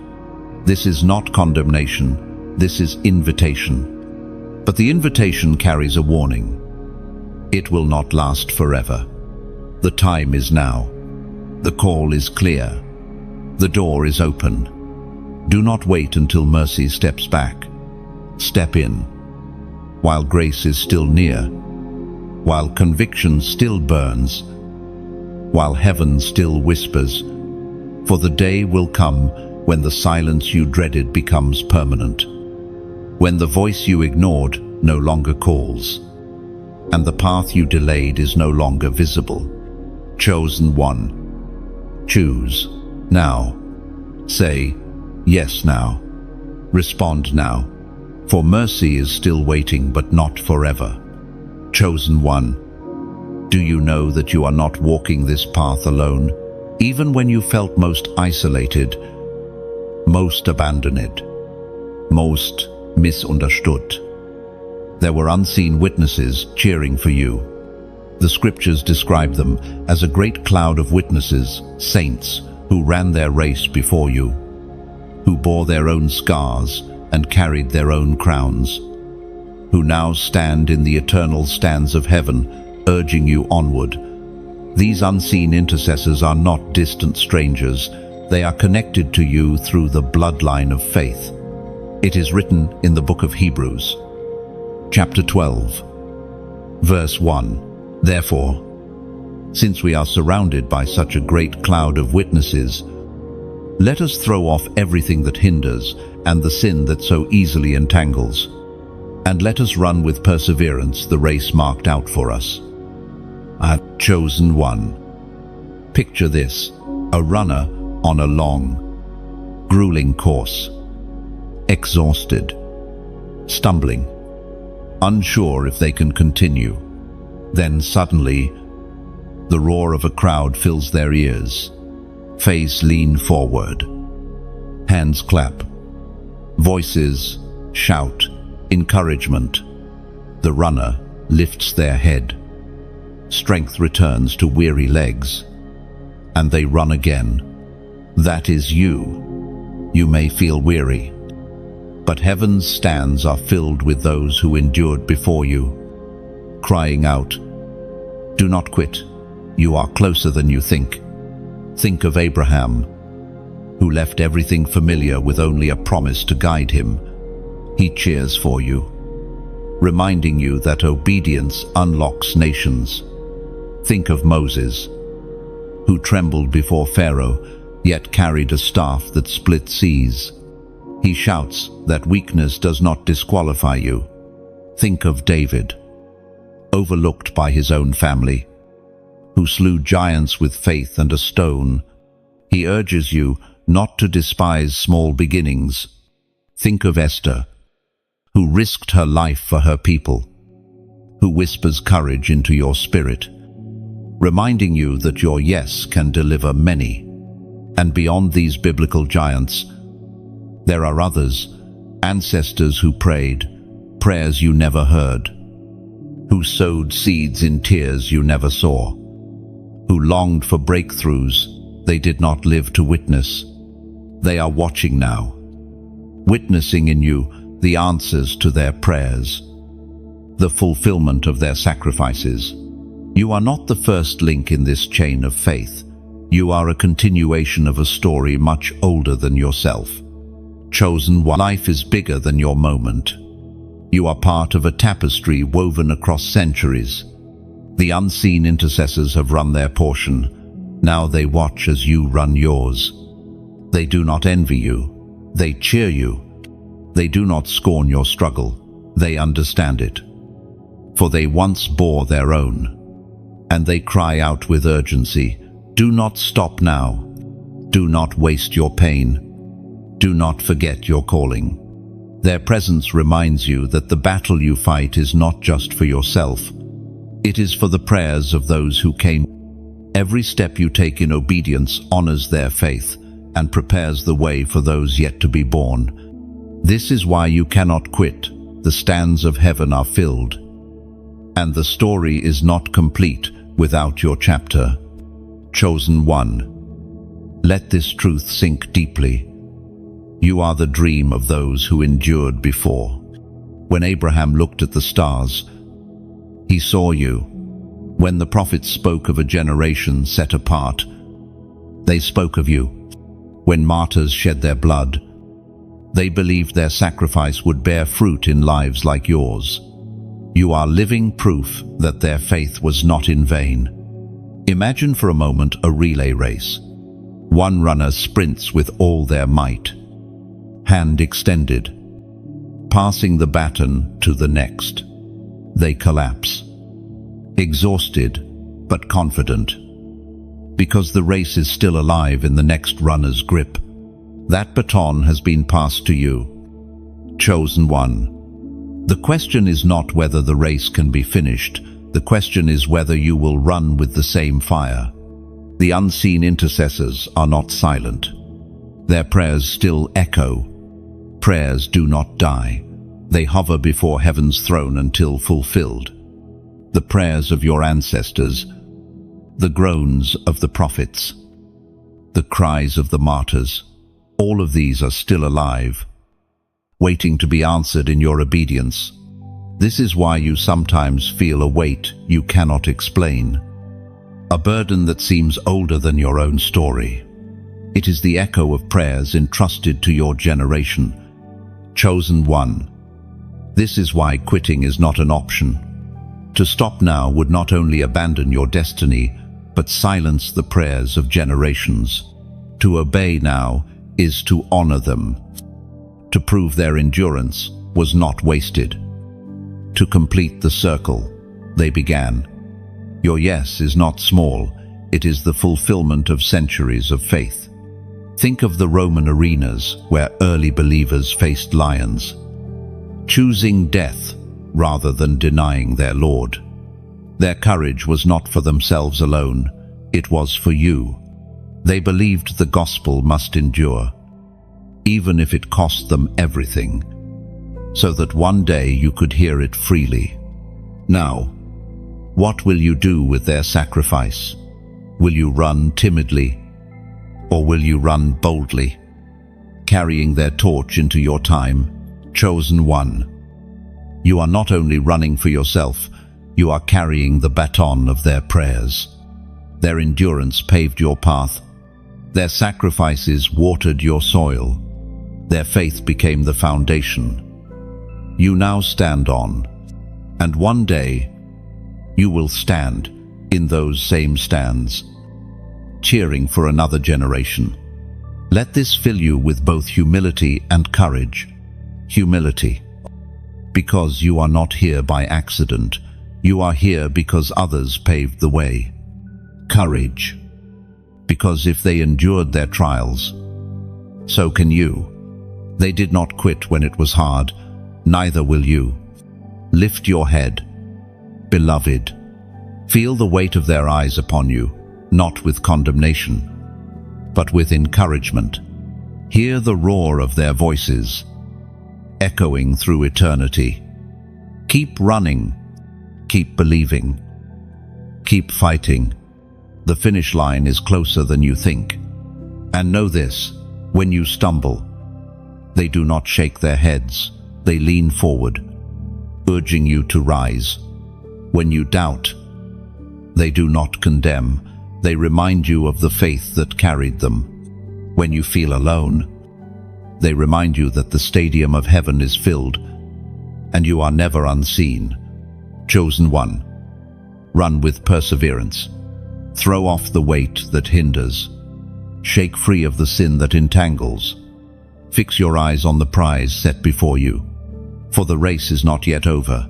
This is not condemnation, this is invitation. But the invitation carries a warning. It will not last forever. The time is now. The call is clear. The door is open. Do not wait until mercy steps back. Step in. While grace is still near, while conviction still burns, while heaven still whispers, for the day will come when the silence you dreaded becomes permanent, when the voice you ignored no longer calls, and the path you delayed is no longer visible. Chosen one. Choose now. Say yes now. Respond now, for mercy is still waiting, but not forever. Chosen one. Do you know that you are not walking this path alone, even when you felt most isolated, most abandoned, most misunderstood? There were unseen witnesses cheering for you. The scriptures describe them as a great cloud of witnesses, saints, who ran their race before you, who bore their own scars and carried their own crowns, who now stand in the eternal stands of heaven, urging you onward. These unseen intercessors are not distant strangers. They are connected to you through the bloodline of faith. It is written in the book of Hebrews, chapter 12, verse 1. Therefore, since we are surrounded by such a great cloud of witnesses, let us throw off everything that hinders and the sin that so easily entangles, and let us run with perseverance the race marked out for us. Our chosen one. Picture this, a runner on a long, grueling course, exhausted, stumbling, unsure if they can continue. Then suddenly, the roar of a crowd fills their ears. Face lean forward. Hands clap. Voices shout encouragement. The runner lifts their head. Strength returns to weary legs, and they run again. That is you. You may feel weary, but heaven's stands are filled with those who endured before you, crying out, "Do not quit. You are closer than you think." Think of Abraham, who left everything familiar with only a promise to guide him. He cheers for you, reminding you that obedience unlocks nations. Think of Moses, who trembled before Pharaoh, yet carried a staff that split seas. He shouts that weakness does not disqualify you. Think of David, overlooked by his own family, who slew giants with faith and a stone. He urges you not to despise small beginnings. Think of Esther, who risked her life for her people, who whispers courage into your spirit, reminding you that your yes can deliver many. And beyond these biblical giants, there are others, ancestors who prayed prayers you never heard, who sowed seeds in tears you never saw, who longed for breakthroughs they did not live to witness. They are watching now, witnessing in you the answers to their prayers, the fulfillment of their sacrifices. You are not the first link in this chain of faith. You are a continuation of a story much older than yourself. Chosen one. Life is bigger than your moment. You are part of a tapestry woven across centuries. The unseen intercessors have run their portion. Now they watch as you run yours. They do not envy you. They cheer you. They do not scorn your struggle. They understand it. For they once bore their own. And they cry out with urgency, "Do not stop now. Do not waste your pain. Do not forget your calling." Their presence reminds you that the battle you fight is not just for yourself. It is for the prayers of those who came. Every step you take in obedience honors their faith and prepares the way for those yet to be born. This is why you cannot quit. The stands of heaven are filled, and the story is not complete without your chapter. Chosen one. Let this truth sink deeply. You are the dream of those who endured before. When Abraham looked at the stars, he saw you. When the prophets spoke of a generation set apart, they spoke of you. When martyrs shed their blood, they believed their sacrifice would bear fruit in lives like yours. You are living proof that their faith was not in vain. Imagine for a moment a relay race. One runner sprints with all their might, hand extended, passing the baton to the next. They collapse, exhausted but confident, because the race is still alive in the next runner's grip. That baton has been passed to you, chosen one. The question is not whether the race can be finished. The question is whether you will run with the same fire. The unseen intercessors are not silent. Their prayers still echo. Prayers do not die. They hover before heaven's throne until fulfilled. The prayers of your ancestors, the groans of the prophets, the cries of the martyrs, all of these are still alive, waiting to be answered in your obedience. This is why you sometimes feel a weight you cannot explain, a burden that seems older than your own story. It is the echo of prayers entrusted to your generation. Chosen one. This is why quitting is not an option. To stop now would not only abandon your destiny, but silence the prayers of generations. To obey now is to honor them. To prove their endurance was not wasted. To complete the circle they began. Your yes is not small, it is the fulfillment of centuries of faith. Think of the Roman arenas where early believers faced lions, choosing death rather than denying their Lord. Their courage was not for themselves alone, it was for you. They believed the gospel must endure, even if it cost them everything, so that one day you could hear it freely. Now, what will you do with their sacrifice? Will you run timidly, or will you run boldly, carrying their torch into your time? Chosen one. You are not only running for yourself, you are carrying the baton of their prayers. Their endurance paved your path. Their sacrifices watered your soil. Their faith became the foundation you now stand on, and one day you will stand in those same stands, cheering for another generation. Let this fill you with both humility and courage. Humility, because you are not here by accident. You are here because others paved the way. Courage, because if they endured their trials, so can you. They did not quit when it was hard, neither will you. Lift your head, beloved. Feel the weight of their eyes upon you, not with condemnation, but with encouragement. Hear the roar of their voices, echoing through eternity. Keep running, keep believing, keep fighting. The finish line is closer than you think. And know this, when you stumble, they do not shake their heads, they lean forward, urging you to rise. When you doubt, they do not condemn, they remind you of the faith that carried them. When you feel alone, they remind you that the stadium of heaven is filled, and you are never unseen. Chosen one. Run with perseverance. Throw off the weight that hinders. Shake free of the sin that entangles. Fix your eyes on the prize set before you, for the race is not yet over,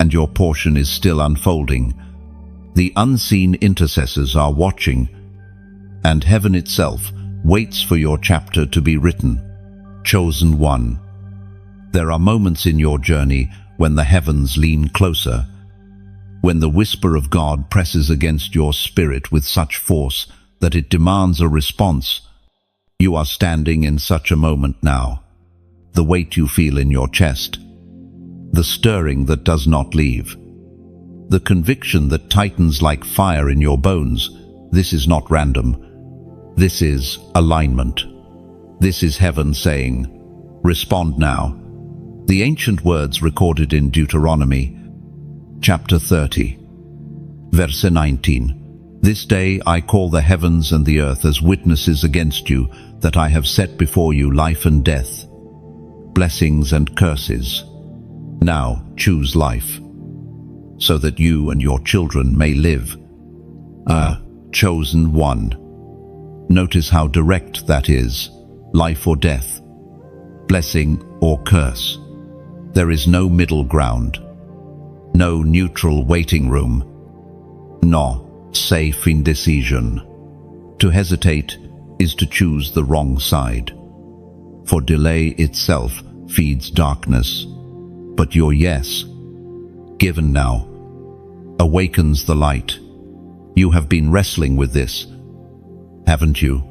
and your portion is still unfolding. The unseen intercessors are watching, and heaven itself waits for your chapter to be written. Chosen one. There are moments in your journey when the heavens lean closer, when the whisper of God presses against your spirit with such force that it demands a response. You are standing in such a moment now. the weight you feel in your chest, the stirring that does not leave, the conviction that tightens like fire in your bones. This is not random. This is alignment. This is heaven saying, respond now. The ancient words recorded in Deuteronomy, chapter 30, verse 19. This day I call the heavens and the earth as witnesses against you, that I have set before you life and death, blessings and curses. Now choose life, so that you and your children may live. Chosen one. Notice how direct that is. Life or death, blessing or curse. There is no middle ground, no neutral waiting room, no safe indecision. To hesitate is to choose the wrong side, for delay itself feeds darkness. But your yes, given now, awakens the light. You have been wrestling with this, haven't you?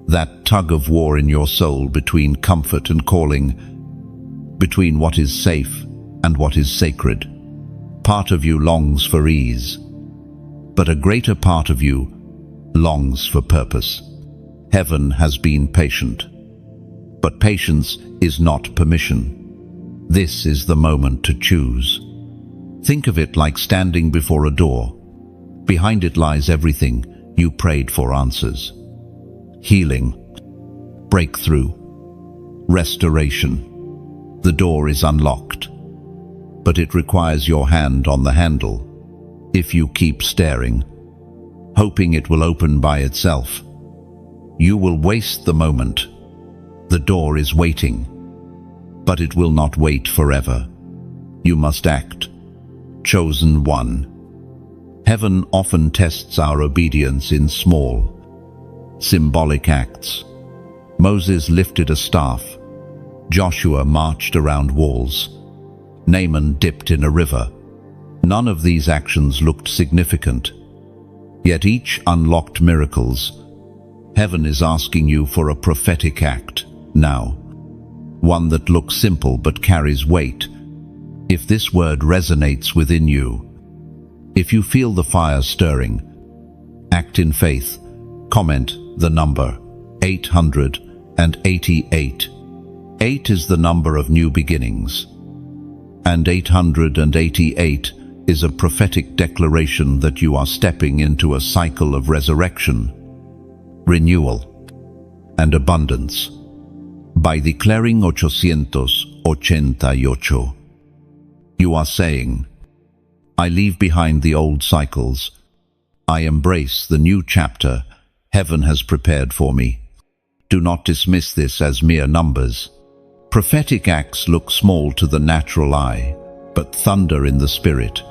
That tug of war in your soul between comfort and calling, between what is safe and what is sacred. Part of you longs for ease, but a greater part of you longs for purpose. Heaven has been patient, but patience is not permission. This is the moment to choose. Think of it like standing before a door. Behind it lies everything you prayed for answers. Healing, breakthrough, restoration. The door is unlocked, but it requires your hand on the handle. If you keep staring, hoping it will open by itself, you will waste the moment. The door is waiting, but it will not wait forever. You must act. Chosen one. Heaven often tests our obedience in small, symbolic acts. Moses lifted a staff. Joshua marched around walls. Naaman dipped in a river. None of these actions looked significant, yet each unlocked miracles. Heaven is asking you for a prophetic act now, one that looks simple but carries weight. If this word resonates within you, if you feel the fire stirring, act in faith. Comment the number 888. 8 is the number of new beginnings, and 888 is a prophetic declaration that you are stepping into a cycle of resurrection, renewal, and abundance. By declaring 888, you are saying, I leave behind the old cycles. I embrace the new chapter heaven has prepared for me. Do not dismiss this as mere numbers. Prophetic acts look small to the natural eye, but thunder in the spirit.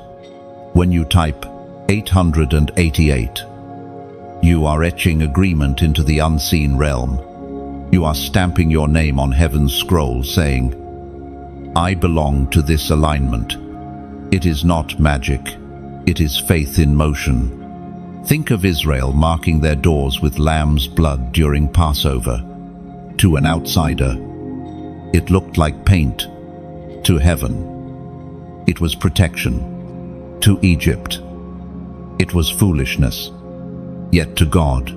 When you type 888, you are etching agreement into the unseen realm. You are stamping your name on heaven's scroll, saying, I belong to this alignment. It is not magic. It is faith in motion. Think of Israel marking their doors with lamb's blood during Passover. To an outsider, it looked like paint. To heaven, it was protection. To Egypt, it was foolishness. Yet to God,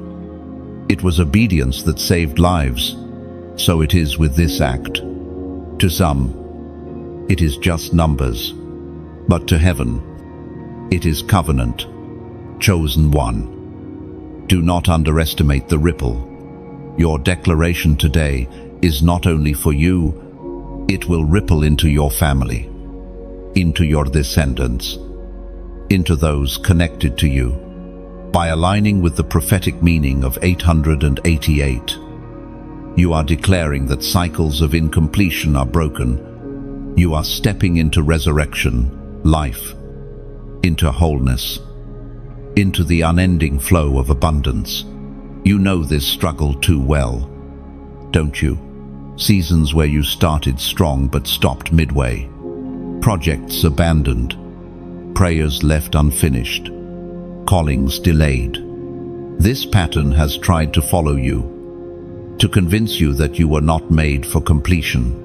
it was obedience that saved lives. So it is with this act. To some, it is just numbers, but to heaven, it is covenant. Chosen one. Do not underestimate the ripple. Your declaration today is not only for you, it will ripple into your family, into your descendants, into those connected to you. By aligning with the prophetic meaning of 888, you are declaring that cycles of incompletion are broken. You are stepping into resurrection, life, into wholeness, into the unending flow of abundance. You know this struggle too well, don't you? Seasons where you started strong but stopped midway. Projects abandoned. Prayers left unfinished. Callings delayed. This pattern has tried to follow you, to convince you that you were not made for completion.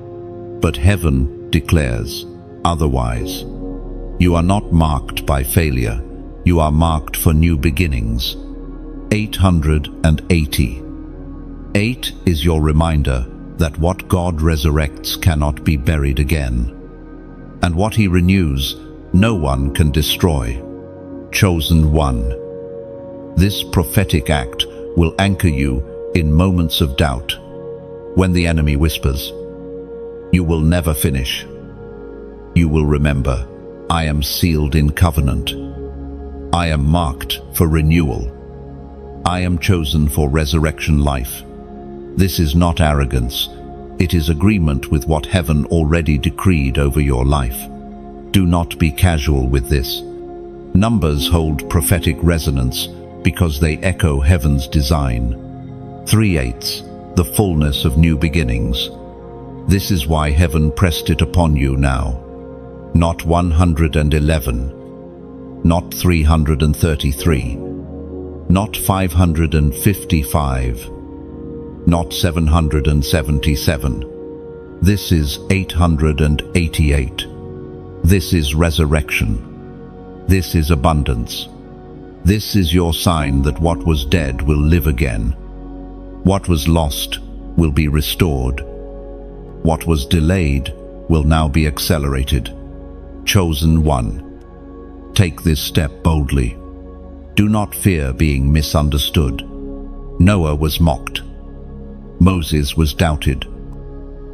But heaven declares otherwise. You are not marked by failure. You are marked for new beginnings. 880. 8 is your reminder that what God resurrects cannot be buried again, and what He renews, no one can destroy. Chosen one. This prophetic act will anchor you in moments of doubt. When the enemy whispers, "You will never finish," you will remember, "I am sealed in covenant. I am marked for renewal. I am chosen for resurrection life." This is not arrogance. It is agreement with what heaven already decreed over your life. Do not be casual with this. Numbers hold prophetic resonance because they echo heaven's design. 3/8, the fullness of new beginnings. This is why heaven pressed it upon you now. Not 111, not 333, not 555, not 777. This is 888. This is resurrection. This is abundance. This is your sign that what was dead will live again. What was lost will be restored. What was delayed will now be accelerated. Chosen one. Take this step boldly. Do not fear being misunderstood. Noah was mocked. Moses was doubted.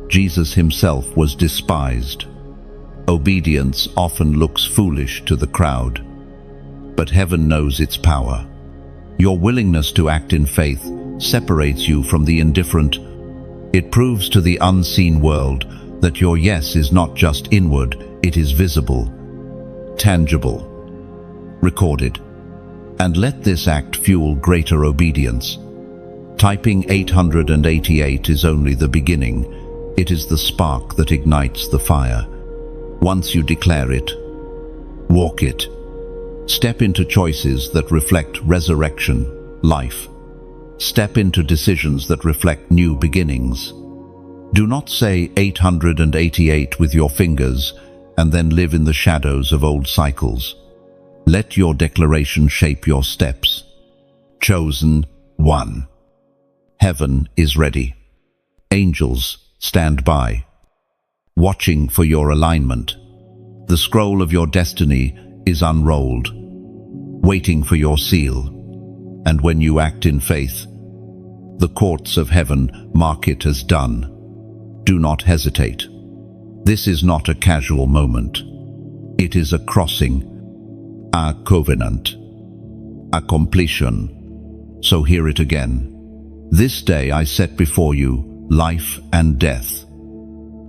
Jesus himself was despised. Obedience often looks foolish to the crowd, but heaven knows its power. Your willingness to act in faith separates you from the indifferent. It proves to the unseen world that your yes is not just inward, it is visible, tangible, recorded. And let this act fuel greater obedience. Typing 888 is only the beginning. It is the spark that ignites the fire. Once you declare it, walk it. Step into choices that reflect resurrection, life. Step into decisions that reflect new beginnings. Do not say 888 with your fingers and then live in the shadows of old cycles. Let your declaration shape your steps. Chosen one. Heaven is ready. Angels stand by, watching for your alignment. The scroll of your destiny is unrolled, waiting for your seal. And when you act in faith, the courts of heaven mark it as done. Do not hesitate. This is not a casual moment. It is a crossing, a covenant, a completion. So hear it again. This day I set before you life and death,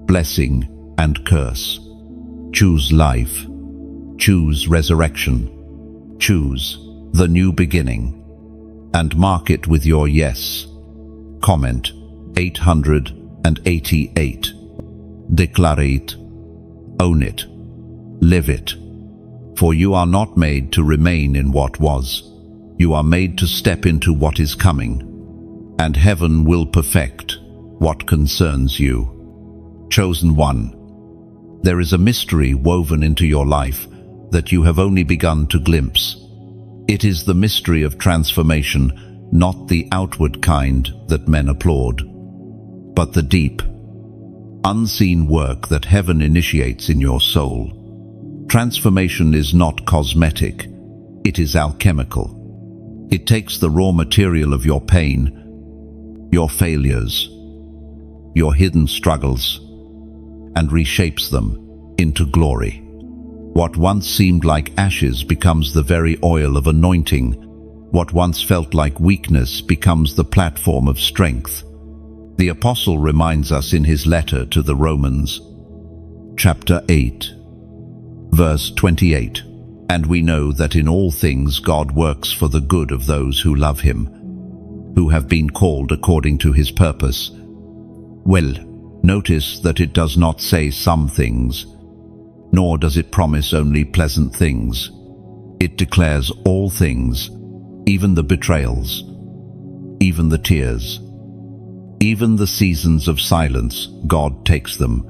blessing and curse. Choose life. Choose resurrection. Choose the new beginning. And mark it with your yes. Comment 888. Declare it. Own it. Live it. For you are not made to remain in what was. You are made to step into what is coming. And heaven will perfect what concerns you. Chosen one. There is a mystery woven into your life that you have only begun to glimpse. It is the mystery of transformation, not the outward kind that men applaud, but the deep, unseen work that heaven initiates in your soul. Transformation is not cosmetic, it is alchemical. It takes the raw material of your pain, your failures, your hidden struggles, and reshapes them into glory. What once seemed like ashes becomes the very oil of anointing. What once felt like weakness becomes the platform of strength. The apostle reminds us in his letter to the Romans, chapter 8, verse 28, "And we know that in all things God works for the good of those who love him, who have been called according to his purpose." Well, notice that it does not say some things, nor does it promise only pleasant things. It declares all things, even the betrayals, even the tears, even the seasons of silence. God takes them,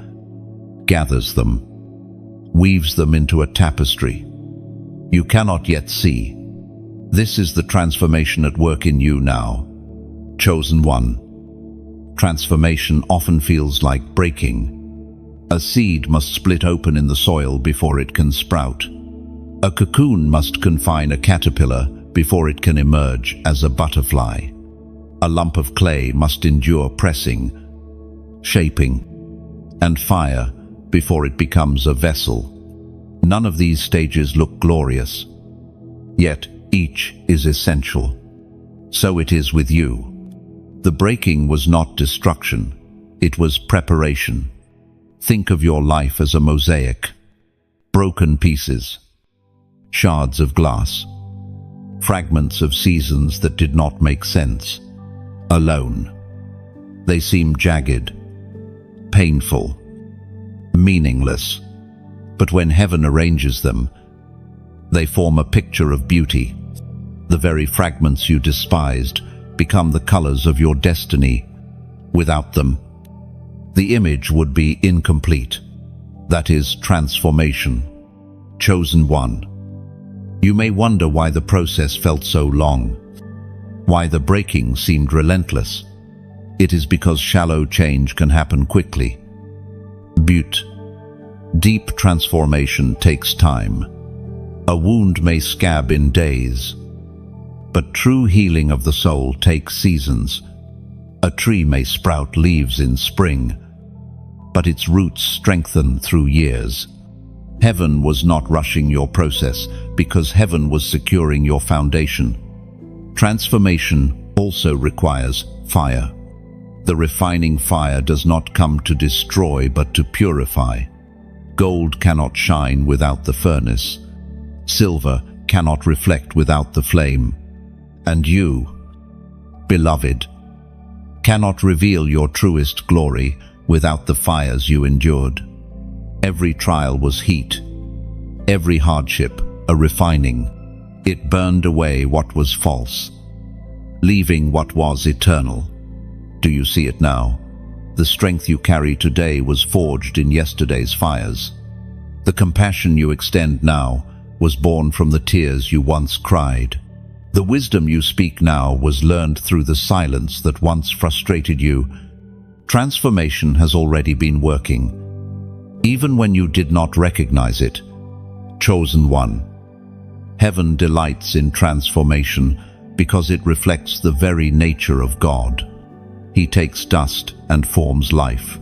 gathers them, weaves them into a tapestry you cannot yet see. This is the transformation at work in you now. Chosen one. Transformation often feels like breaking. A seed must split open in the soil before it can sprout. A cocoon must confine a caterpillar before it can emerge as a butterfly. A lump of clay must endure pressing, shaping, and fire before it becomes a vessel. None of these stages look glorious, yet each is essential. So it is with you. The breaking was not destruction, it was preparation. Think of your life as a mosaic. Broken pieces, shards of glass, fragments of seasons that did not make sense. Alone. They seem jagged, painful, meaningless. But when heaven arranges them, they form a picture of beauty. The very fragments you despised become the colors of your destiny. Without them, the image would be incomplete. That is transformation. Chosen one. You may wonder why the process felt so long, why the breaking seemed relentless. It is because shallow change can happen quickly. Deep transformation takes time. A wound may scab in days, but true healing of the soul takes seasons. A tree may sprout leaves in spring, but its roots strengthen through years. Heaven was not rushing your process because heaven was securing your foundation. Transformation also requires fire. The refining fire does not come to destroy but to purify. Gold cannot shine without the furnace. Silver cannot reflect without the flame. And you, beloved, cannot reveal your truest glory without the fires you endured. Every trial was heat, every hardship a refining. It burned away what was false, leaving what was eternal. Do you see it now? The strength you carry today was forged in yesterday's fires. The compassion you extend now was born from the tears you once cried. The wisdom you speak now was learned through the silence that once frustrated you. Transformation has already been working, even when you did not recognize it. Chosen one. Heaven delights in transformation because it reflects the very nature of God. He takes dust and forms life.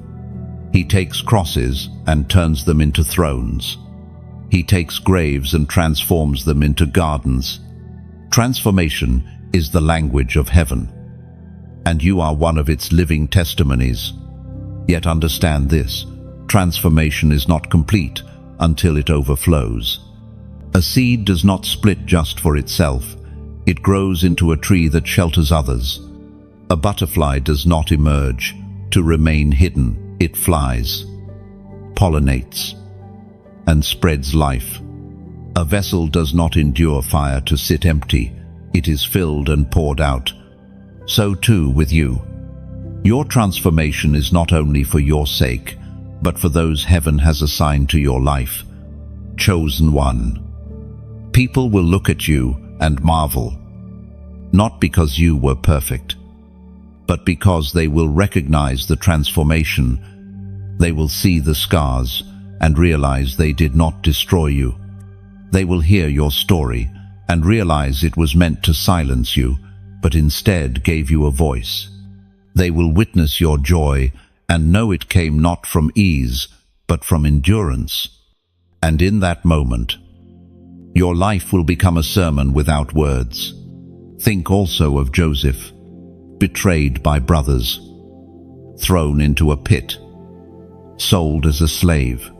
He takes crosses and turns them into thrones. He takes graves and transforms them into gardens. Transformation is the language of heaven, and you are one of its living testimonies. Yet understand this, transformation is not complete until it overflows. A seed does not split just for itself. It grows into a tree that shelters others. A butterfly does not emerge to remain hidden. It flies, pollinates, and spreads life. A vessel does not endure fire to sit empty. It is filled and poured out. So too with you. Your transformation is not only for your sake, but for those heaven has assigned to your life. Chosen one. People will look at you and marvel, not because you were perfect, but because they will recognize the transformation. They will see the scars and realize they did not destroy you. They will hear your story and realize it was meant to silence you, but instead gave you a voice. They will witness your joy and know it came not from ease, but from endurance. And in that moment, your life will become a sermon without words. Think also of Joseph, betrayed by brothers, thrown into a pit, sold as a slave,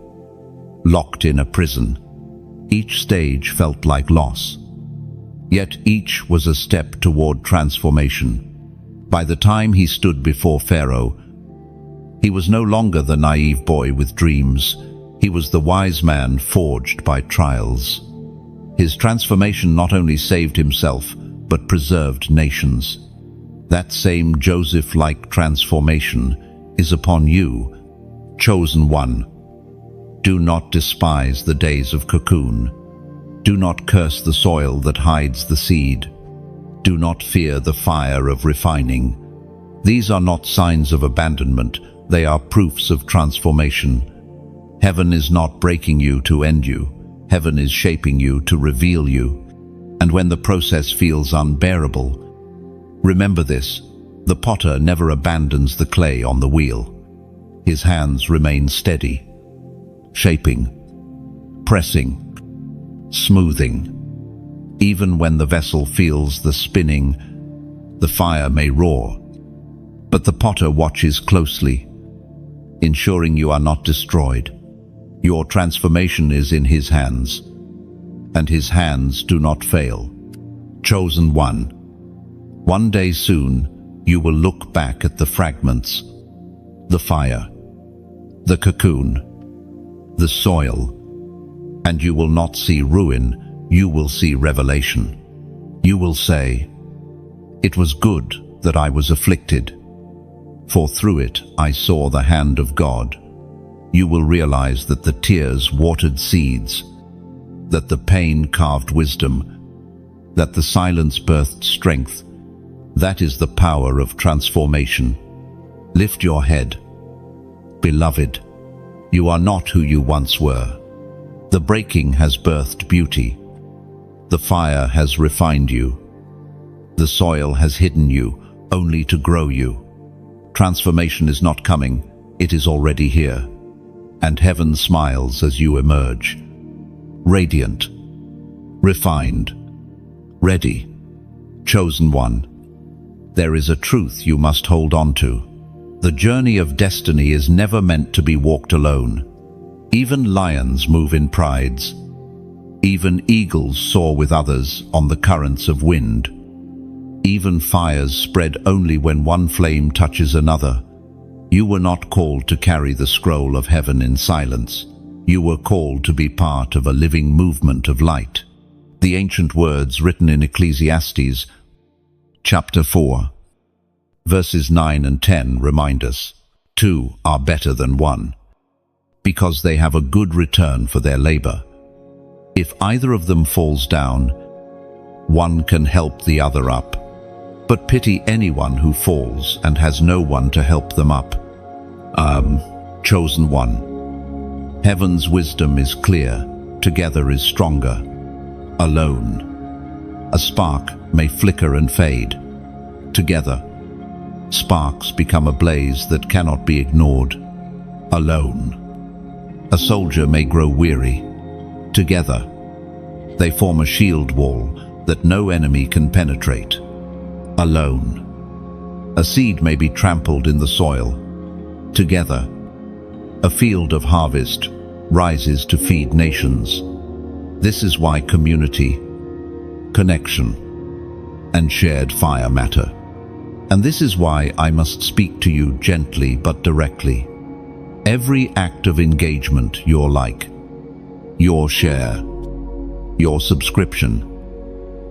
locked in a prison. Each stage felt like loss, yet each was a step toward transformation. By the time he stood before Pharaoh, he was no longer the naive boy with dreams. He was the wise man forged by trials. His transformation not only saved himself, but preserved nations. That same Joseph-like transformation is upon you, chosen one. Do not despise the days of cocoon. Do not curse the soil that hides the seed. Do not fear the fire of refining. These are not signs of abandonment, they are proofs of transformation. Heaven is not breaking you to end you. Heaven is shaping you to reveal you. And when the process feels unbearable, remember this: the potter never abandons the clay on the wheel. His hands remain steady, shaping, pressing, smoothing. Even when the vessel feels the spinning, the fire may roar, but the potter watches closely, ensuring you are not destroyed. Your transformation is in his hands, and his hands do not fail. Chosen one, one day soon you will look back at the fragments, the fire, the cocoon, the soil, and you will not see ruin, you will see revelation. You will say, "It was good that I was afflicted, for through it I saw the hand of God." You will realize that the tears watered seeds, that the pain carved wisdom, that the silence birthed strength. That is the power of transformation. Lift your head. Beloved, you are not who you once were. The breaking has birthed beauty. The fire has refined you. The soil has hidden you, only to grow you. Transformation is not coming, it is already here. And heaven smiles as you emerge. Radiant, refined, ready, chosen one. There is a truth you must hold on to. The journey of destiny is never meant to be walked alone. Even lions move in prides. Even eagles soar with others on the currents of wind. Even fires spread only when one flame touches another. You were not called to carry the scroll of heaven in silence. You were called to be part of a living movement of light. The ancient words written in Ecclesiastes, chapter 4, verses 9 and 10 remind us, "Two are better than one, because they have a good return for their labor. If either of them falls down, one can help the other up. But pity anyone who falls and has no one to help them up." Chosen one. Heaven's wisdom is clear, together is stronger. Alone, a spark may flicker and fade. Together, sparks become a blaze that cannot be ignored. Alone, a soldier may grow weary. Together, they form a shield wall that no enemy can penetrate. Alone, a seed may be trampled in the soil. Together, a field of harvest rises to feed nations. This is why community, connection, and shared fire matter. And this is why I must speak to you gently but directly. Every act of engagement, your like, your share, your subscription,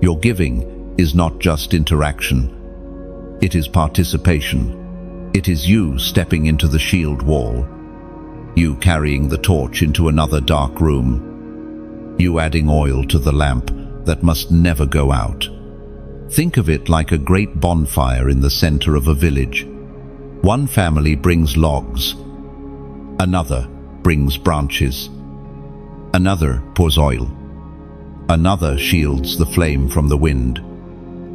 your giving is not just interaction. It is participation. It is you stepping into the shield wall, you carrying the torch into another dark room, you adding oil to the lamp that must never go out. Think of it like a great bonfire in the center of a village. One family brings logs, another brings branches, another pours oil, another shields the flame from the wind.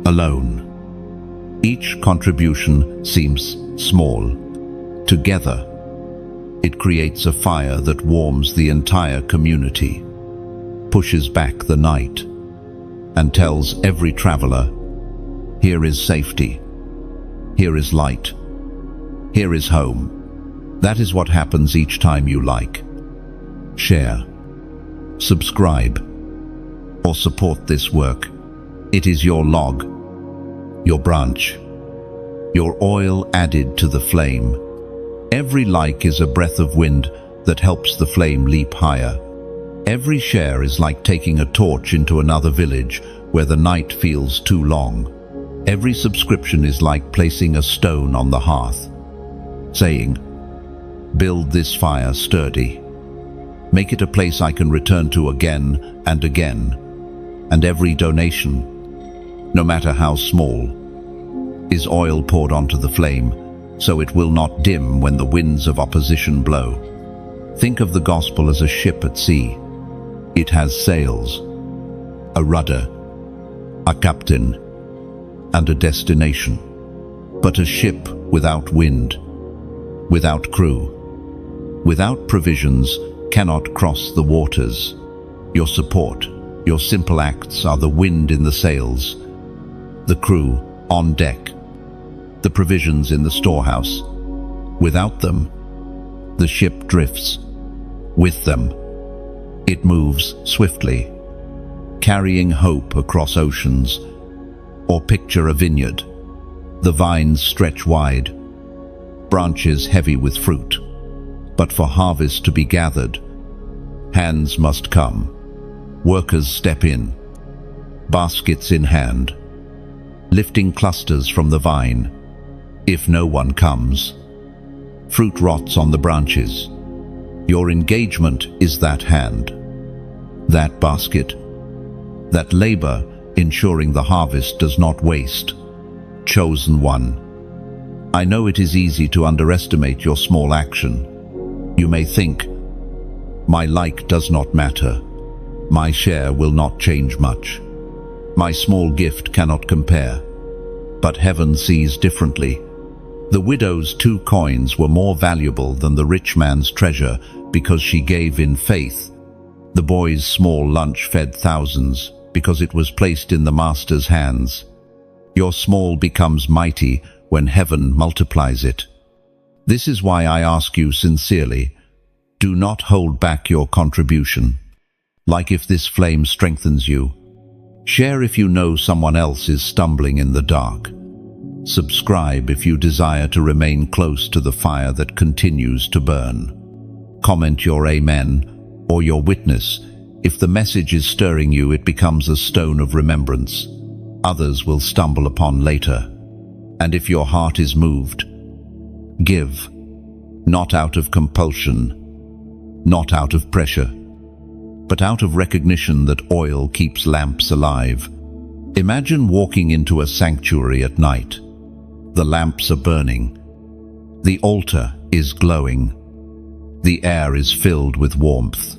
Alone, each contribution seems small. Together, it creates a fire that warms the entire community, pushes back the night, and tells every traveler, here is safety, here is light, here is home. That is what happens each time you like, share, subscribe, or support this work. It is your log, your branch, your oil added to the flame. Every like is a breath of wind that helps the flame leap higher. Every share is like taking a torch into another village where the night feels too long. Every subscription is like placing a stone on the hearth, saying, build this fire sturdy. Make it a place I can return to again and again. And every donation, no matter how small, is oil poured onto the flame, so it will not dim when the winds of opposition blow. Think of the gospel as a ship at sea. It has sails, a rudder, a captain, and a destination. But a ship without wind, without crew, without provisions, cannot cross the waters. Your support, your simple acts are the wind in the sails, the crew on deck, the provisions in the storehouse. Without them, the ship drifts. With them, it moves swiftly, carrying hope across oceans. Or picture a vineyard. The vines stretch wide, branches heavy with fruit. But for harvest to be gathered, hands must come. Workers step in, baskets in hand, lifting clusters from the vine. If no one comes, fruit rots on the branches. Your engagement is that hand, that basket, that labor, ensuring the harvest does not waste. Chosen one. I know it is easy to underestimate your small action. You may think, my like does not matter. My share will not change much. My small gift cannot compare. But heaven sees differently. The widow's 2 coins were more valuable than the rich man's treasure because she gave in faith. The boy's small lunch fed thousands because it was placed in the master's hands. Your small becomes mighty when heaven multiplies it. This is why I ask you sincerely, do not hold back your contribution. Like if this flame strengthens you, share if you know someone else is stumbling in the dark. Subscribe if you desire to remain close to the fire that continues to burn. Comment your amen or your witness. If the message is stirring you, it becomes a stone of remembrance. Others will stumble upon later. And if your heart is moved, give, not out of compulsion, not out of pressure, but out of recognition that oil keeps lamps alive. Imagine walking into a sanctuary at night. The lamps are burning. The altar is glowing. The air is filled with warmth.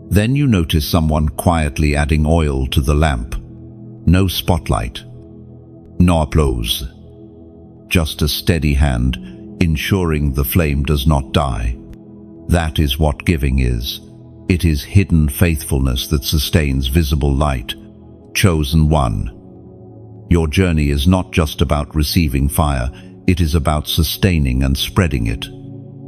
Then you notice someone quietly adding oil to the lamp. No spotlight, no applause. Just a steady hand, ensuring the flame does not die. That is what giving is. It is hidden faithfulness that sustains visible light. Chosen one. Your journey is not just about receiving fire, it is about sustaining and spreading it.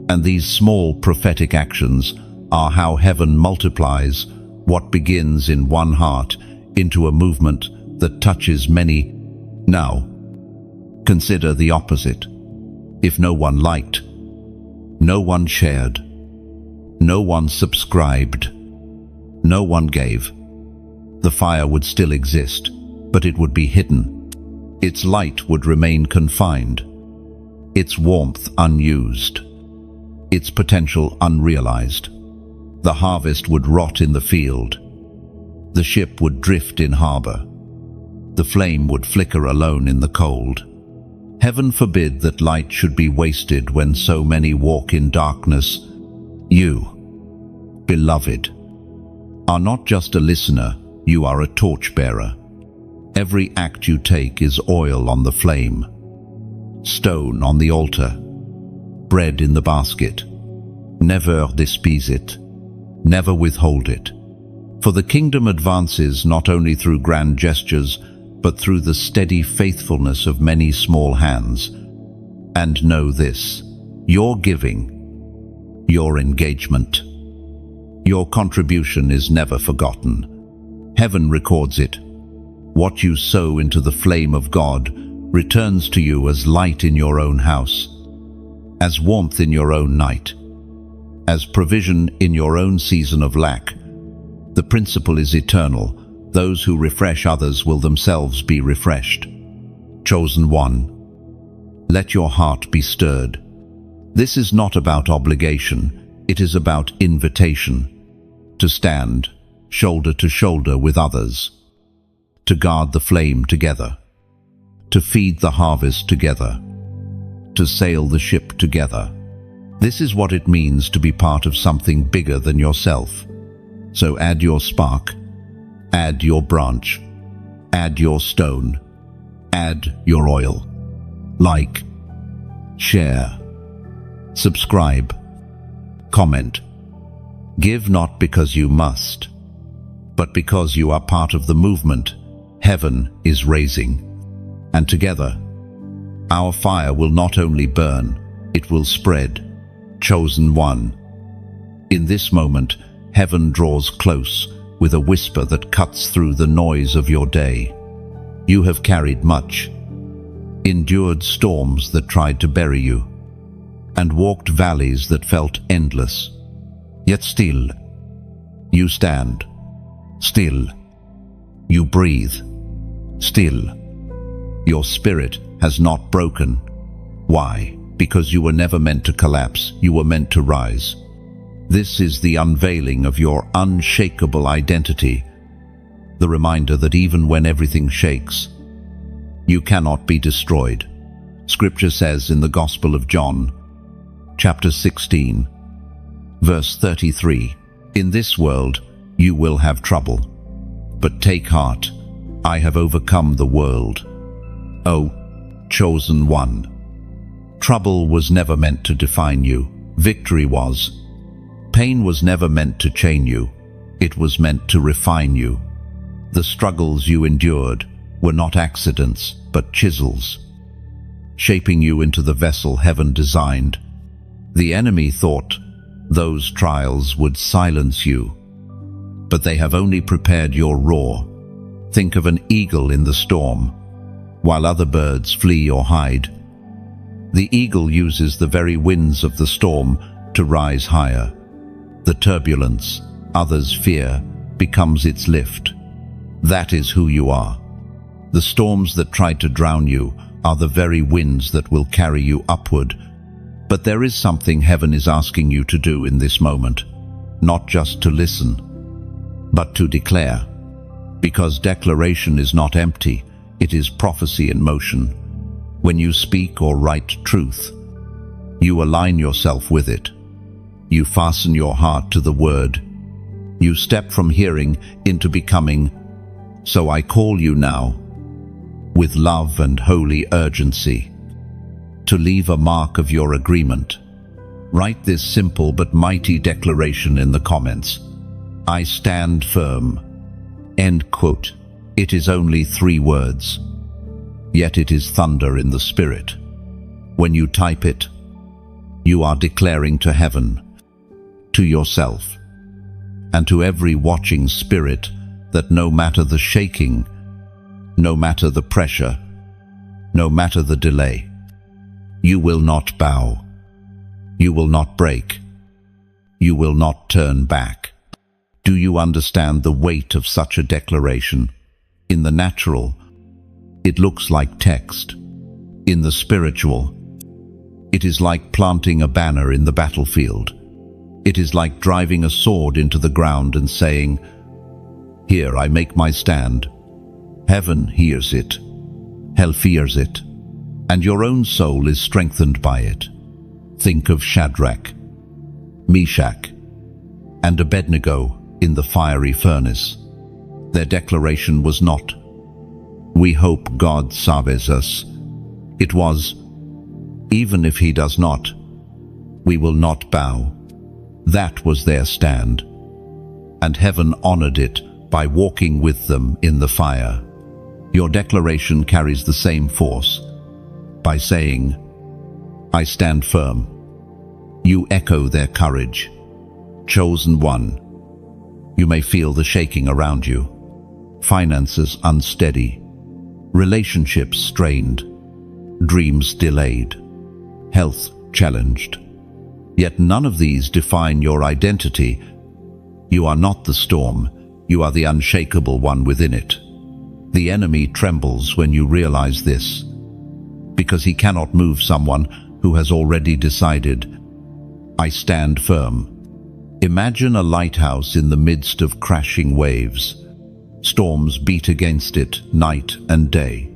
And these small prophetic actions are how heaven multiplies what begins in one heart into a movement that touches many. Now, consider the opposite. If no one liked, no one shared, no one subscribed, no one gave, the fire would still exist, but it would be hidden. Its light would remain confined, its warmth unused, its potential unrealized. The harvest would rot in the field. The ship would drift in harbor. The flame would flicker alone in the cold. Heaven forbid that light should be wasted when so many walk in darkness. You, beloved, are not just a listener, you are a torchbearer. Every act you take is oil on the flame, stone on the altar, bread in the basket. Never despise it, never withhold it. For the kingdom advances not only through grand gestures, but through the steady faithfulness of many small hands. And know this, your giving, your engagement, your contribution is never forgotten. Heaven records it. What you sow into the flame of God returns to you as light in your own house, as warmth in your own night, as provision in your own season of lack. The principle is eternal. Those who refresh others will themselves be refreshed. Chosen one, let your heart be stirred. This is not about obligation, it is about invitation. to stand shoulder to shoulder with others, to guard the flame together, to feed the harvest together, to sail the ship together. This is what it means to be part of something bigger than yourself. So add your spark, add your branch, add your stone, add your oil. Like, share, subscribe, comment. Give not because you must, but because you are part of the movement heaven is raising. And together, our fire will not only burn, it will spread. Chosen one. In this moment, heaven draws close with a whisper that cuts through the noise of your day. You have carried much, endured storms that tried to bury you, and walked valleys that felt endless. Yet still, you stand. Still, you breathe. Still, your spirit has not broken. Why? Because you were never meant to collapse, you were meant to rise. This is the unveiling of your unshakable identity, the reminder that even when everything shakes, you cannot be destroyed. Scripture says in the Gospel of John, chapter 16, verse 33, "In this world you will have trouble, but take heart, I have overcome the world." Oh, chosen one. Trouble was never meant to define you. Victory was. Pain was never meant to chain you. It was meant to refine you. The struggles you endured were not accidents, but chisels, shaping you into the vessel heaven designed. The enemy thought those trials would silence you, but they have only prepared your roar. Think of an eagle in the storm, while other birds flee or hide. The eagle uses the very winds of the storm to rise higher. The turbulence others fear becomes its lift. That is who you are. The storms that try to drown you are the very winds that will carry you upward. But there is something heaven is asking you to do in this moment, not just to listen, but to declare. Because declaration is not empty, it is prophecy in motion. When you speak or write truth, you align yourself with it. You fasten your heart to the word. You step from hearing into becoming. So I call you now, with love and holy urgency, to leave a mark of your agreement. Write this simple but mighty declaration in the comments. I stand firm. End quote. It is only 3 words. Yet it is thunder in the spirit. When you type it, you are declaring to heaven, to yourself, and to every watching spirit that no matter the shaking, no matter the pressure, no matter the delay, you will not bow, you will not break, you will not turn back. Do you understand the weight of such a declaration? In the natural, it looks like text. In the spiritual, it is like planting a banner in the battlefield. It is like driving a sword into the ground and saying, "Here I make my stand." Heaven hears it, hell fears it, and your own soul is strengthened by it. Think of Shadrach, Meshach, and Abednego in the fiery furnace. Their declaration was not, "We hope God saves us." It was, "Even if he does not, we will not bow." That was their stand, and heaven honored it by walking with them in the fire. Your declaration carries the same force. By saying, "I stand firm," you echo their courage. Chosen one. You may feel the shaking around you. Finances unsteady, relationships strained, dreams delayed, health challenged. Yet none of these define your identity. You are not the storm, you are the unshakable one within it. The enemy trembles when you realize this, because he cannot move someone who has already decided, "I stand firm." Imagine a lighthouse in the midst of crashing waves. Storms beat against it night and day.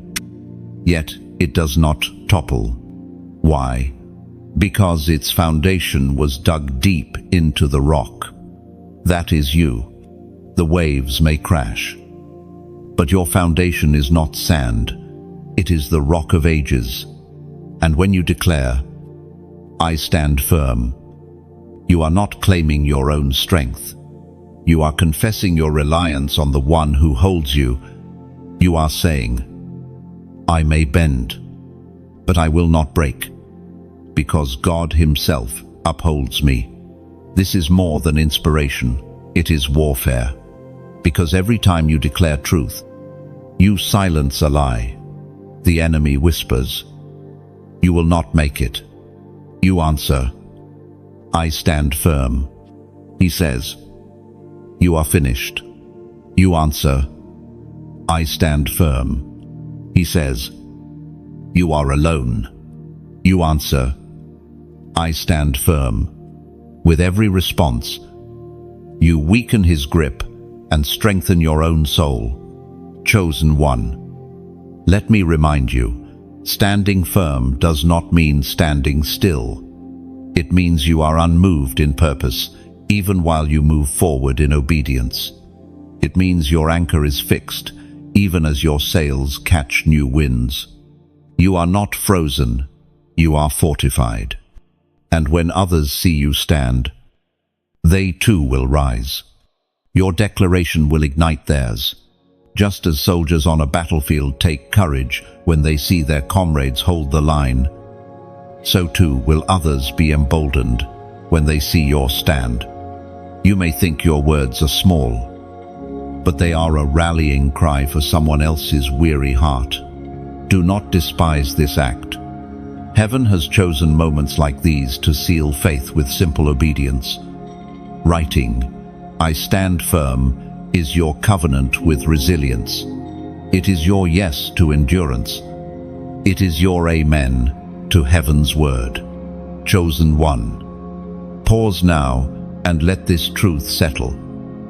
Yet it does not topple. Why? Because its foundation was dug deep into the rock. That is you. The waves may crash, but your foundation is not sand. It is the rock of ages. And when you declare, "I stand firm," you are not claiming your own strength. You are confessing your reliance on the one who holds you. You are saying, "I may bend, but I will not break, because God Himself upholds me." This is more than inspiration. It is warfare. Because every time you declare truth, you silence a lie. The enemy whispers, "You will not make it." You answer, "I stand firm." He says, "You are finished." You answer, "I stand firm." He says, "You are alone." You answer, "I stand firm." With every response, you weaken his grip and strengthen your own soul. Chosen one. Let me remind you, standing firm does not mean standing still. It means you are unmoved in purpose, even while you move forward in obedience. It means your anchor is fixed, even as your sails catch new winds. You are not frozen, you are fortified. And when others see you stand, they too will rise. Your declaration will ignite theirs. Just as soldiers on a battlefield take courage when they see their comrades hold the line, so too will others be emboldened when they see your stand. You may think your words are small, but they are a rallying cry for someone else's weary heart. Do not despise this act. Heaven has chosen moments like these to seal faith with simple obedience. Writing, "I stand firm," is your covenant with resilience. It is your yes to endurance. It is your amen to heaven's word. Chosen one. Pause now and let this truth settle.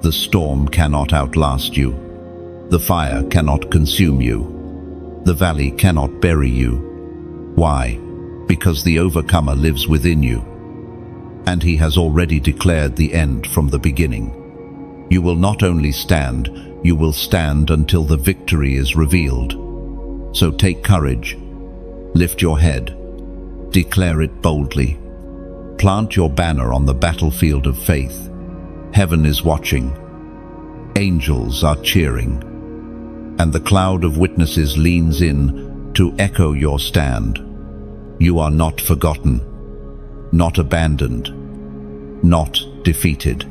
The storm cannot outlast you. The fire cannot consume you. The valley cannot bury you. Why? Because the overcomer lives within you, and he has already declared the end from the beginning. You will not only stand, you will stand until the victory is revealed. So take courage, lift your head, declare it boldly. Plant your banner on the battlefield of faith. Heaven is watching. Angels are cheering. And the cloud of witnesses leans in to echo your stand. You are not forgotten, not abandoned, not defeated.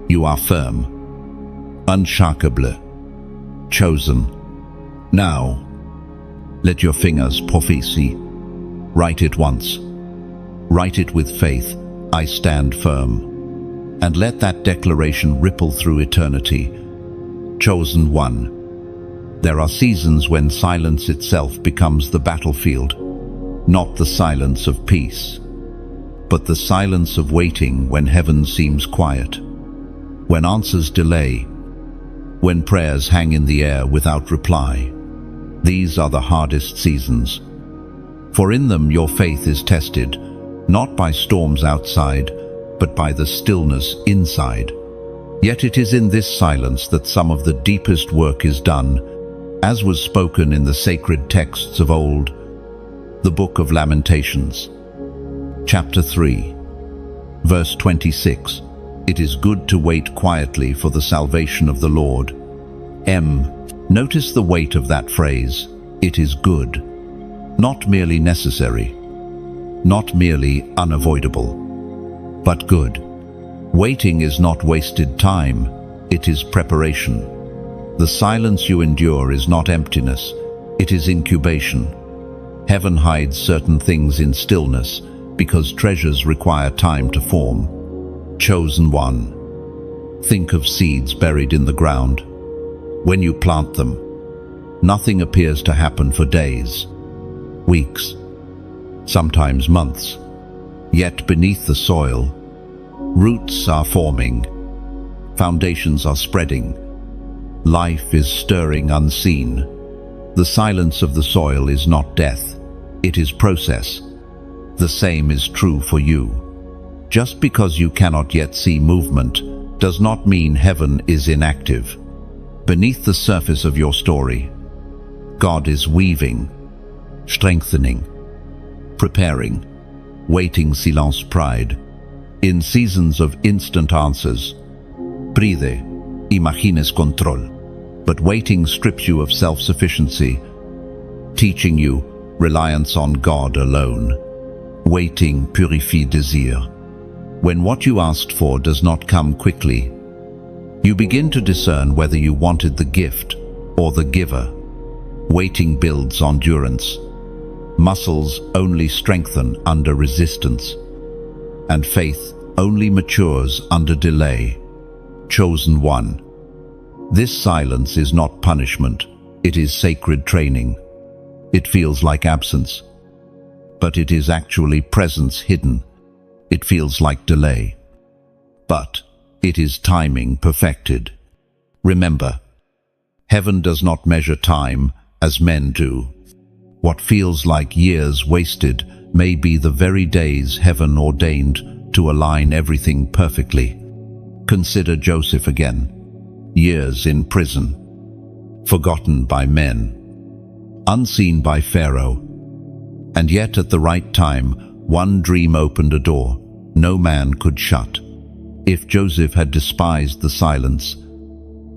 You are firm, unshakable, chosen. Now, let your fingers prophesy. Write it once. Write it with faith, "I stand firm." And let that declaration ripple through eternity. Chosen one. There are seasons when silence itself becomes the battlefield. Not the silence of peace, but the silence of waiting when heaven seems quiet, when answers delay, when prayers hang in the air without reply. These are the hardest seasons, for in them your faith is tested, not by storms outside, but by the stillness inside. Yet it is in this silence that some of the deepest work is done, as was spoken in the sacred texts of old. The Book of Lamentations, chapter 3, verse 26. It is good to wait quietly for the salvation of the Lord. Notice the weight of that phrase. It is good. Not merely necessary, not merely unavoidable, but good. Waiting is not wasted time, it is preparation. The silence you endure is not emptiness, it is incubation. Heaven hides certain things in stillness because treasures require time to form. Chosen one. Think of seeds buried in the ground. When you plant them, nothing appears to happen for days, weeks, sometimes months. Yet beneath the soil, Roots are forming. Foundations are spreading. Life is stirring unseen. The silence of the soil is not death. It is process. The same is true for you. Just because you cannot yet see movement does not mean heaven is inactive. Beneath the surface of your story, God is weaving, strengthening, preparing, waiting silence pride. In seasons of instant answers, bride, imagines control. But waiting strips you of self-sufficiency, teaching you reliance on God alone. Waiting purifies desire. When what you asked for does not come quickly, you begin to discern whether you wanted the gift or the giver. Waiting builds endurance. Muscles only strengthen under resistance, and faith only matures under delay. Chosen one. This silence is not punishment, it is sacred training. It feels like absence, but it is actually presence hidden. It feels like delay, but it is timing perfected. Remember, heaven does not measure time as men do. What feels like years wasted may be the very days heaven ordained to align everything perfectly. Consider Joseph again. Years in prison, forgotten by men, unseen by Pharaoh, and yet at the right time, one dream opened a door no man could shut. If Joseph had despised the silence,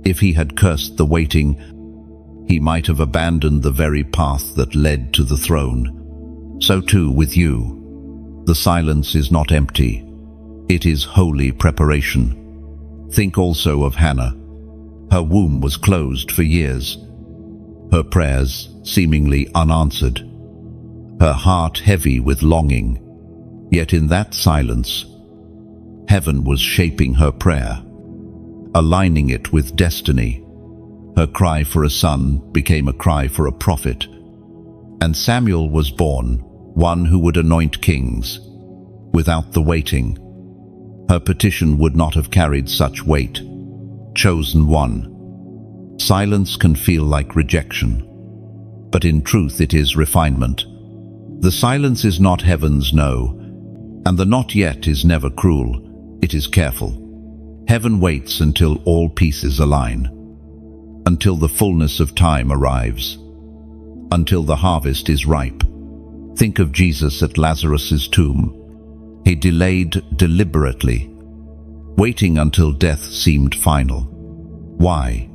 if he had cursed the waiting, he might have abandoned the very path that led to the throne. So too with you. The silence is not empty. It is holy preparation. Think also of Hannah. Her womb was closed for years. Her prayers seemingly unanswered. Her heart heavy with longing. Yet in that silence, heaven was shaping her prayer, aligning it with destiny. Her cry for a son became a cry for a prophet. And Samuel was born, one who would anoint kings. Without the waiting, her petition would not have carried such weight. Chosen one. Silence can feel like rejection, but in truth it is refinement. The silence is not heaven's no, and the not yet is never cruel, it is careful. Heaven waits until all pieces align, until the fullness of time arrives, until the harvest is ripe. Think of Jesus at Lazarus's tomb. He delayed deliberately, waiting until death seemed final. Why?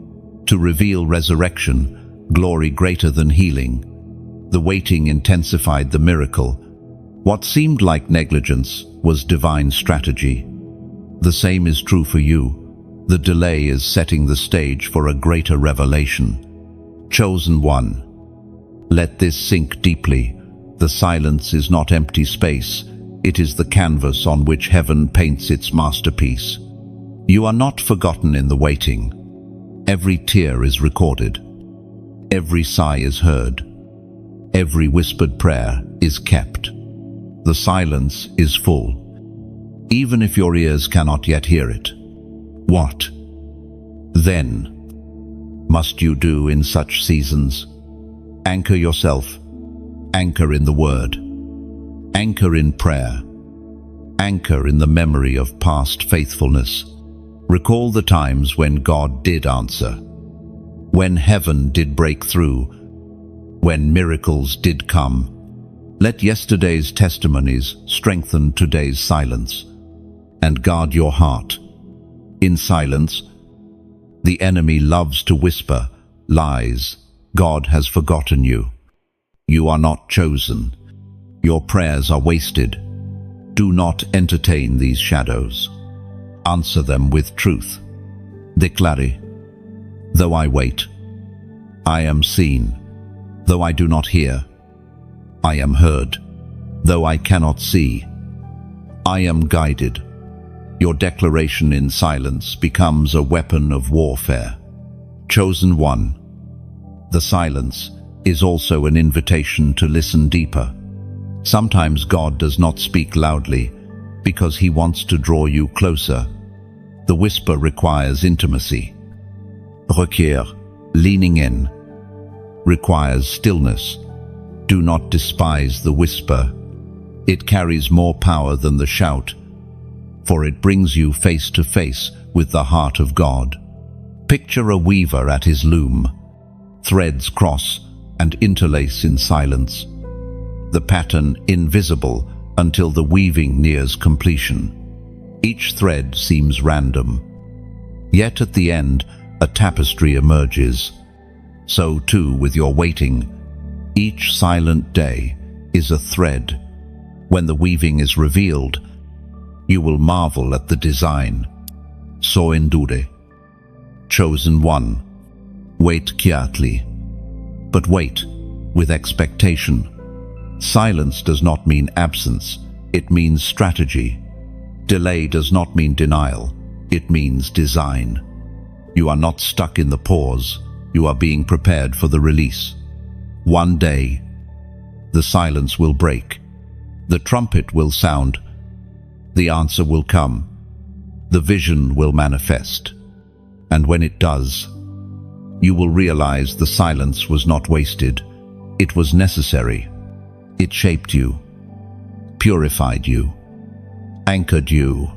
To reveal resurrection, glory greater than healing. The waiting intensified the miracle. What seemed like negligence was divine strategy. The same is true for you. The delay is setting the stage for a greater revelation. Chosen one. Let this sink deeply. The silence is not empty space. It is the canvas on which heaven paints its masterpiece. You are not forgotten in the waiting. Every tear is recorded. Every sigh is heard. Every whispered prayer is kept. The silence is full, even if your ears cannot yet hear it. What, then, must you do in such seasons? Anchor yourself. Anchor in the Word. Anchor in prayer. Anchor in the memory of past faithfulness. Recall the times when God did answer, when heaven did break through, when miracles did come. Let yesterday's testimonies strengthen today's silence, and guard your heart. In silence, the enemy loves to whisper lies. God has forgotten you. You are not chosen. Your prayers are wasted. Do not entertain these shadows. Answer them with truth. Declare, though I wait, I am seen. Though I do not hear, I am heard. Though I cannot see, I am guided. Your declaration in silence becomes a weapon of warfare. Chosen one. The silence is also an invitation to listen deeper. Sometimes God does not speak loudly because he wants to draw you closer. The whisper requires intimacy. Requiert, leaning in, requires stillness. Do not despise the whisper. It carries more power than the shout, for it brings you face to face with the heart of God. Picture a weaver at his loom. Threads cross and interlace in silence. The pattern invisible until the weaving nears completion. Each thread seems random. Yet at the end, a tapestry emerges. So too with your waiting. Each silent day is a thread. When the weaving is revealed, you will marvel at the design. So endure. Chosen one. Wait quietly. But wait with expectation. Silence does not mean absence, it means strategy. Delay does not mean denial, it means design. You are not stuck in the pause, you are being prepared for the release. One day, the silence will break. The trumpet will sound. The answer will come. The vision will manifest. And when it does, you will realize the silence was not wasted. It was necessary. It shaped you, purified you, anchored you,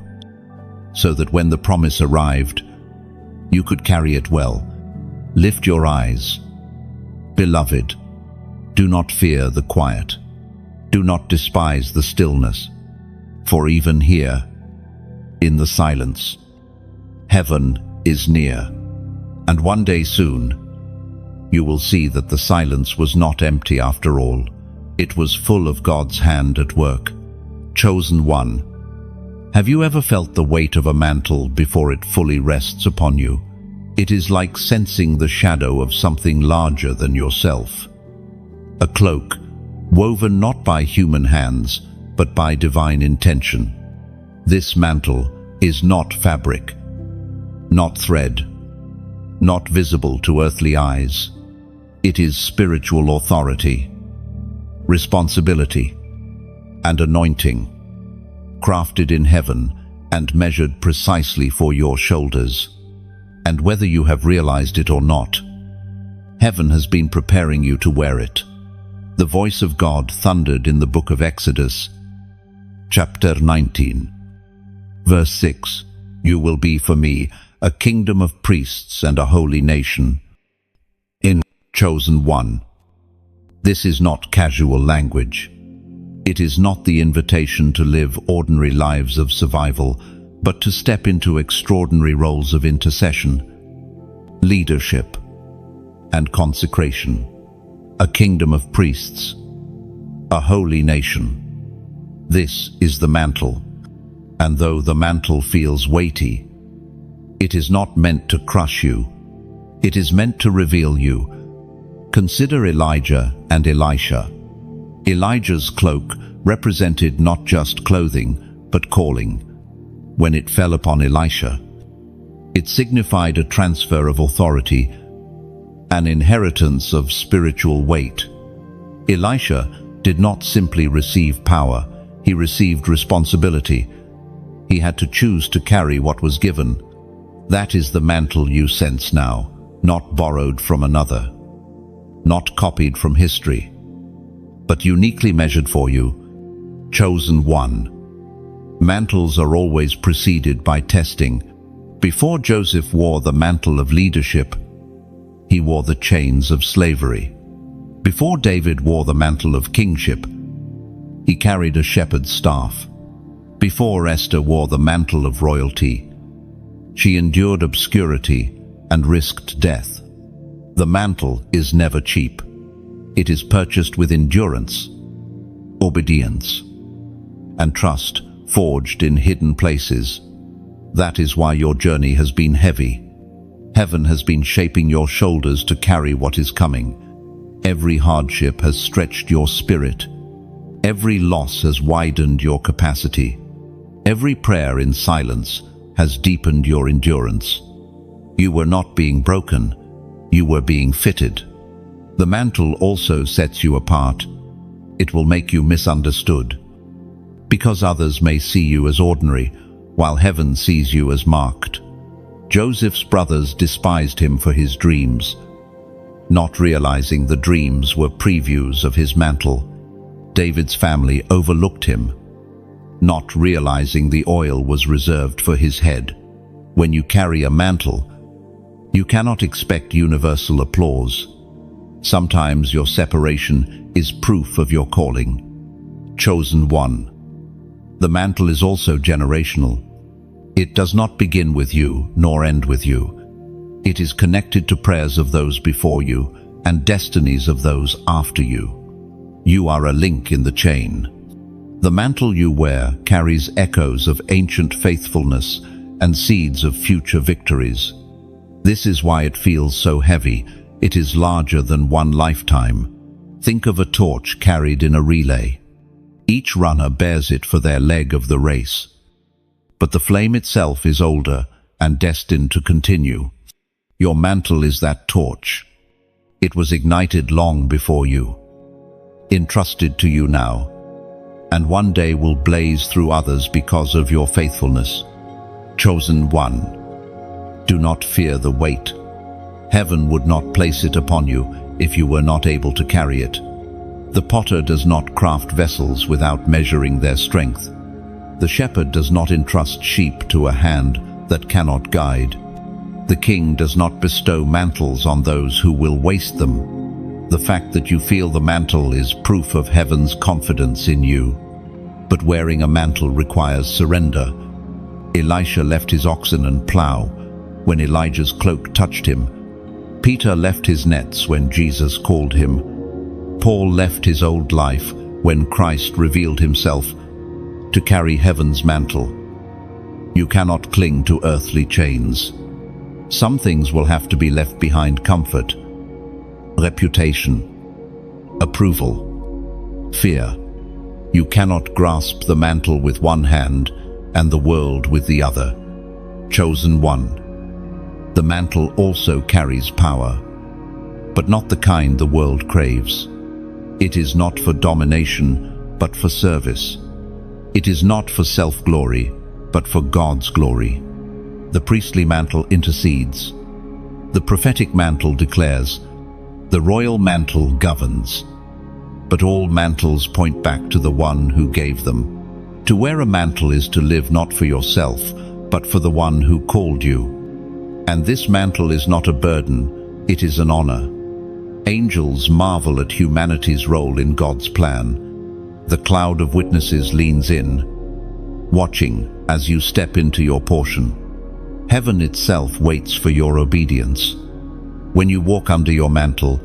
so that when the promise arrived, you could carry it well. Lift your eyes. Beloved, do not fear the quiet. Do not despise the stillness. For even here, in the silence, heaven is near. And one day soon, you will see that the silence was not empty after all. It was full of God's hand at work. Chosen one. Have you ever felt the weight of a mantle before it fully rests upon you? It is like sensing the shadow of something larger than yourself. A cloak, woven not by human hands, but by divine intention. This mantle is not fabric, not thread, not visible to earthly eyes. It is spiritual authority, responsibility, and anointing, crafted in heaven and measured precisely for your shoulders. And whether you have realized it or not, heaven has been preparing you to wear it. The voice of God thundered in the book of Exodus, chapter 19, verse 6, "You will be for me a kingdom of priests and a holy nation." In Chosen One, this is not casual language. It is not the invitation to live ordinary lives of survival, but to step into extraordinary roles of intercession, leadership, and consecration. A kingdom of priests, a holy nation. This is the mantle, and though the mantle feels weighty, it is not meant to crush you. It is meant to reveal you. Consider Elijah and Elisha. Elijah's cloak represented not just clothing, but calling. When it fell upon Elisha, it signified a transfer of authority, an inheritance of spiritual weight. Elisha did not simply receive power, he received responsibility. He had to choose to carry what was given. That is the mantle you sense now, not borrowed from another, not copied from history, but uniquely measured for you. Chosen one. Mantles are always preceded by testing. Before Joseph wore the mantle of leadership, he wore the chains of slavery. Before David wore the mantle of kingship, he carried a shepherd's staff. Before Esther wore the mantle of royalty, she endured obscurity and risked death. The mantle is never cheap. It is purchased with endurance, obedience, and trust, forged in hidden places. That is why your journey has been heavy. Heaven has been shaping your shoulders to carry what is coming. Every hardship has stretched your spirit. Every loss has widened your capacity. Every prayer in silence has deepened your endurance. You were not being broken, you were being fitted. The mantle also sets you apart. It will make you misunderstood. because others may see you as ordinary, while heaven sees you as marked. Joseph's brothers despised him for his dreams, not realizing the dreams were previews of his mantle. David's family overlooked him, not realizing the oil was reserved for his head. When you carry a mantle, you cannot expect universal applause. Sometimes your separation is proof of your calling. Chosen one. The mantle is also generational. It does not begin with you, nor end with you. It is connected to prayers of those before you and destinies of those after you. You are a link in the chain. The mantle you wear carries echoes of ancient faithfulness and seeds of future victories. This is why it feels so heavy. It is larger than one lifetime. Think of a torch carried in a relay. Each runner bears it for their leg of the race. But the flame itself is older and destined to continue. Your mantle is that torch. It was ignited long before you, entrusted to you now, and one day will blaze through others because of your faithfulness. Chosen one. Do not fear the weight. Heaven would not place it upon you if you were not able to carry it. The potter does not craft vessels without measuring their strength. The shepherd does not entrust sheep to a hand that cannot guide. The king does not bestow mantles on those who will waste them. The fact that you feel the mantle is proof of heaven's confidence in you. But wearing a mantle requires surrender. Elisha left his oxen and plow when Elijah's cloak touched him. Peter left his nets when Jesus called him. Paul left his old life when Christ revealed himself to carry heaven's mantle. You cannot cling to earthly chains. Some things will have to be left behind: comfort, reputation, approval, fear. You cannot grasp the mantle with one hand and the world with the other. Chosen one. The mantle also carries power, but not the kind the world craves. It is not for domination, but for service. It is not for self-glory, but for God's glory. The priestly mantle intercedes. The prophetic mantle declares. The royal mantle governs. But all mantles point back to the one who gave them. To wear a mantle is to live not for yourself, but for the one who called you. And this mantle is not a burden, it is an honor. Angels marvel at humanity's role in God's plan. The cloud of witnesses leans in, watching as you step into your portion. Heaven itself waits for your obedience. When you walk under your mantle,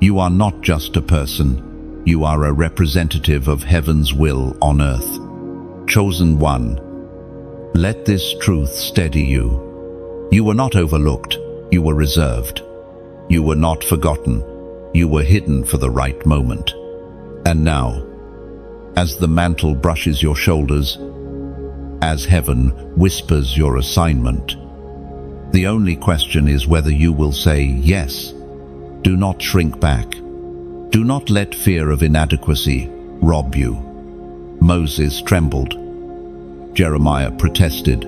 you are not just a person, you are a representative of heaven's will on earth. Chosen one. Let this truth steady you. You were not overlooked, you were reserved. You were not forgotten, you were hidden for the right moment. And now, as the mantle brushes your shoulders, as heaven whispers your assignment, the only question is whether you will say yes. Do not shrink back. Do not let fear of inadequacy rob you. Moses trembled. Jeremiah protested.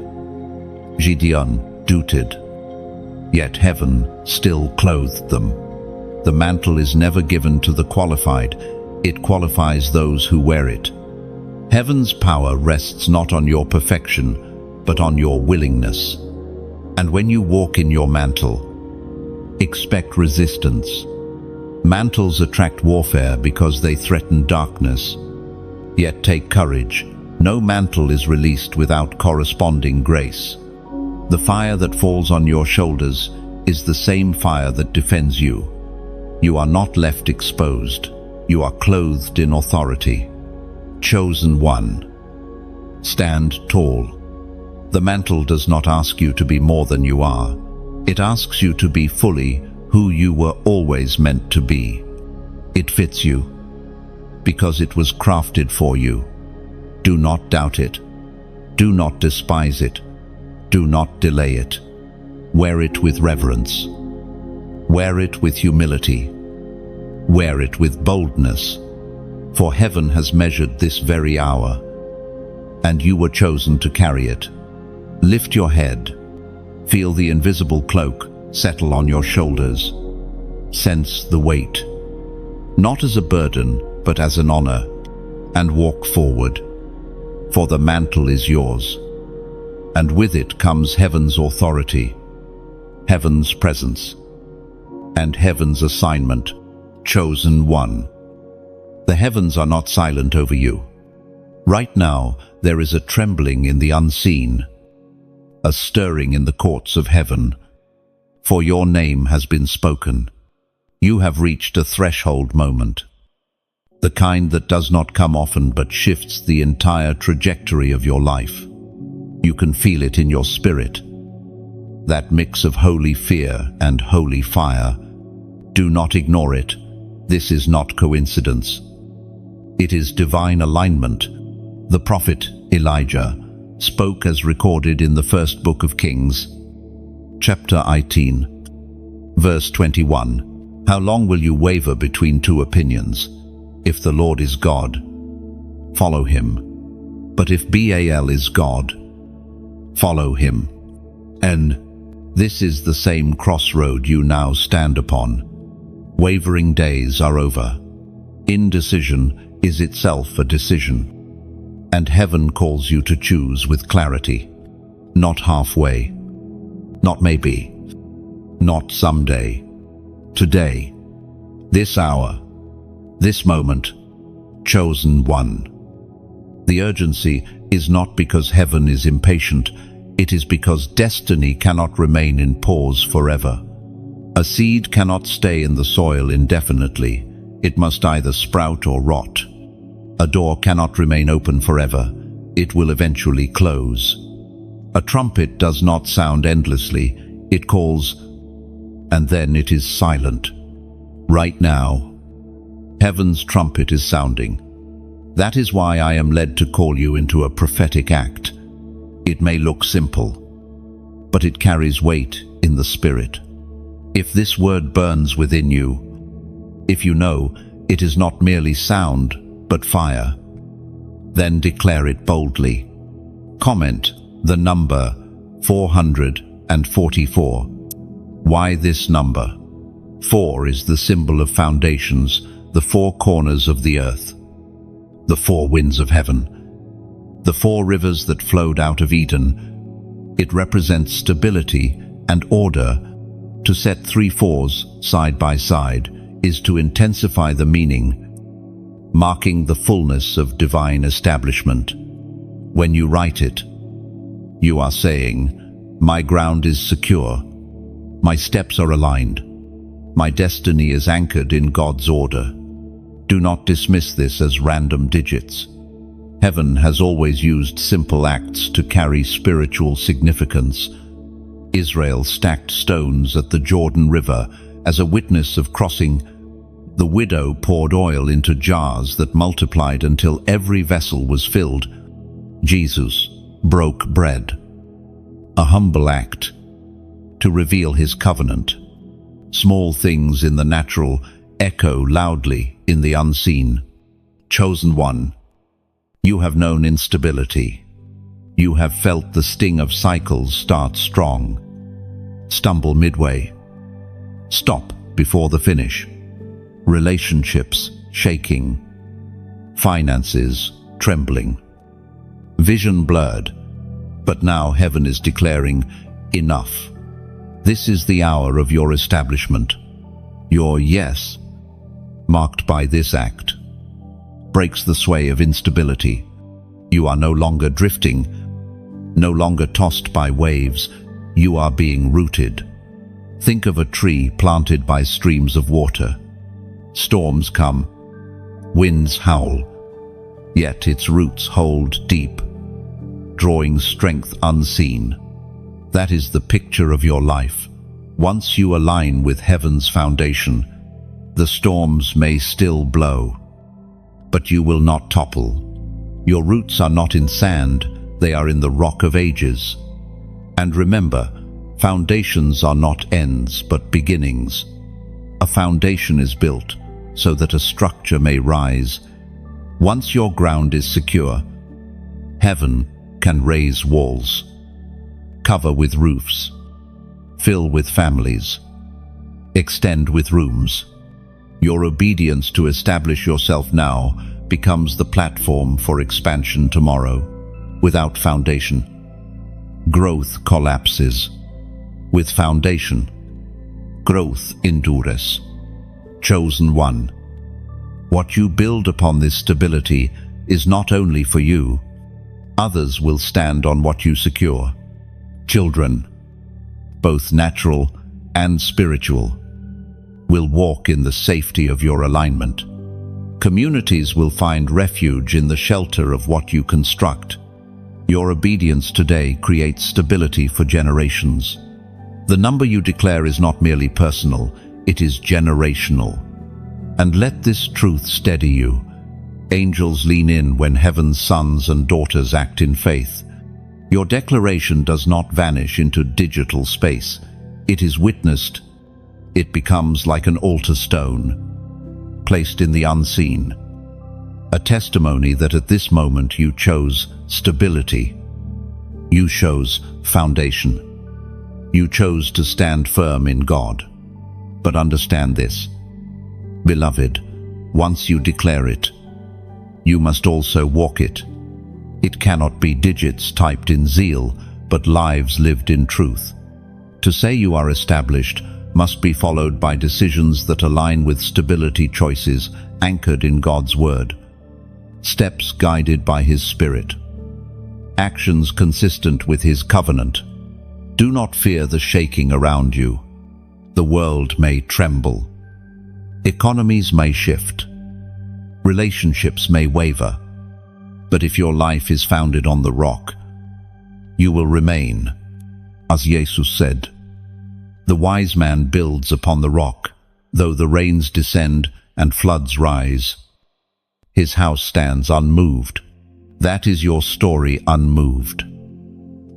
Gideon doubted. Yet heaven still clothed them. The mantle is never given to the qualified. It qualifies those who wear it. Heaven's power rests not on your perfection, but on your willingness. And when you walk in your mantle, expect resistance. Mantles attract warfare because they threaten darkness. Yet take courage. No mantle is released without corresponding grace. The fire that falls on your shoulders is the same fire that defends you. You are not left exposed. You are clothed in authority. Chosen one. Stand tall. The mantle does not ask you to be more than you are. It asks you to be fully who you were always meant to be. It fits you because it was crafted for you. Do not doubt it. Do not despise it. Do not delay it. Wear it with reverence. Wear it with humility. Wear it with boldness, for heaven has measured this very hour. and you were chosen to carry it. Lift your head. Feel the invisible cloak settle on your shoulders. Sense the weight, not as a burden, but as an honor, and walk forward. For the mantle is yours, and with it comes heaven's authority, heaven's presence, and heaven's assignment. Chosen one. The heavens are not silent over you. Right now, there is a trembling in the unseen, a stirring in the courts of heaven. For your name has been spoken. You have reached a threshold moment, the kind that does not come often but shifts the entire trajectory of your life. You can feel it in your spirit, that mix of holy fear and holy fire. Do not ignore it. This is not coincidence. It is divine alignment. The prophet Elijah spoke as recorded in the first book of Kings, chapter 18, verse 21. How long will you waver between two opinions? If the Lord is God, follow him. But if Baal is God, follow him. And this is the same crossroad you now stand upon. Wavering days are over. Indecision is itself a decision. And heaven calls you to choose with clarity. Not halfway. Not maybe. Not someday. Today. This hour. This moment. Chosen one. The urgency is not because heaven is impatient. It is because destiny cannot remain in pause forever. A seed cannot stay in the soil indefinitely. It must either sprout or rot. A door cannot remain open forever. It will eventually close. A trumpet does not sound endlessly. It calls, and then it is silent. Right now, heaven's trumpet is sounding. That is why I am led to call you into a prophetic act. It may look simple, but it carries weight in the spirit. If this word burns within you, if you know it is not merely sound, but fire, then declare it boldly. Comment the number 444. Why this number? 4 is the symbol of foundations, the 4 corners of the earth, the 4 winds of heaven, the 4 rivers that flowed out of Eden. It represents stability and order. To set 3 4s side by side is to intensify the meaning, marking the fullness of divine establishment. When you write it, you are saying, my ground is secure, my steps are aligned, my destiny is anchored in God's order. Do not dismiss this as random digits. Heaven has always used simple acts to carry spiritual significance. Israel stacked stones at the Jordan River as a witness of crossing. The widow poured oil into jars that multiplied until every vessel was filled. Jesus broke bread, a humble act to reveal his covenant. Small things in the natural echo loudly in the unseen. Chosen one, you have known instability. You have felt the sting of cycles start strong, stumble midway, stop before the finish. Relationships shaking, finances trembling, vision blurred. But now heaven is declaring, enough. This is the hour of your establishment. Your yes, marked by this act, breaks the sway of instability. You are no longer drifting, no longer tossed by waves. You are being rooted. Think of a tree planted by streams of water. Storms come, winds howl, yet its roots hold deep, drawing strength unseen. That is the picture of your life. Once you align with heaven's foundation, the storms may still blow, but you will not topple. Your roots are not in sand, they are in the rock of ages. And remember, foundations are not ends but beginnings. A foundation is built so that a structure may rise. Once your ground is secure, Heaven can raise walls, cover with roofs, fill with families, extend with rooms. Your obedience to establish yourself now becomes the platform for expansion tomorrow. Without foundation, growth collapses. With foundation, growth endures. Chosen one, what you build upon this stability is not only for you. Others will stand on what you secure. Children, both natural and spiritual, will walk in the safety of your alignment. Communities will find refuge in the shelter of what you construct. Your obedience today creates stability for generations. The number you declare is not merely personal, it is generational. And let this truth steady you. Angels lean in when heaven's sons and daughters act in faith. Your declaration does not vanish into digital space. It is witnessed. It becomes like an altar stone, placed in the unseen. A testimony that at this moment you chose stability. You chose foundation. You chose to stand firm in God. But understand this, beloved, once you declare it, you must also walk it. It cannot be digits typed in zeal, but lives lived in truth. To say you are established must be followed by decisions that align with stability choices anchored in God's word. Steps guided by His Spirit. Actions consistent with His covenant. Do not fear the shaking around you. The world may tremble. Economies may shift. Relationships may waver. But if your life is founded on the rock, you will remain. As Jesus said, the wise man builds upon the rock, though the rains descend and floods rise. His house stands unmoved. That is your story, unmoved.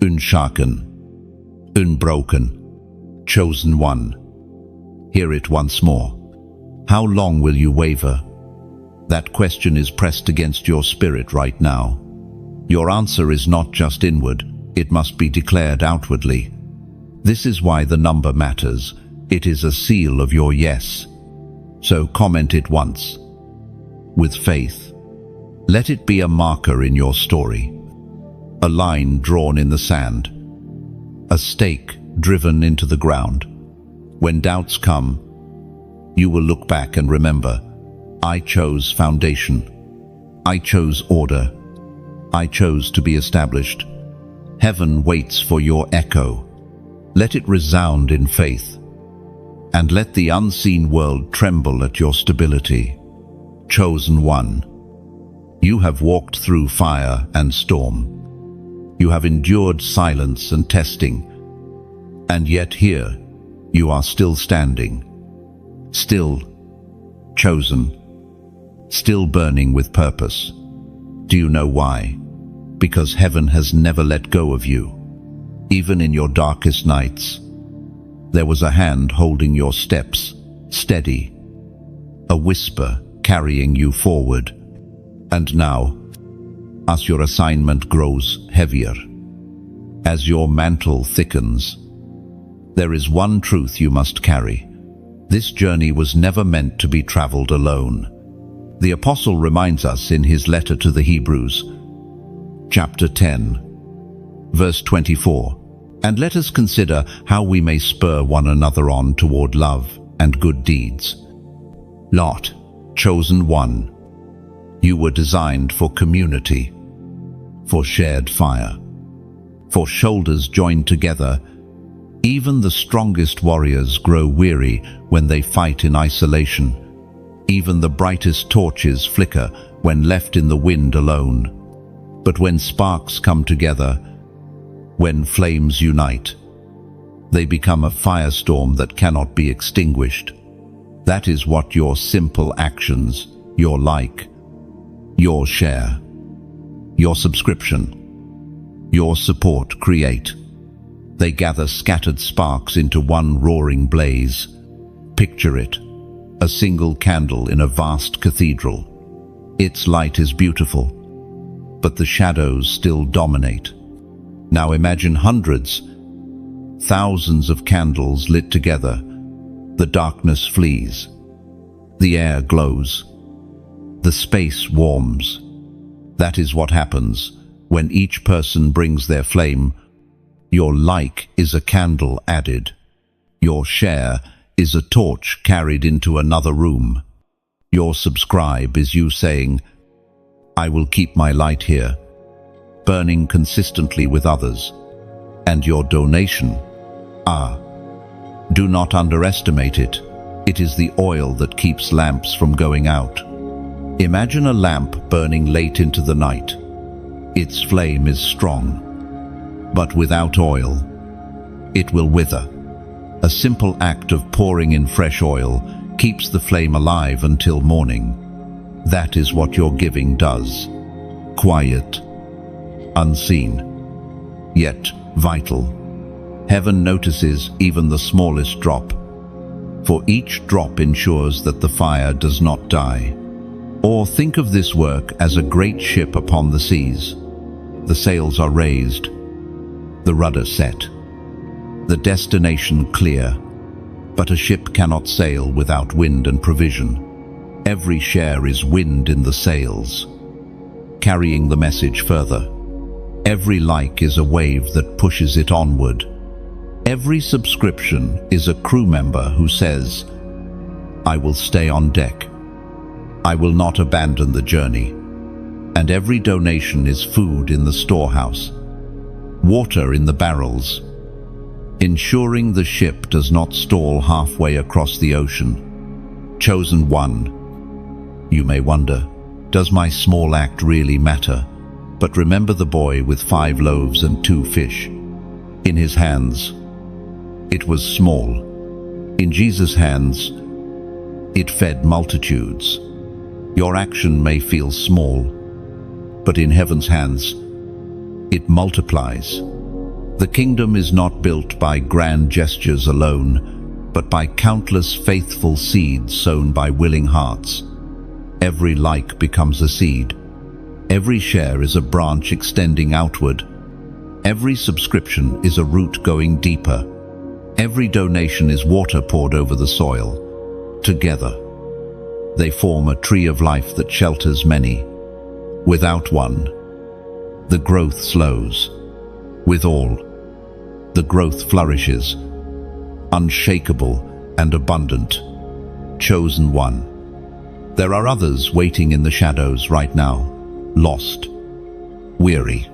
Unshaken, unbroken, chosen one. Hear it once more. How long will you waver? That question is pressed against your spirit right now. Your answer is not just inward, it must be declared outwardly. This is why the number matters. It is a seal of your yes. So comment it once. With faith. Let it be a marker in your story. A line drawn in the sand. A stake driven into the ground. When doubts come, you will look back and remember, I chose foundation. I chose order. I chose to be established. Heaven waits for your echo. Let it resound in faith. And let the unseen world tremble at your stability. Chosen one. You have walked through fire and storm. You have endured silence and testing. And yet here, you are still standing. Still chosen. Still burning with purpose. Do you know why? Because heaven has never let go of you. Even in your darkest nights, there was a hand holding your steps, steady. A whisper carrying you forward. And now, as your assignment grows heavier, as your mantle thickens, there is one truth you must carry. This journey was never meant to be traveled alone. The Apostle reminds us in his letter to the Hebrews, chapter 10, verse 24, and let us consider how we may spur one another on toward love and good deeds. Lot, chosen one. You were designed for community, for shared fire, for shoulders joined together. Even the strongest warriors grow weary when they fight in isolation. Even the brightest torches flicker when left in the wind alone. But when sparks come together, when flames unite, they become a firestorm that cannot be extinguished. That is what your simple actions, your like, your share, your subscription, your support create. They gather scattered sparks into one roaring blaze. Picture it, a single candle in a vast cathedral. Its light is beautiful, but the shadows still dominate. Now imagine hundreds, thousands of candles lit together. The darkness flees. The air glows. The space warms. That is what happens when each person brings their flame. Your like is a candle added. Your share is a torch carried into another room. Your subscribe is you saying, I will keep my light here, burning consistently with others. And your donation, do not underestimate it. It is the oil that keeps lamps from going out. Imagine a lamp burning late into the night. Its flame is strong, but without oil, it will wither. A simple act of pouring in fresh oil keeps the flame alive until morning. That is what your giving does. Quiet, unseen, yet vital. Heaven notices even the smallest drop, for each drop ensures that the fire does not die. Or think of this work as a great ship upon the seas. The sails are raised, the rudder set, the destination clear. But a ship cannot sail without wind and provision. Every share is wind in the sails, carrying the message further. Every like is a wave that pushes it onward. Every subscription is a crew member who says, I will stay on deck. I will not abandon the journey. And every donation is food in the storehouse, water in the barrels, ensuring the ship does not stall halfway across the ocean. Chosen one. You may wonder, does my small act really matter? But remember the boy with 5 loaves and 2 fish. In his hands, it was small. In Jesus' hands, it fed multitudes. Your action may feel small, but in heaven's hands, it multiplies. The kingdom is not built by grand gestures alone, but by countless faithful seeds sown by willing hearts. Every like becomes a seed. Every share is a branch extending outward. Every subscription is a root going deeper. Every donation is water poured over the soil. Together, they form a tree of life that shelters many. Without one, the growth slows. With all, the growth flourishes, unshakable and abundant. Chosen one. There are others waiting in the shadows right now, lost, weary,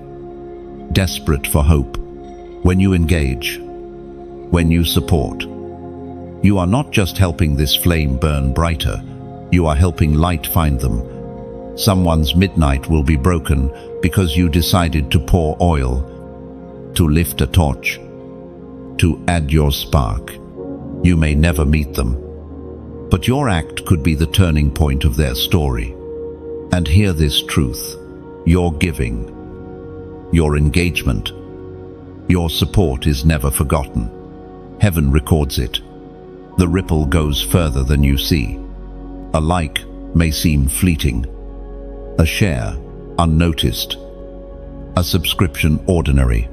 desperate for hope. When you engage, when you support, you are not just helping this flame burn brighter, you are helping light find them. Someone's midnight will be broken because you decided to pour oil, to lift a torch, to add your spark. You may never meet them, but your act could be the turning point of their story. And hear this truth: your giving, your engagement, your support is never forgotten. Heaven records it. The ripple goes further than you see. A like may seem fleeting, a share unnoticed, a subscription ordinary,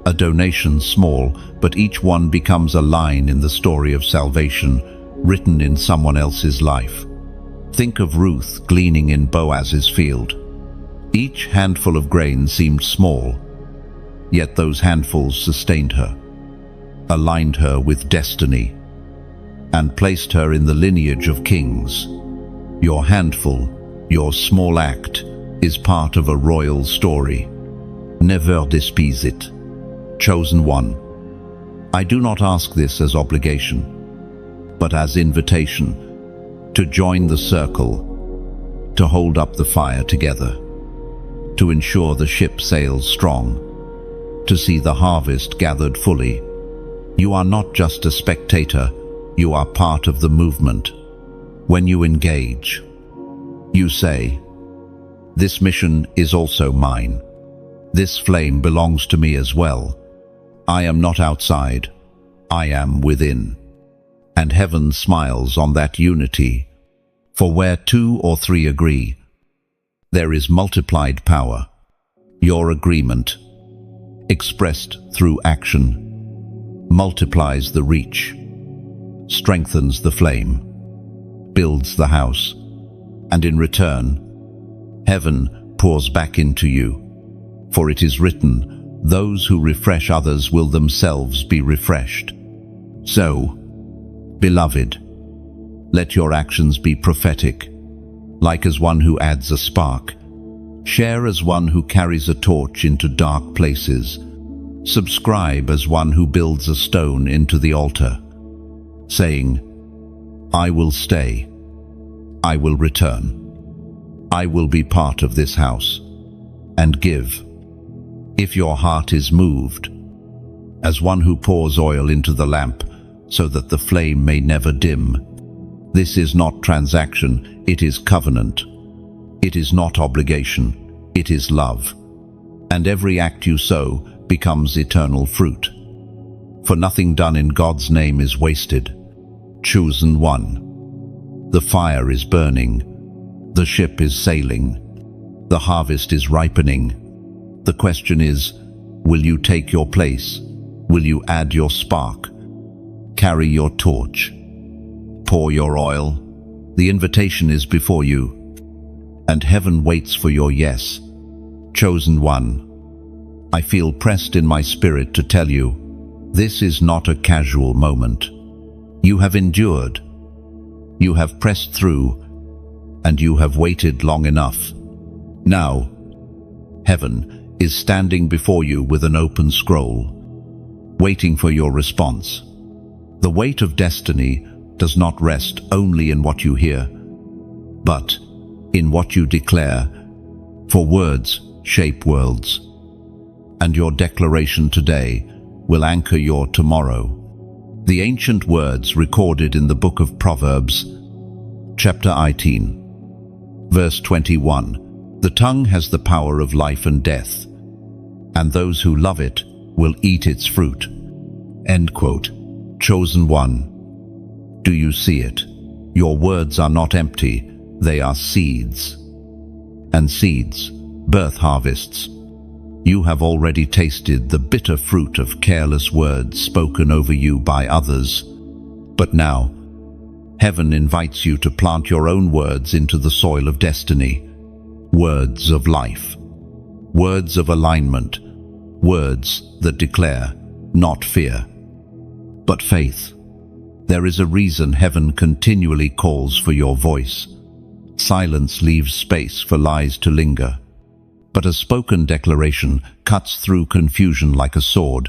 a donation small, but each one becomes a line in the story of salvation written in someone else's life. Think of Ruth gleaning in Boaz's field. Each handful of grain seemed small, yet those handfuls sustained her, aligned her with destiny, and placed her in the lineage of kings. Your handful, your small act, is part of a royal story. Never despise it. Chosen one. I do not ask this as obligation, but as invitation to join the circle, to hold up the fire together, to ensure the ship sails strong, to see the harvest gathered fully. You are not just a spectator, you are part of the movement. When you engage, you say, this mission is also mine. This flame belongs to me as well. I am not outside, I am within. And heaven smiles on that unity. For where 2 or 3 agree, There is multiplied power. Your agreement, expressed through action, multiplies the reach, strengthens the flame, builds the house, and in return, heaven pours back into you. For it is written, those who refresh others will themselves be refreshed. So, beloved, let your actions be prophetic, like as one who adds a spark. Share as one who carries a torch into dark places. Subscribe as one who builds a stone into the altar, saying, I will stay. I will return. I will be part of this house, and give. If your heart is moved, as one who pours oil into the lamp, so that the flame may never dim. This is not transaction, it is covenant. It is not obligation, it is love. And every act you sow becomes eternal fruit. For nothing done in God's name is wasted. Chosen one. The fire is burning. The ship is sailing. The harvest is ripening. The question is, will you take your place? Will you add your spark? Carry your torch. Pour your oil. The invitation is before you, and heaven waits for your yes. Chosen one, I feel pressed in my spirit to tell you, this is not a casual moment. You have endured. You have pressed through, and you have waited long enough. Now, heaven is standing before you with an open scroll, waiting for your response. The weight of destiny does not rest only in what you hear, but in what you declare, for words shape worlds, and your declaration today will anchor your tomorrow. The ancient words recorded in the book of Proverbs, chapter 18, verse 21, the tongue has the power of life and death, and those who love it will eat its fruit. End quote. Chosen one, do you see it? Your words are not empty, they are seeds. And seeds birth harvests. You have already tasted the bitter fruit of careless words spoken over you by others. But now, heaven invites you to plant your own words into the soil of destiny. Words of life. Words of alignment. Words that declare, not fear, but faith. There is a reason heaven continually calls for your voice. Silence leaves space for lies to linger, but a spoken declaration cuts through confusion like a sword.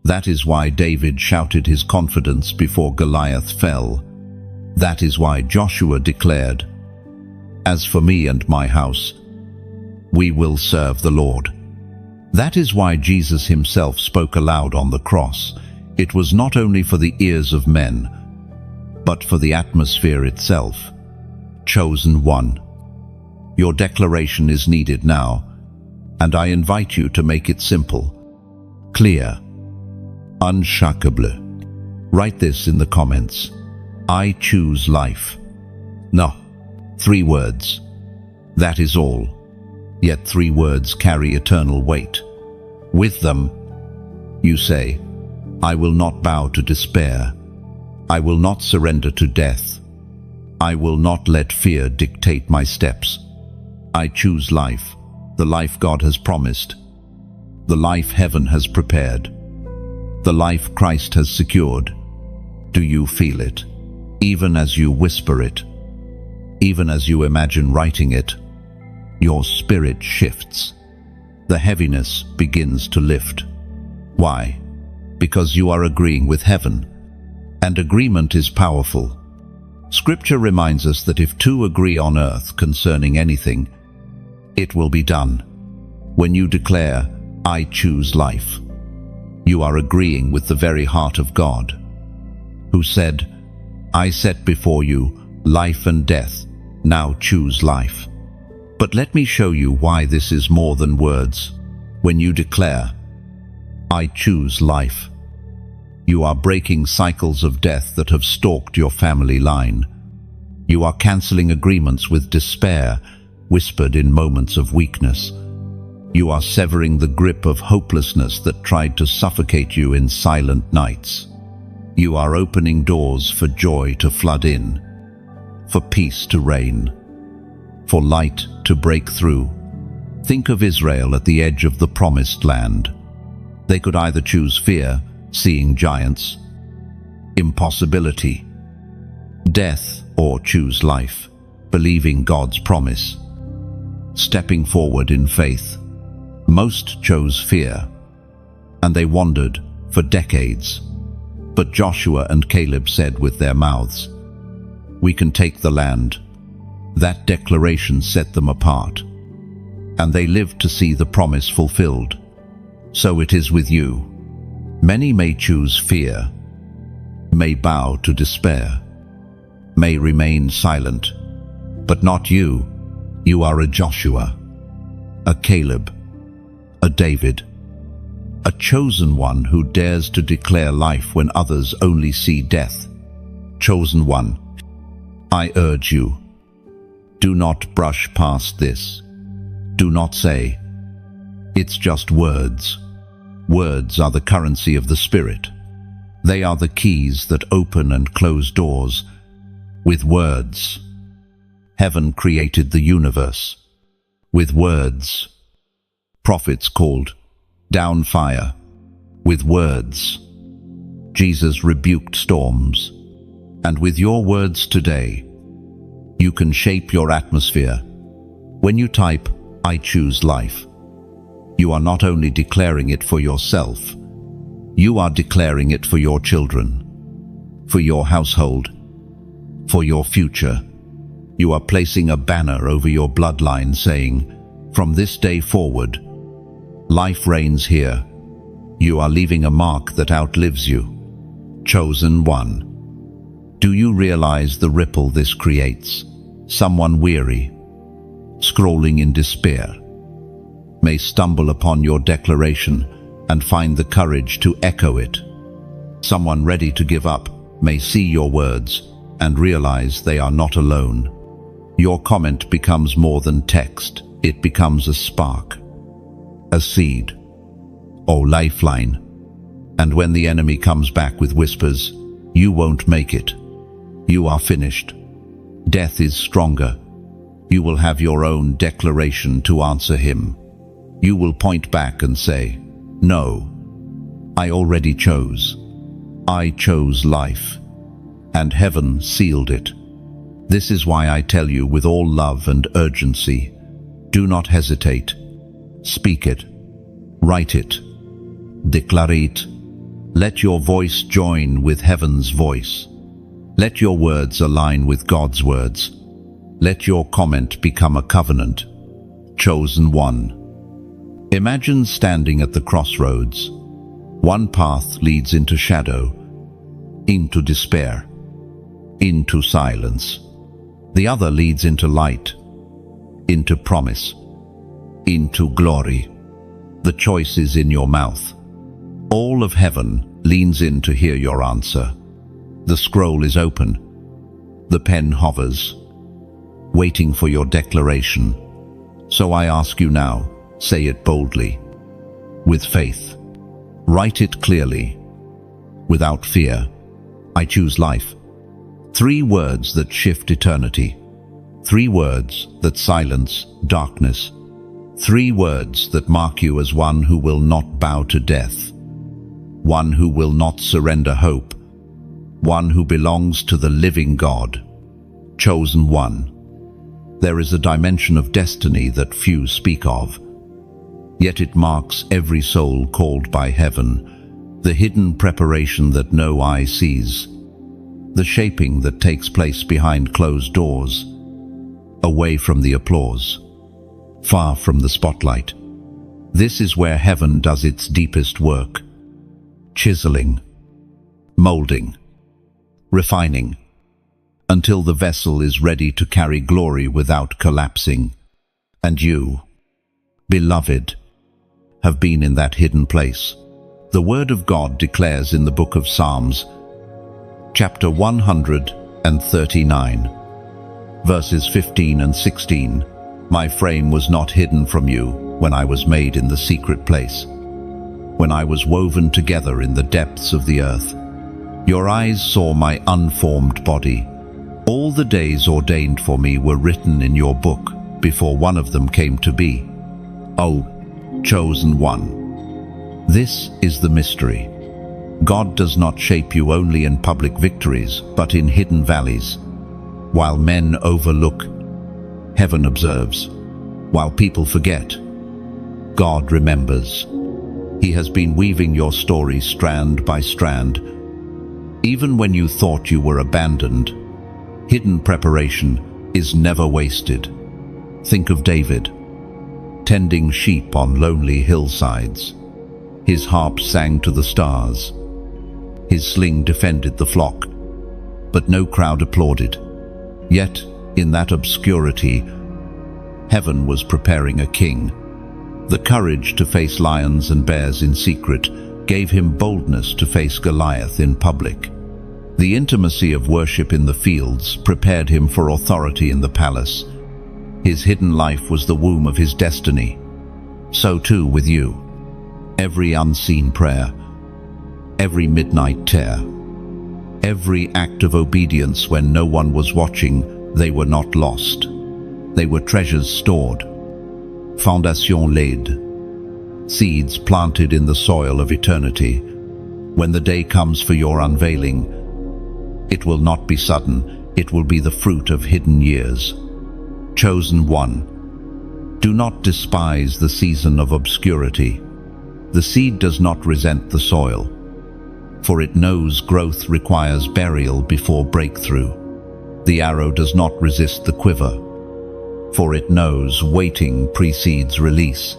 That is why David shouted his confidence before Goliath fell. That is why Joshua declared, "As for me and my house, we will serve the Lord." That is why Jesus himself spoke aloud on the cross. It was not only for the ears of men, but for the atmosphere itself. Chosen one, your declaration is needed now, and I invite you to make it simple, clear, unshakable. Write this in the comments. I choose life. No, 3 words. That is all. Yet 3 words carry eternal weight. With them, you say, I will not bow to despair. I will not surrender to death. I will not let fear dictate my steps. I choose life, the life God has promised, the life heaven has prepared, the life Christ has secured. Do you feel it? Even as you whisper it, even as you imagine writing it, your spirit shifts. The heaviness begins to lift. Why? Because you are agreeing with heaven, and agreement is powerful. Scripture reminds us that if 2 agree on earth concerning anything, it will be done. When you declare, I choose life, you are agreeing with the very heart of God, who said, I set before you life and death, now choose life. But let me show you why this is more than words. When you declare, I choose life, you are breaking cycles of death that have stalked your family line. You are canceling agreements with despair whispered in moments of weakness. You are severing the grip of hopelessness that tried to suffocate you in silent nights. You are opening doors for joy to flood in, for peace to reign, for light to break through. Think of Israel at the edge of the promised land. They could either choose fear, seeing giants, impossibility, death, or choose life, believing God's promise, stepping forward in faith. Most chose fear, and they wandered for decades. But Joshua and Caleb said with their mouths, "We can take the land." That declaration set them apart, and they lived to see the promise fulfilled. So it is with you. Many may choose fear, may bow to despair, may remain silent, but not you. You are a Joshua, a Caleb, a David, a chosen one who dares to declare life when others only see death. Chosen one, I urge you, do not brush past this. Do not say, "It's just words." Words are the currency of the Spirit. They are the keys that open and close doors. With words, heaven created the universe. With words, prophets called down fire. With words, Jesus rebuked storms. And with your words today, you can shape your atmosphere. When you type, "I choose life," you are not only declaring it for yourself, you are declaring it for your children, for your household, for your future. You are placing a banner over your bloodline saying, "From this day forward, life reigns here." You are leaving a mark that outlives you. Chosen one. Do you realize the ripple this creates? Someone weary, scrolling in despair, may stumble upon your declaration and find the courage to echo it. Someone ready to give up may see your words and realize they are not alone. Your comment becomes more than text. It becomes a spark, a seed, or lifeline. And when the enemy comes back with whispers, "You won't make it. You are finished. Death is stronger," you will have your own declaration to answer him. You will point back and say, "No, I already chose. I chose life, and heaven sealed it." This is why I tell you with all love and urgency, do not hesitate. Speak it, write it, declare it. Let your voice join with heaven's voice. Let your words align with God's words. Let your comment become a covenant. Chosen one. Imagine standing at the crossroads. One path leads into shadow, into despair, into silence. The other leads into light, into promise, into glory. The choice is in your mouth. All of heaven leans in to hear your answer. The scroll is open. The pen hovers, waiting for your declaration. So I ask you now, say it boldly, with faith. Write it clearly, without fear. I choose life. 3 words that shift eternity. 3 words that silence darkness. 3 words that mark you as one who will not bow to death. One who will not surrender hope. One who belongs to the living God. Chosen one. There is a dimension of destiny that few speak of, yet it marks every soul called by heaven, the hidden preparation that no eye sees, the shaping that takes place behind closed doors, away from the applause, far from the spotlight. This is where heaven does its deepest work, chiseling, molding, refining, until the vessel is ready to carry glory without collapsing. And you, beloved, have been in that hidden place. The Word of God declares in the book of Psalms, chapter 139, verses 15 and 16, My frame was not hidden from you when I was made in the secret place, when I was woven together in the depths of the earth. Your eyes saw my unformed body. All the days ordained for me were written in your book before one of them came to be. O chosen one. This is the mystery. God does not shape you only in public victories, but in hidden valleys. While men overlook, heaven observes. While people forget, God remembers. He has been weaving your story strand by strand. Even when you thought you were abandoned, hidden preparation is never wasted. Think of David, tending sheep on lonely hillsides. His harp sang to the stars. His sling defended the flock, but no crowd applauded. Yet, in that obscurity, heaven was preparing a king. The courage to face lions and bears in secret gave him boldness to face Goliath in public. The intimacy of worship in the fields prepared him for authority in the palace. His hidden life was the womb of his destiny. So too with you. Every unseen prayer, every midnight tear, every act of obedience when no one was watching, they were not lost. They were treasures stored. Fondation laid. Seeds planted in the soil of eternity. When the day comes for your unveiling, it will not be sudden, it will be the fruit of hidden years. Chosen one. Do not despise the season of obscurity. The seed does not resent the soil, for it knows growth requires burial before breakthrough. The arrow does not resist the quiver, for it knows waiting precedes release.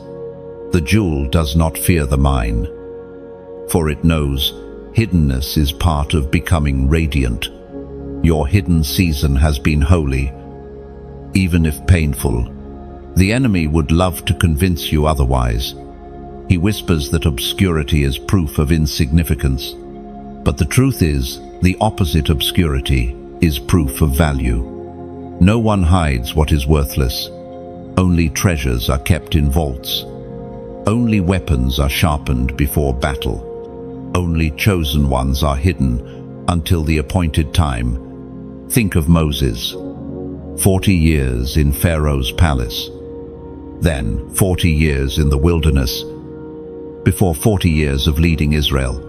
The jewel does not fear the mine, for it knows hiddenness is part of becoming radiant. Your hidden season has been holy, even if painful. The enemy would love to convince you otherwise. He whispers that obscurity is proof of insignificance. But the truth is, the opposite obscurity is proof of value. No one hides what is worthless. Only treasures are kept in vaults. Only weapons are sharpened before battle. Only chosen ones are hidden until the appointed time. Think of Moses. 40 years in Pharaoh's palace. Then 40 years in the wilderness. Before 40 years of leading Israel.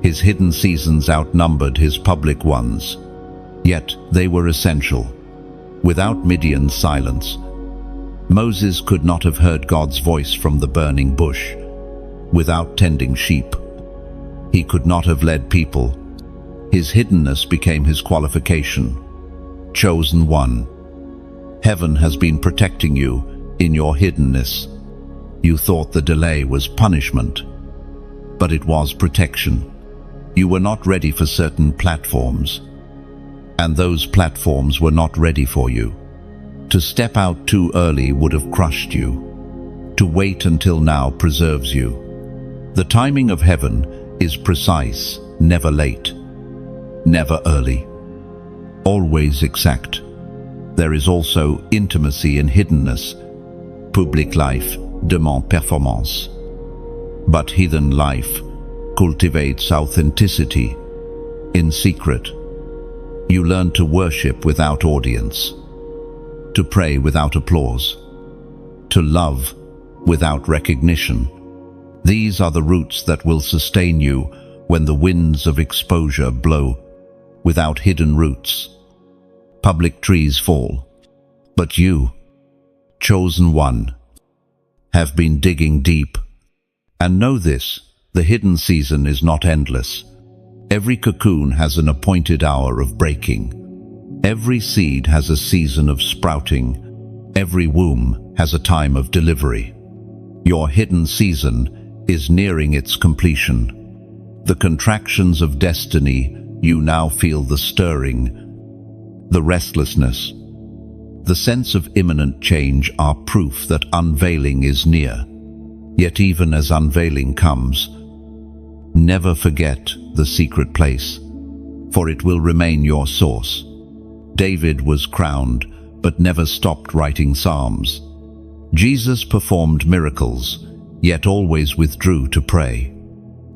His hidden seasons outnumbered his public ones. Yet they were essential. Without Midian's silence, Moses could not have heard God's voice from the burning bush. Without tending sheep, he could not have led people. His hiddenness became his qualification. Chosen one. Heaven has been protecting you in your hiddenness. You thought the delay was punishment, but it was protection. You were not ready for certain platforms, and those platforms were not ready for you. To step out too early would have crushed you. To wait until now preserves you. The timing of heaven is precise, never late, never early, always exact. There is also intimacy in hiddenness. Public life demands performance, but hidden life cultivates authenticity. In secret, you learn to worship without audience, to pray without applause, to love without recognition. These are the roots that will sustain you when the winds of exposure blow. Without hidden roots, public trees fall. But you, chosen one, have been digging deep. And know this, the hidden season is not endless. Every cocoon has an appointed hour of breaking. Every seed has a season of sprouting. Every womb has a time of delivery. Your hidden season is nearing its completion. The contractions of destiny, you now feel the stirring, the restlessness. The sense of imminent change are proof that unveiling is near. Yet even as unveiling comes, never forget the secret place, for it will remain your source. David was crowned, but never stopped writing psalms. Jesus performed miracles, yet always withdrew to pray.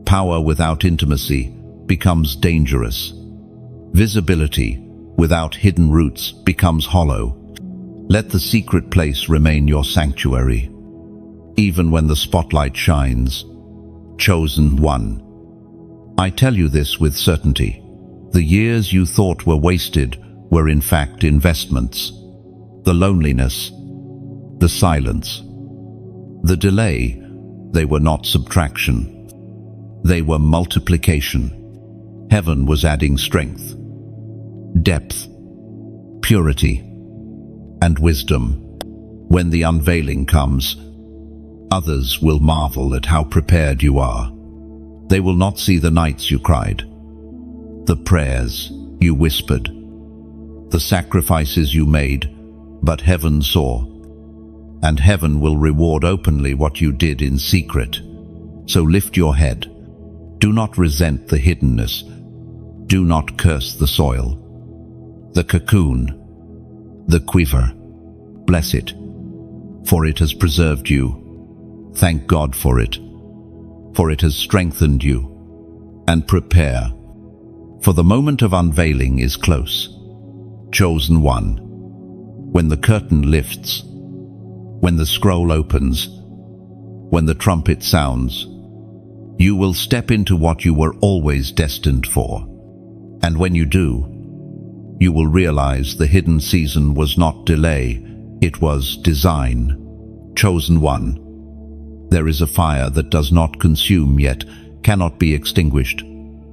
Power without intimacy becomes dangerous. Visibility without hidden roots becomes hollow. Let the secret place remain your sanctuary. Even when the spotlight shines, chosen one. I tell you this with certainty. The years you thought were wasted were in fact investments. The loneliness, the silence, the delay, they were not subtraction. They were multiplication. Heaven was adding strength, depth, purity, and wisdom. When the unveiling comes, others will marvel at how prepared you are. They will not see the nights you cried, the prayers you whispered, the sacrifices you made, but heaven saw. And heaven will reward openly what you did in secret. So lift your head. Do not resent the hiddenness. Do not curse the soil, the cocoon, the quiver. Bless it, for it has preserved you. Thank God for it has strengthened you. And prepare, for the moment of unveiling is close. Chosen one, when the curtain lifts, when the scroll opens, when the trumpet sounds, you will step into what you were always destined for. And when you do, you will realize the hidden season was not delay, it was design. Chosen one. There is a fire that does not consume yet cannot be extinguished.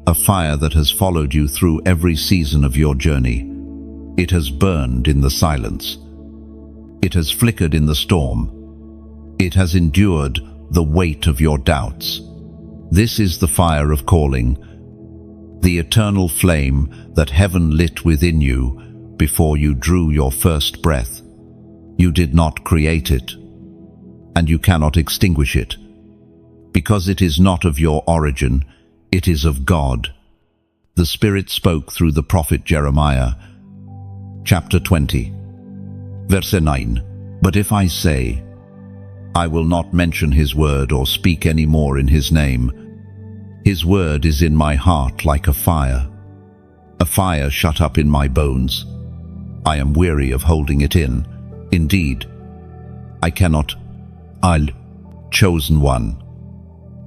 A fire that has followed you through every season of your journey. It has burned in the silence. It has flickered in the storm. It has endured the weight of your doubts. This is the fire of calling, the eternal flame that heaven lit within you before you drew your first breath. You did not create it, and you cannot extinguish it, because it is not of your origin, it is of God. The Spirit spoke through the prophet Jeremiah, chapter 20. Verse 9, but if I say, I will not mention his word or speak any more in his name, his word is in my heart like a fire shut up in my bones. I am weary of holding it in. Indeed, I cannot. I'll chosen one.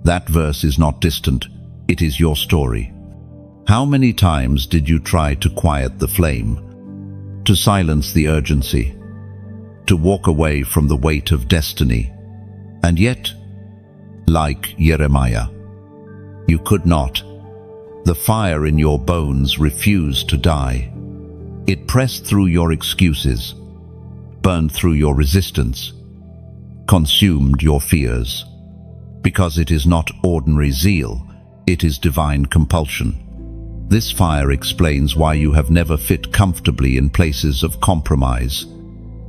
That verse is not distant. It is your story. How many times did you try to quiet the flame, to silence the urgency, to walk away from the weight of destiny? And yet, like Jeremiah, you could not. The fire in your bones refused to die. It pressed through your excuses, burned through your resistance, consumed your fears. Because it is not ordinary zeal, it is divine compulsion. This fire explains why you have never fit comfortably in places of compromise.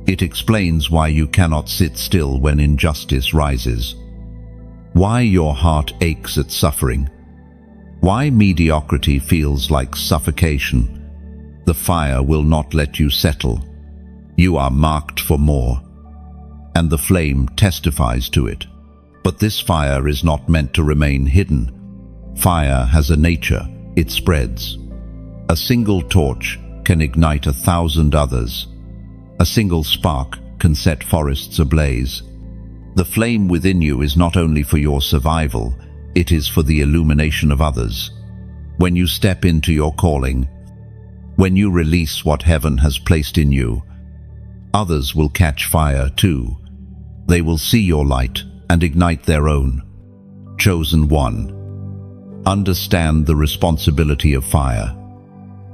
It explains why you cannot sit still when injustice rises. Why your heart aches at suffering. Why mediocrity feels like suffocation. The fire will not let you settle. You are marked for more, and the flame testifies to it. But this fire is not meant to remain hidden. Fire has a nature, it spreads. A single torch can ignite 1,000 others. A single spark can set forests ablaze. The flame within you is not only for your survival, it is for the illumination of others. When you step into your calling, when you release what heaven has placed in you, others will catch fire too. They will see your light and ignite their own. Chosen one. Understand the responsibility of fire.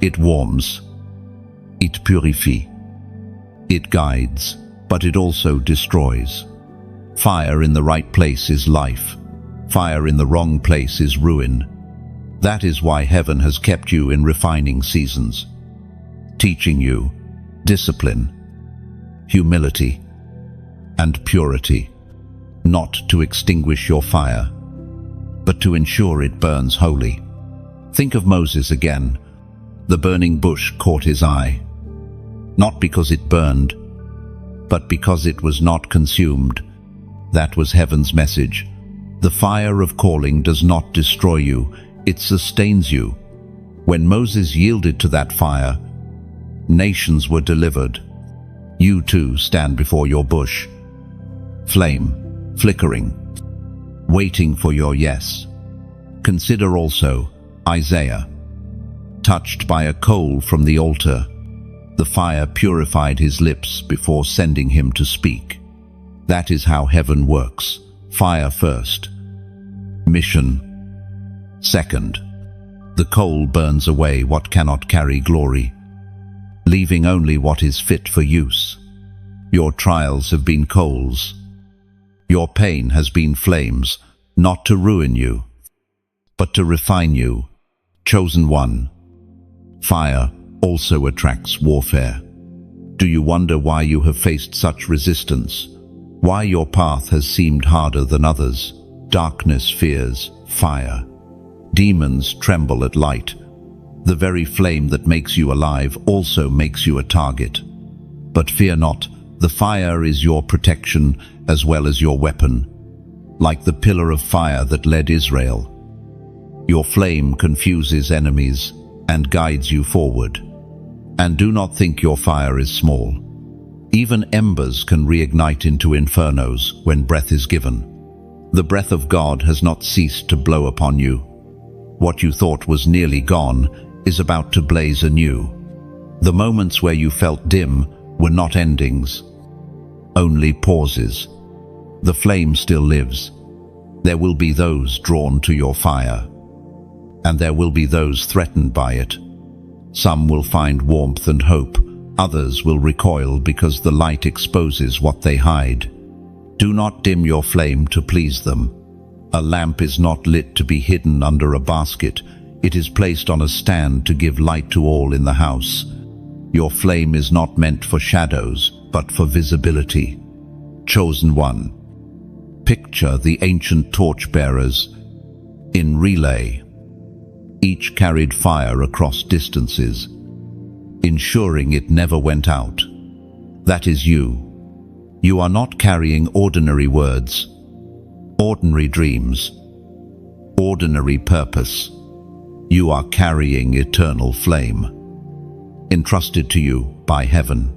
It warms. It purifies. It guides, but it also destroys. Fire in the right place is life. Fire in the wrong place is ruin. That is why heaven has kept you in refining seasons, teaching you discipline, humility, and purity, not to extinguish your fire, but to ensure it burns holy. Think of Moses again. The burning bush caught his eye, not because it burned, but because it was not consumed. That was heaven's message. The fire of calling does not destroy you, it sustains you. When Moses yielded to that fire, nations were delivered. You too stand before your bush, flame, flickering, waiting for your yes. Consider also Isaiah. Touched by a coal from the altar, the fire purified his lips before sending him to speak. That is how heaven works. Fire first, mission second. The coal burns away what cannot carry glory, leaving only what is fit for use. Your trials have been coals. Your pain has been flames, not to ruin you, but to refine you. Chosen one. Fire also attracts warfare. Do you wonder why you have faced such resistance? Why your path has seemed harder than others? Darkness fears fire. Demons tremble at light. The very flame that makes you alive also makes you a target. But fear not, the fire is your protection as well as your weapon. Like the pillar of fire that led Israel, your flame confuses enemies and guides you forward. And do not think your fire is small. Even embers can reignite into infernos when breath is given. The breath of God has not ceased to blow upon you. What you thought was nearly gone is about to blaze anew. The moments where you felt dim were not endings, only pauses. The flame still lives. There will be those drawn to your fire, and there will be those threatened by it. Some will find warmth and hope, others will recoil because the light exposes what they hide. Do not dim your flame to please them. A lamp is not lit to be hidden under a basket. It is placed on a stand to give light to all in the house. Your flame is not meant for shadows, but for visibility. Chosen one. Picture the ancient torchbearers in relay. Each carried fire across distances, ensuring it never went out. That is you. You are not carrying ordinary words, ordinary dreams, ordinary purpose. You are carrying eternal flame, entrusted to you by heaven.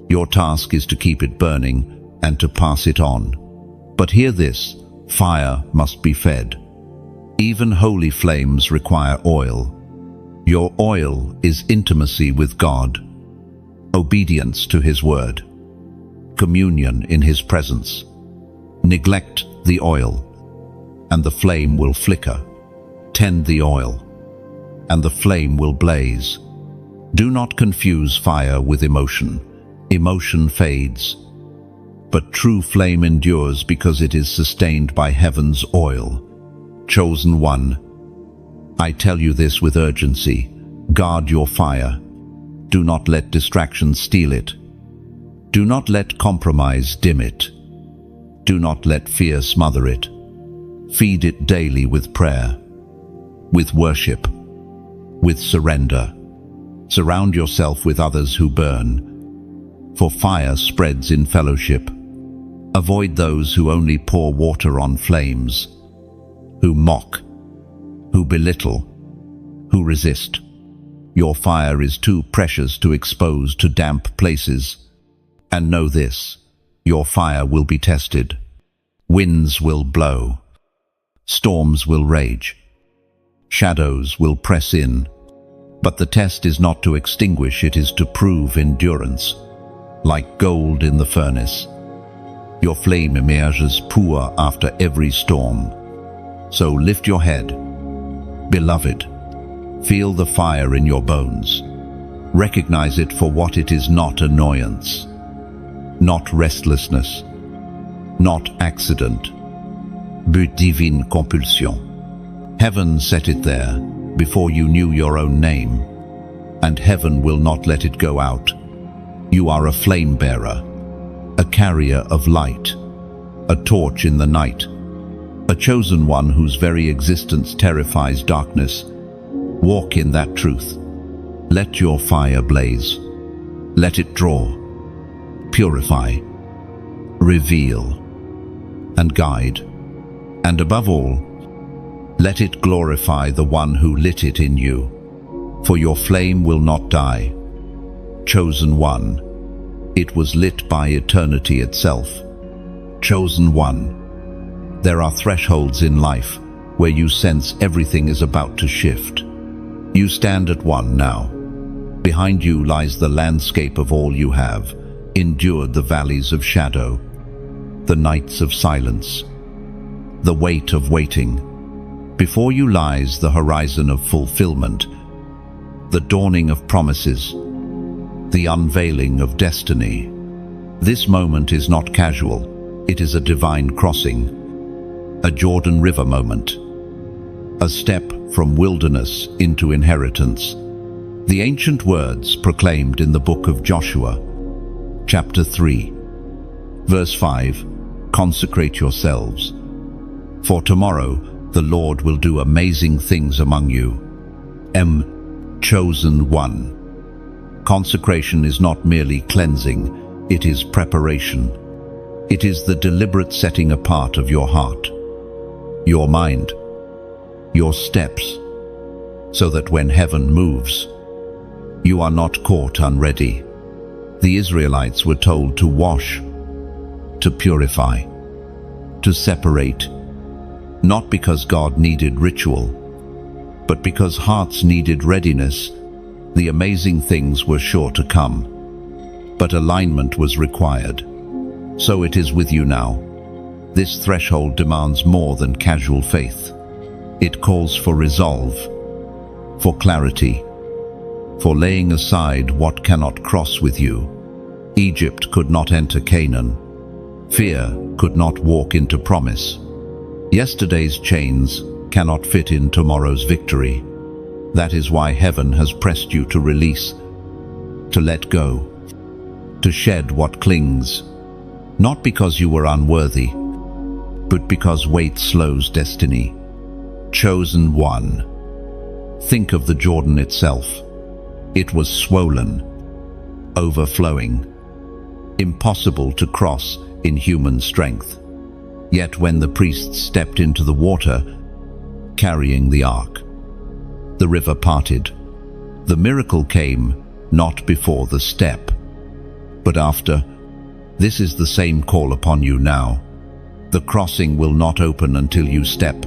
Your task is to keep it burning and to pass it on. But hear this, fire must be fed. Even holy flames require oil. Your oil is intimacy with God, obedience to His word, communion in His presence. Neglect the oil, and the flame will flicker. Tend the oil, and the flame will blaze. Do not confuse fire with emotion. Emotion fades, but true flame endures because it is sustained by heaven's oil. Chosen one, I tell you this with urgency. Guard your fire. Do not let distractions steal it. Do not let compromise dim it. Do not let fear smother it. Feed it daily with prayer, with worship, with surrender. Surround yourself with others who burn, for fire spreads in fellowship. Avoid those who only pour water on flames, who mock, who belittle, who resist. Your fire is too precious to expose to damp places. And know this, your fire will be tested. Winds will blow. Storms will rage. Shadows will press in. But the test is not to extinguish, it is to prove endurance. Like gold in the furnace, your flame emerges pure after every storm. So lift your head, beloved. Feel the fire in your bones. Recognize it for what it is, not annoyance, not restlessness, not accident, but divine compulsion. Heaven set it there before you knew your own name, and heaven will not let it go out. You are a flame bearer, a carrier of light, a torch in the night, a chosen one whose very existence terrifies darkness. Walk in that truth. Let your fire blaze. Let it draw, purify, reveal, and guide. And above all, let it glorify the one who lit it in you, for your flame will not die. Chosen one, it was lit by eternity itself. Chosen one, there are thresholds in life where you sense everything is about to shift. You stand at one now. Behind you lies the landscape of all you have endured, the valleys of shadow, the nights of silence, the weight of waiting. Before you lies the horizon of fulfillment, the dawning of promises, the unveiling of destiny. This moment is not casual, it is a divine crossing, a Jordan River moment, a step from wilderness into inheritance. The ancient words proclaimed in the book of Joshua, chapter 3, verse 5, consecrate yourselves, for tomorrow the Lord will do amazing things among you. Chosen one. Consecration is not merely cleansing, it is preparation. It is the deliberate setting apart of your heart, your mind, your steps, so that when heaven moves, you are not caught unready. The Israelites were told to wash, to purify, to separate, not because God needed ritual, but because hearts needed readiness. The amazing things were sure to come, but alignment was required. So it is with you now. This threshold demands more than casual faith. It calls for resolve, for clarity, for laying aside what cannot cross with you. Egypt could not enter Canaan. Fear could not walk into promise. Yesterday's chains cannot fit in tomorrow's victory. That is why heaven has pressed you to release, to let go, to shed what clings, not because you were unworthy, but because weight slows destiny. Chosen one. Think of the Jordan itself. It was swollen, overflowing, impossible to cross in human strength. Yet when the priests stepped into the water, carrying the ark, the river parted. The miracle came not before the step, but after. This is the same call upon you now. The crossing will not open until you step,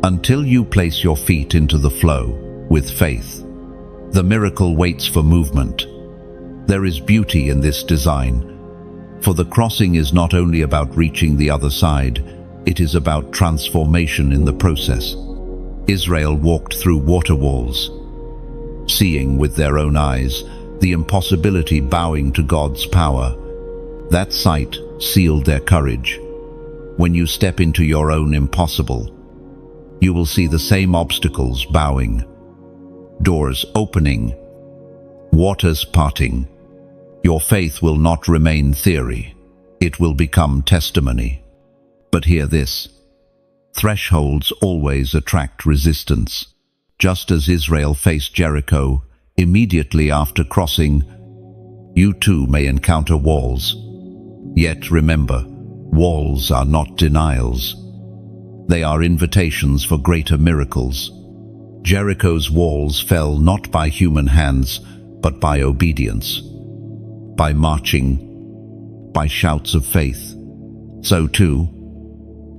until you place your feet into the flow with faith. The miracle waits for movement. There is beauty in this design, for the crossing is not only about reaching the other side, it is about transformation in the process. Israel walked through water walls, seeing with their own eyes the impossibility, bowing to God's power. That sight sealed their courage. When you step into your own impossible, you will see the same obstacles bowing, doors opening, waters parting. Your faith will not remain theory. It will become testimony. But hear this. Thresholds always attract resistance. Just as Israel faced Jericho immediately after crossing, you too may encounter walls. Yet remember, walls are not denials. They are invitations for greater miracles. Jericho's walls fell not by human hands, but by obedience, by marching, by shouts of faith. So too,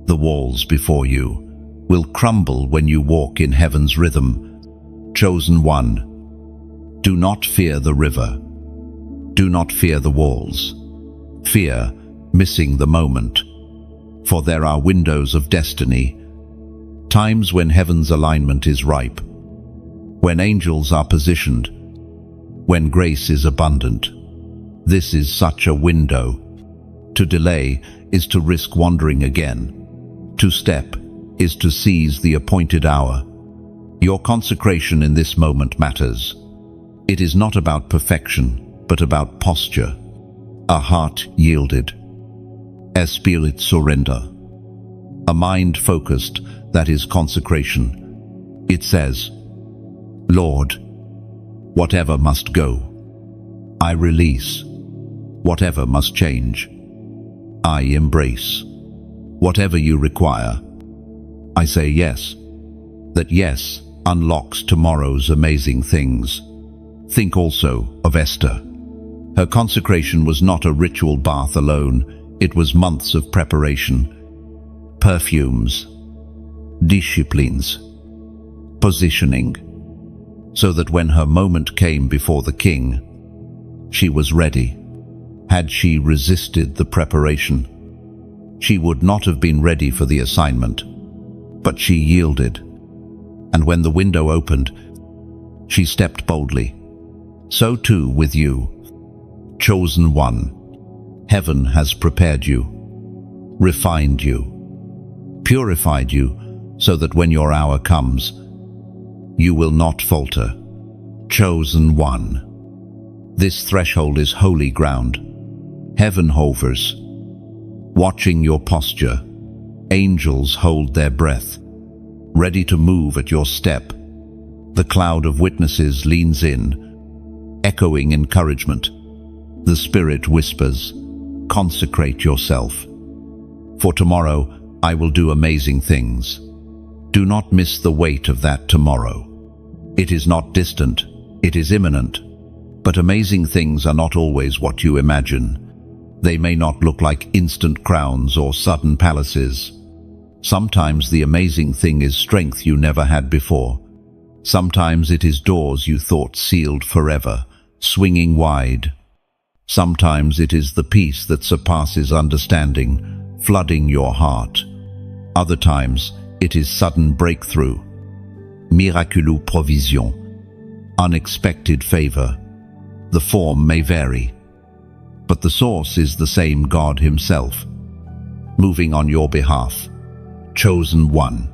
the walls before you will crumble when you walk in heaven's rhythm. Chosen one, do not fear the river. Do not fear the walls. Fear missing the moment. For there are windows of destiny, times when heaven's alignment is ripe, when angels are positioned, when grace is abundant. This is such a window. To delay is to risk wandering again. To step is to seize the appointed hour. Your consecration in this moment matters. It is not about perfection, but about posture. A heart yielded. A spirit surrender. A mind focused, that is consecration. It says, Lord, whatever must go, I release. Whatever must change, I embrace. Whatever you require, I say yes. That yes unlocks tomorrow's amazing things. Think also of Esther. Her consecration was not a ritual bath alone, it was months of preparation, perfumes, disciplines, positioning, so that when her moment came before the king, she was ready. Had she resisted the preparation, she would not have been ready for the assignment, but she yielded. And when the window opened, she stepped boldly. So too with you, chosen one. Heaven has prepared you, refined you, purified you, so that when your hour comes, you will not falter. Chosen one. This threshold is holy ground. Heaven hovers, watching your posture. Angels hold their breath, ready to move at your step. The cloud of witnesses leans in, echoing encouragement. The Spirit whispers, consecrate yourself. For tomorrow, I will do amazing things. Do not miss the weight of that tomorrow. It is not distant, it is imminent. But amazing things are not always what you imagine. They may not look like instant crowns or sudden palaces. Sometimes the amazing thing is strength you never had before. Sometimes it is doors you thought sealed forever, swinging wide. Sometimes it is the peace that surpasses understanding, flooding your heart. Other times it is sudden breakthrough, miraculous provision, unexpected favor. The form may vary, but the source is the same God Himself, moving on your behalf. Chosen one.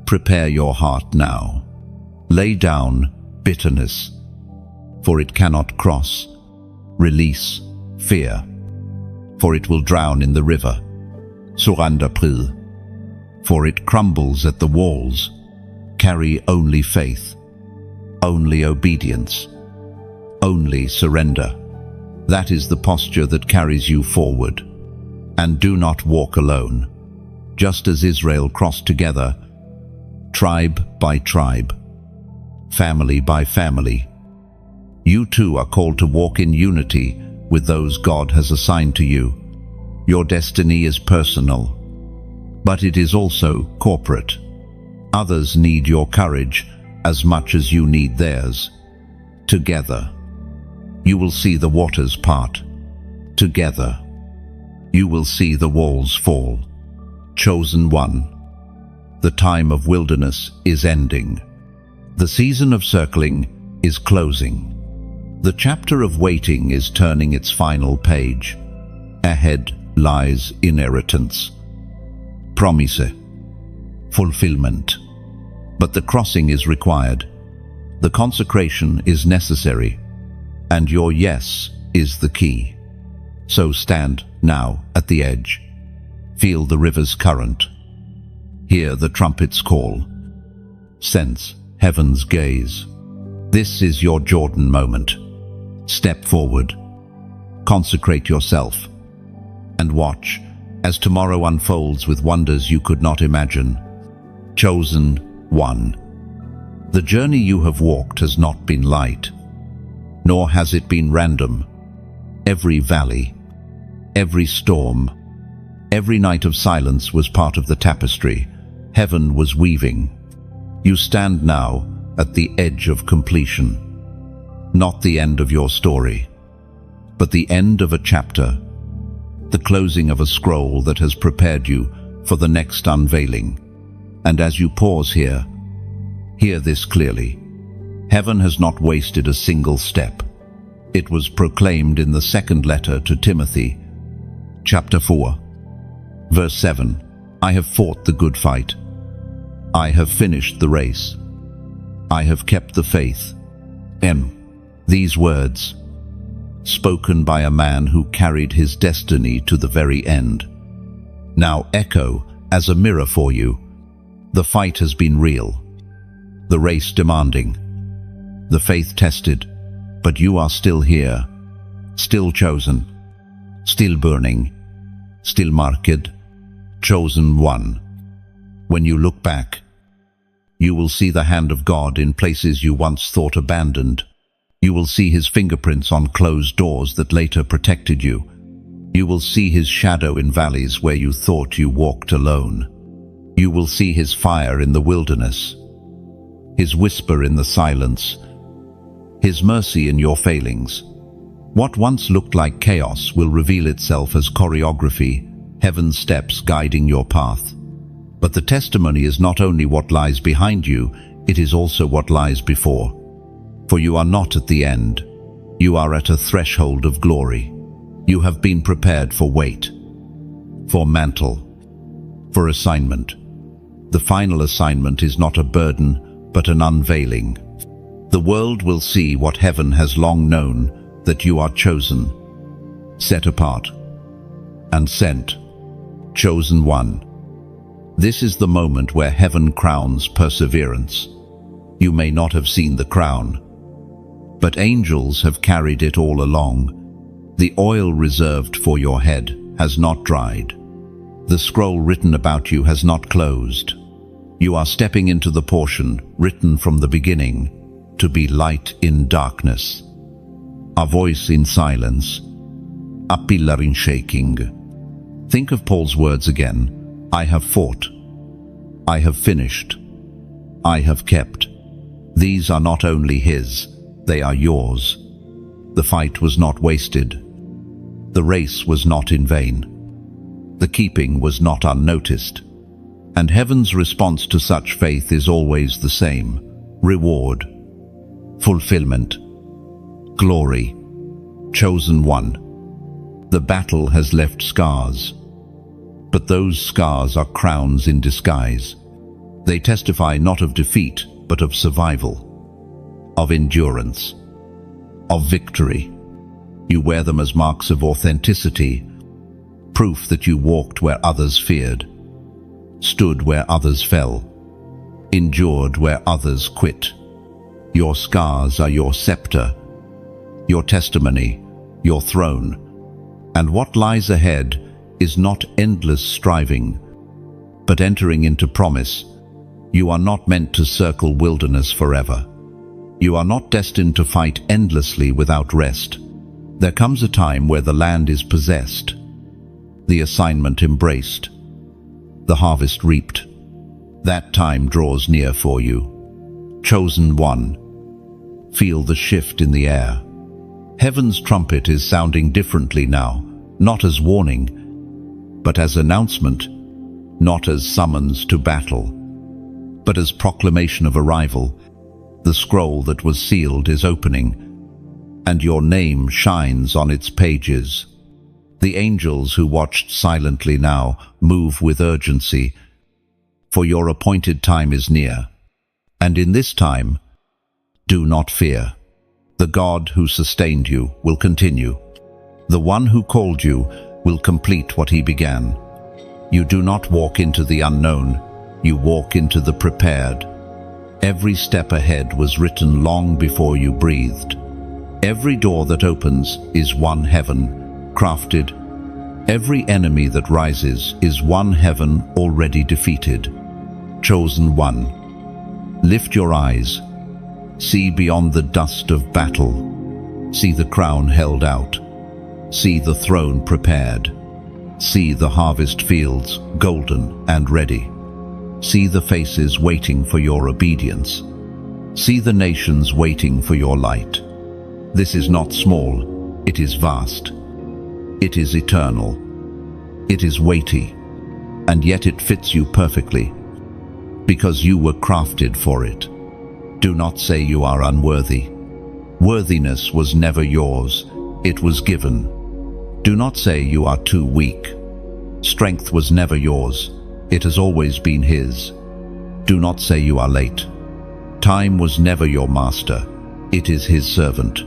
Prepare your heart now. Lay down bitterness, for it cannot cross. Release fear, for it will drown in the river. Surrender pris, for it crumbles at the walls. Carry only faith, only obedience, only surrender. That is the posture that carries you forward. And do not walk alone. Just as Israel crossed together, tribe by tribe, family by family, you too are called to walk in unity with those God has assigned to you. Your destiny is personal, but it is also corporate. Others need your courage as much as you need theirs. Together, you will see the waters part. Together, you will see the walls fall. Chosen one. The time of wilderness is ending. The season of circling is closing. The chapter of waiting is turning its final page. Ahead lies inheritance, promise, fulfillment. But the crossing is required. The consecration is necessary. And your yes is the key. So stand now at the edge. Feel the river's current. Hear the trumpet's call. Sense heaven's gaze. This is your Jordan moment. Step forward. Consecrate yourself. And watch as tomorrow unfolds with wonders you could not imagine. Chosen one. The journey you have walked has not been light, nor has it been random. Every valley, every storm, every night of silence was part of the tapestry heaven was weaving. You stand now at the edge of completion. Not the end of your story, but the end of a chapter, the closing of a scroll that has prepared you for the next unveiling. And as you pause here, hear this clearly. Heaven has not wasted a single step. It was proclaimed in the second letter to Timothy, chapter 4, verse 7. I have fought the good fight. I have finished the race. I have kept the faith. These words, spoken by a man who carried his destiny to the very end, now echo as a mirror for you. The fight has been real, the race demanding, the faith tested, but you are still here, still chosen, still burning, still marked, chosen one. When you look back, you will see the hand of God in places you once thought abandoned. You will see his fingerprints on closed doors that later protected you. You will see his shadow in valleys where you thought you walked alone. You will see his fire in the wilderness, his whisper in the silence, his mercy in your failings. What once looked like chaos will reveal itself as choreography, heaven's steps guiding your path. But the testimony is not only what lies behind you, it is also what lies before. For you are not at the end. You are at a threshold of glory. You have been prepared for weight, for mantle, for assignment. The final assignment is not a burden, but an unveiling. The world will see what heaven has long known, that you are chosen, set apart, and sent, chosen one. This is the moment where heaven crowns perseverance. You may not have seen the crown, but angels have carried it all along. The oil reserved for your head has not dried. The scroll written about you has not closed. You are stepping into the portion written from the beginning, to be light in darkness, a voice in silence, a pillar in shaking. Think of Paul's words again. I have fought. I have finished. I have kept. These are not only his, they are yours. The fight was not wasted. The race was not in vain. The keeping was not unnoticed. And heaven's response to such faith is always the same: reward, fulfillment, glory, chosen one. The battle has left scars, but those scars are crowns in disguise. They testify not of defeat, but of survival, of endurance, of victory. You wear them as marks of authenticity, proof that you walked where others feared, stood where others fell, endured where others quit. Your scars are your scepter, your testimony, your throne. And what lies ahead is not endless striving, but entering into promise. You are not meant to circle wilderness forever. You are not destined to fight endlessly without rest. There comes a time where the land is possessed, the assignment embraced, the harvest reaped. That time draws near for you. Chosen one. Feel the shift in the air. Heaven's trumpet is sounding differently now, not as warning, but as announcement, not as summons to battle, but as proclamation of arrival. The scroll that was sealed is opening, and your name shines on its pages. The angels who watched silently now move with urgency, for your appointed time is near. And in this time, do not fear. The God who sustained you will continue. The one who called you will complete what he began. You do not walk into the unknown, you walk into the prepared. Every step ahead was written long before you breathed. Every door that opens is one heaven crafted. Every enemy that rises is one heaven already defeated. Chosen one. Lift your eyes. See beyond the dust of battle. See the crown held out. See the throne prepared. See the harvest fields golden and ready. See the faces waiting for your obedience. See the nations waiting for your light. This is not small, it is vast. It is eternal. It is weighty, and yet it fits you perfectly, because you were crafted for it. Do not say you are unworthy. Worthiness was never yours, it was given. Do not say you are too weak. Strength was never yours, it has always been his. Do not say you are late. Time was never your master, it is his servant.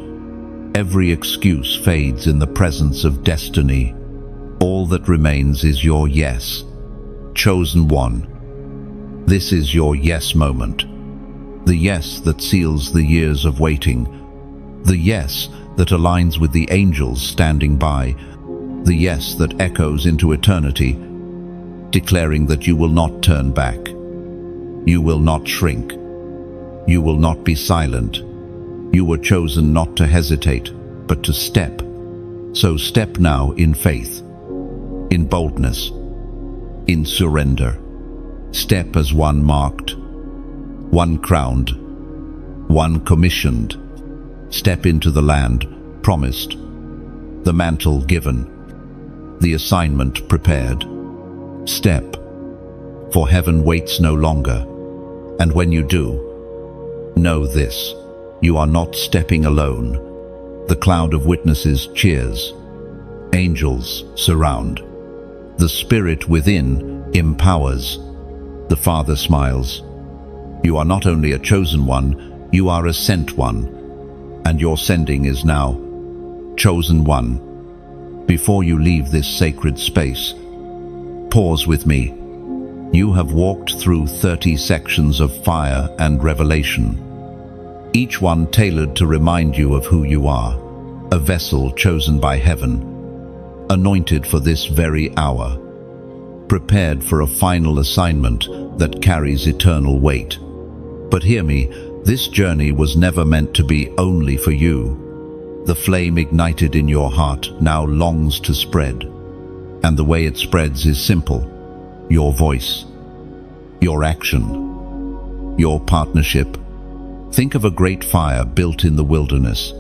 Every excuse fades in the presence of destiny. All that remains is your yes. Chosen one. This is your yes moment. The yes that seals the years of waiting. The yes that aligns with the angels standing by. the yes that echoes into eternity, declaring that you will not turn back. You will not shrink. You will not be silent. You were chosen not to hesitate, but to step. So step now in faith, in boldness, in surrender. Step as one marked, one crowned, one commissioned. Step into the land promised, the mantle given, the assignment prepared. Step, for heaven waits no longer. And when you do, know this: you are not stepping alone. The cloud of witnesses cheers. Angels surround. The Spirit within empowers. The Father smiles. You are not only a chosen one, you are a sent one. And your sending is now. Chosen one. Before you leave this sacred space, pause with me. You have walked through 30 sections of fire and revelation, each one tailored to remind you of who you are, a vessel chosen by heaven, anointed for this very hour, prepared for a final assignment that carries eternal weight. But hear me, this journey was never meant to be only for you. The flame ignited in your heart now longs to spread, and the way it spreads is simple: your voice, your action, your partnership. Think of a great fire built in the wilderness.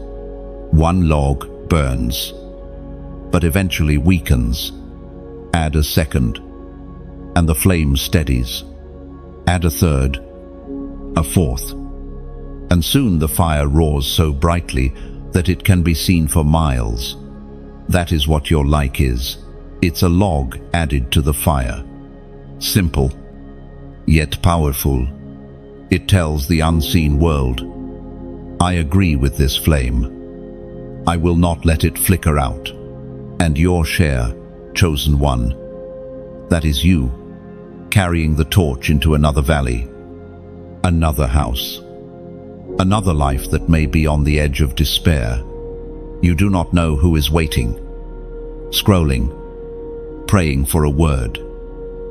One log burns, but eventually weakens. Add a second, and the flame steadies. Add a third, a fourth, and soon the fire roars so brightly that it can be seen for miles. That is what your like is. It's a log added to the fire. Simple, yet powerful. It tells the unseen world, I agree with this flame. I will not let it flicker out. And your share, chosen one, that is you, carrying the torch into another valley, another house, another life that may be on the edge of despair. You do not know who is waiting, scrolling, praying for a word.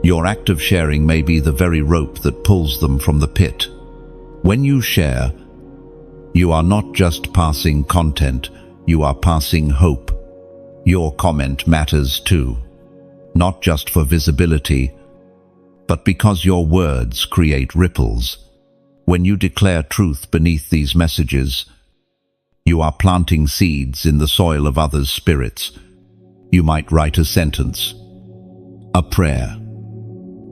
Your act of sharing may be the very rope that pulls them from the pit. When you share, you are not just passing content, you are passing hope. Your comment matters too, not just for visibility, but because your words create ripples. When you declare truth beneath these messages, you are planting seeds in the soil of others' spirits. You might write a sentence, a prayer,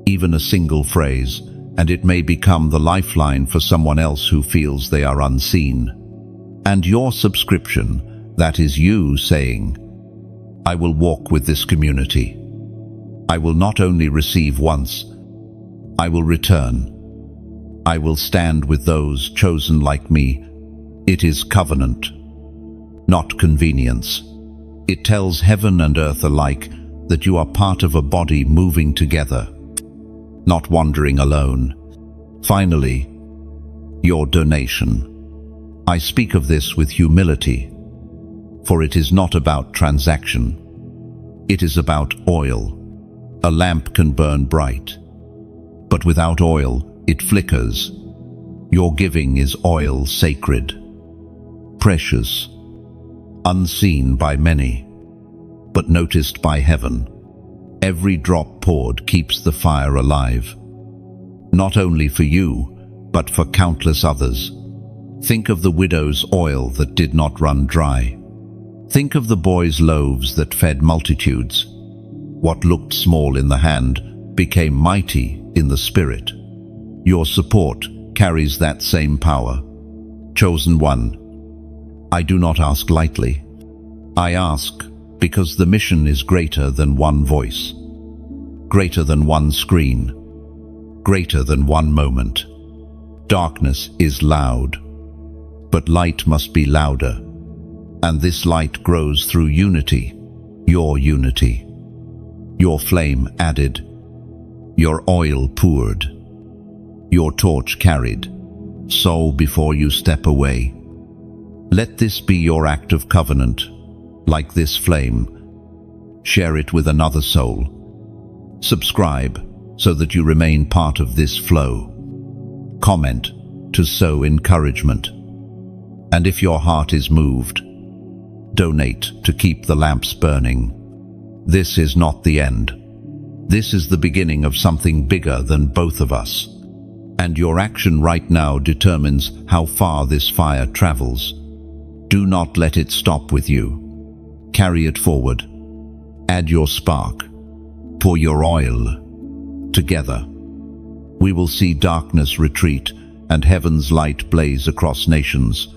even a single phrase, and it may become the lifeline for someone else who feels they are unseen. And your subscription, that is you saying, I will walk with this community. I will not only receive once, I will return. I will stand with those chosen like me. It is covenant, not convenience. It tells heaven and earth alike that you are part of a body moving together, not wandering alone. Finally, your donation. I speak of this with humility, for it is not about transaction. It is about oil. A lamp can burn bright, but without oil, it flickers. Your giving is oil sacred, precious, unseen by many, but noticed by heaven. Every drop poured keeps the fire alive, not only for you, but for countless others. Think of the widow's oil that did not run dry. Think of the boy's loaves that fed multitudes. What looked small in the hand became mighty in the spirit. Your support carries that same power. Chosen one, I do not ask lightly. I ask because the mission is greater than one voice, greater than one screen, greater than one moment. Darkness is loud, but light must be louder. And this light grows through unity, your unity. Your flame added, your oil poured, your torch carried, soul before you step away. Let this be your act of covenant, like this flame. Share it with another soul. Subscribe so that you remain part of this flow. Comment to sow encouragement. And if your heart is moved, donate to keep the lamps burning. This is not the end. This is the beginning of something bigger than both of us. And your action right now determines how far this fire travels. Do not let it stop with you. Carry it forward. Add your spark. Pour your oil. Together, we will see darkness retreat and heaven's light blaze across nations.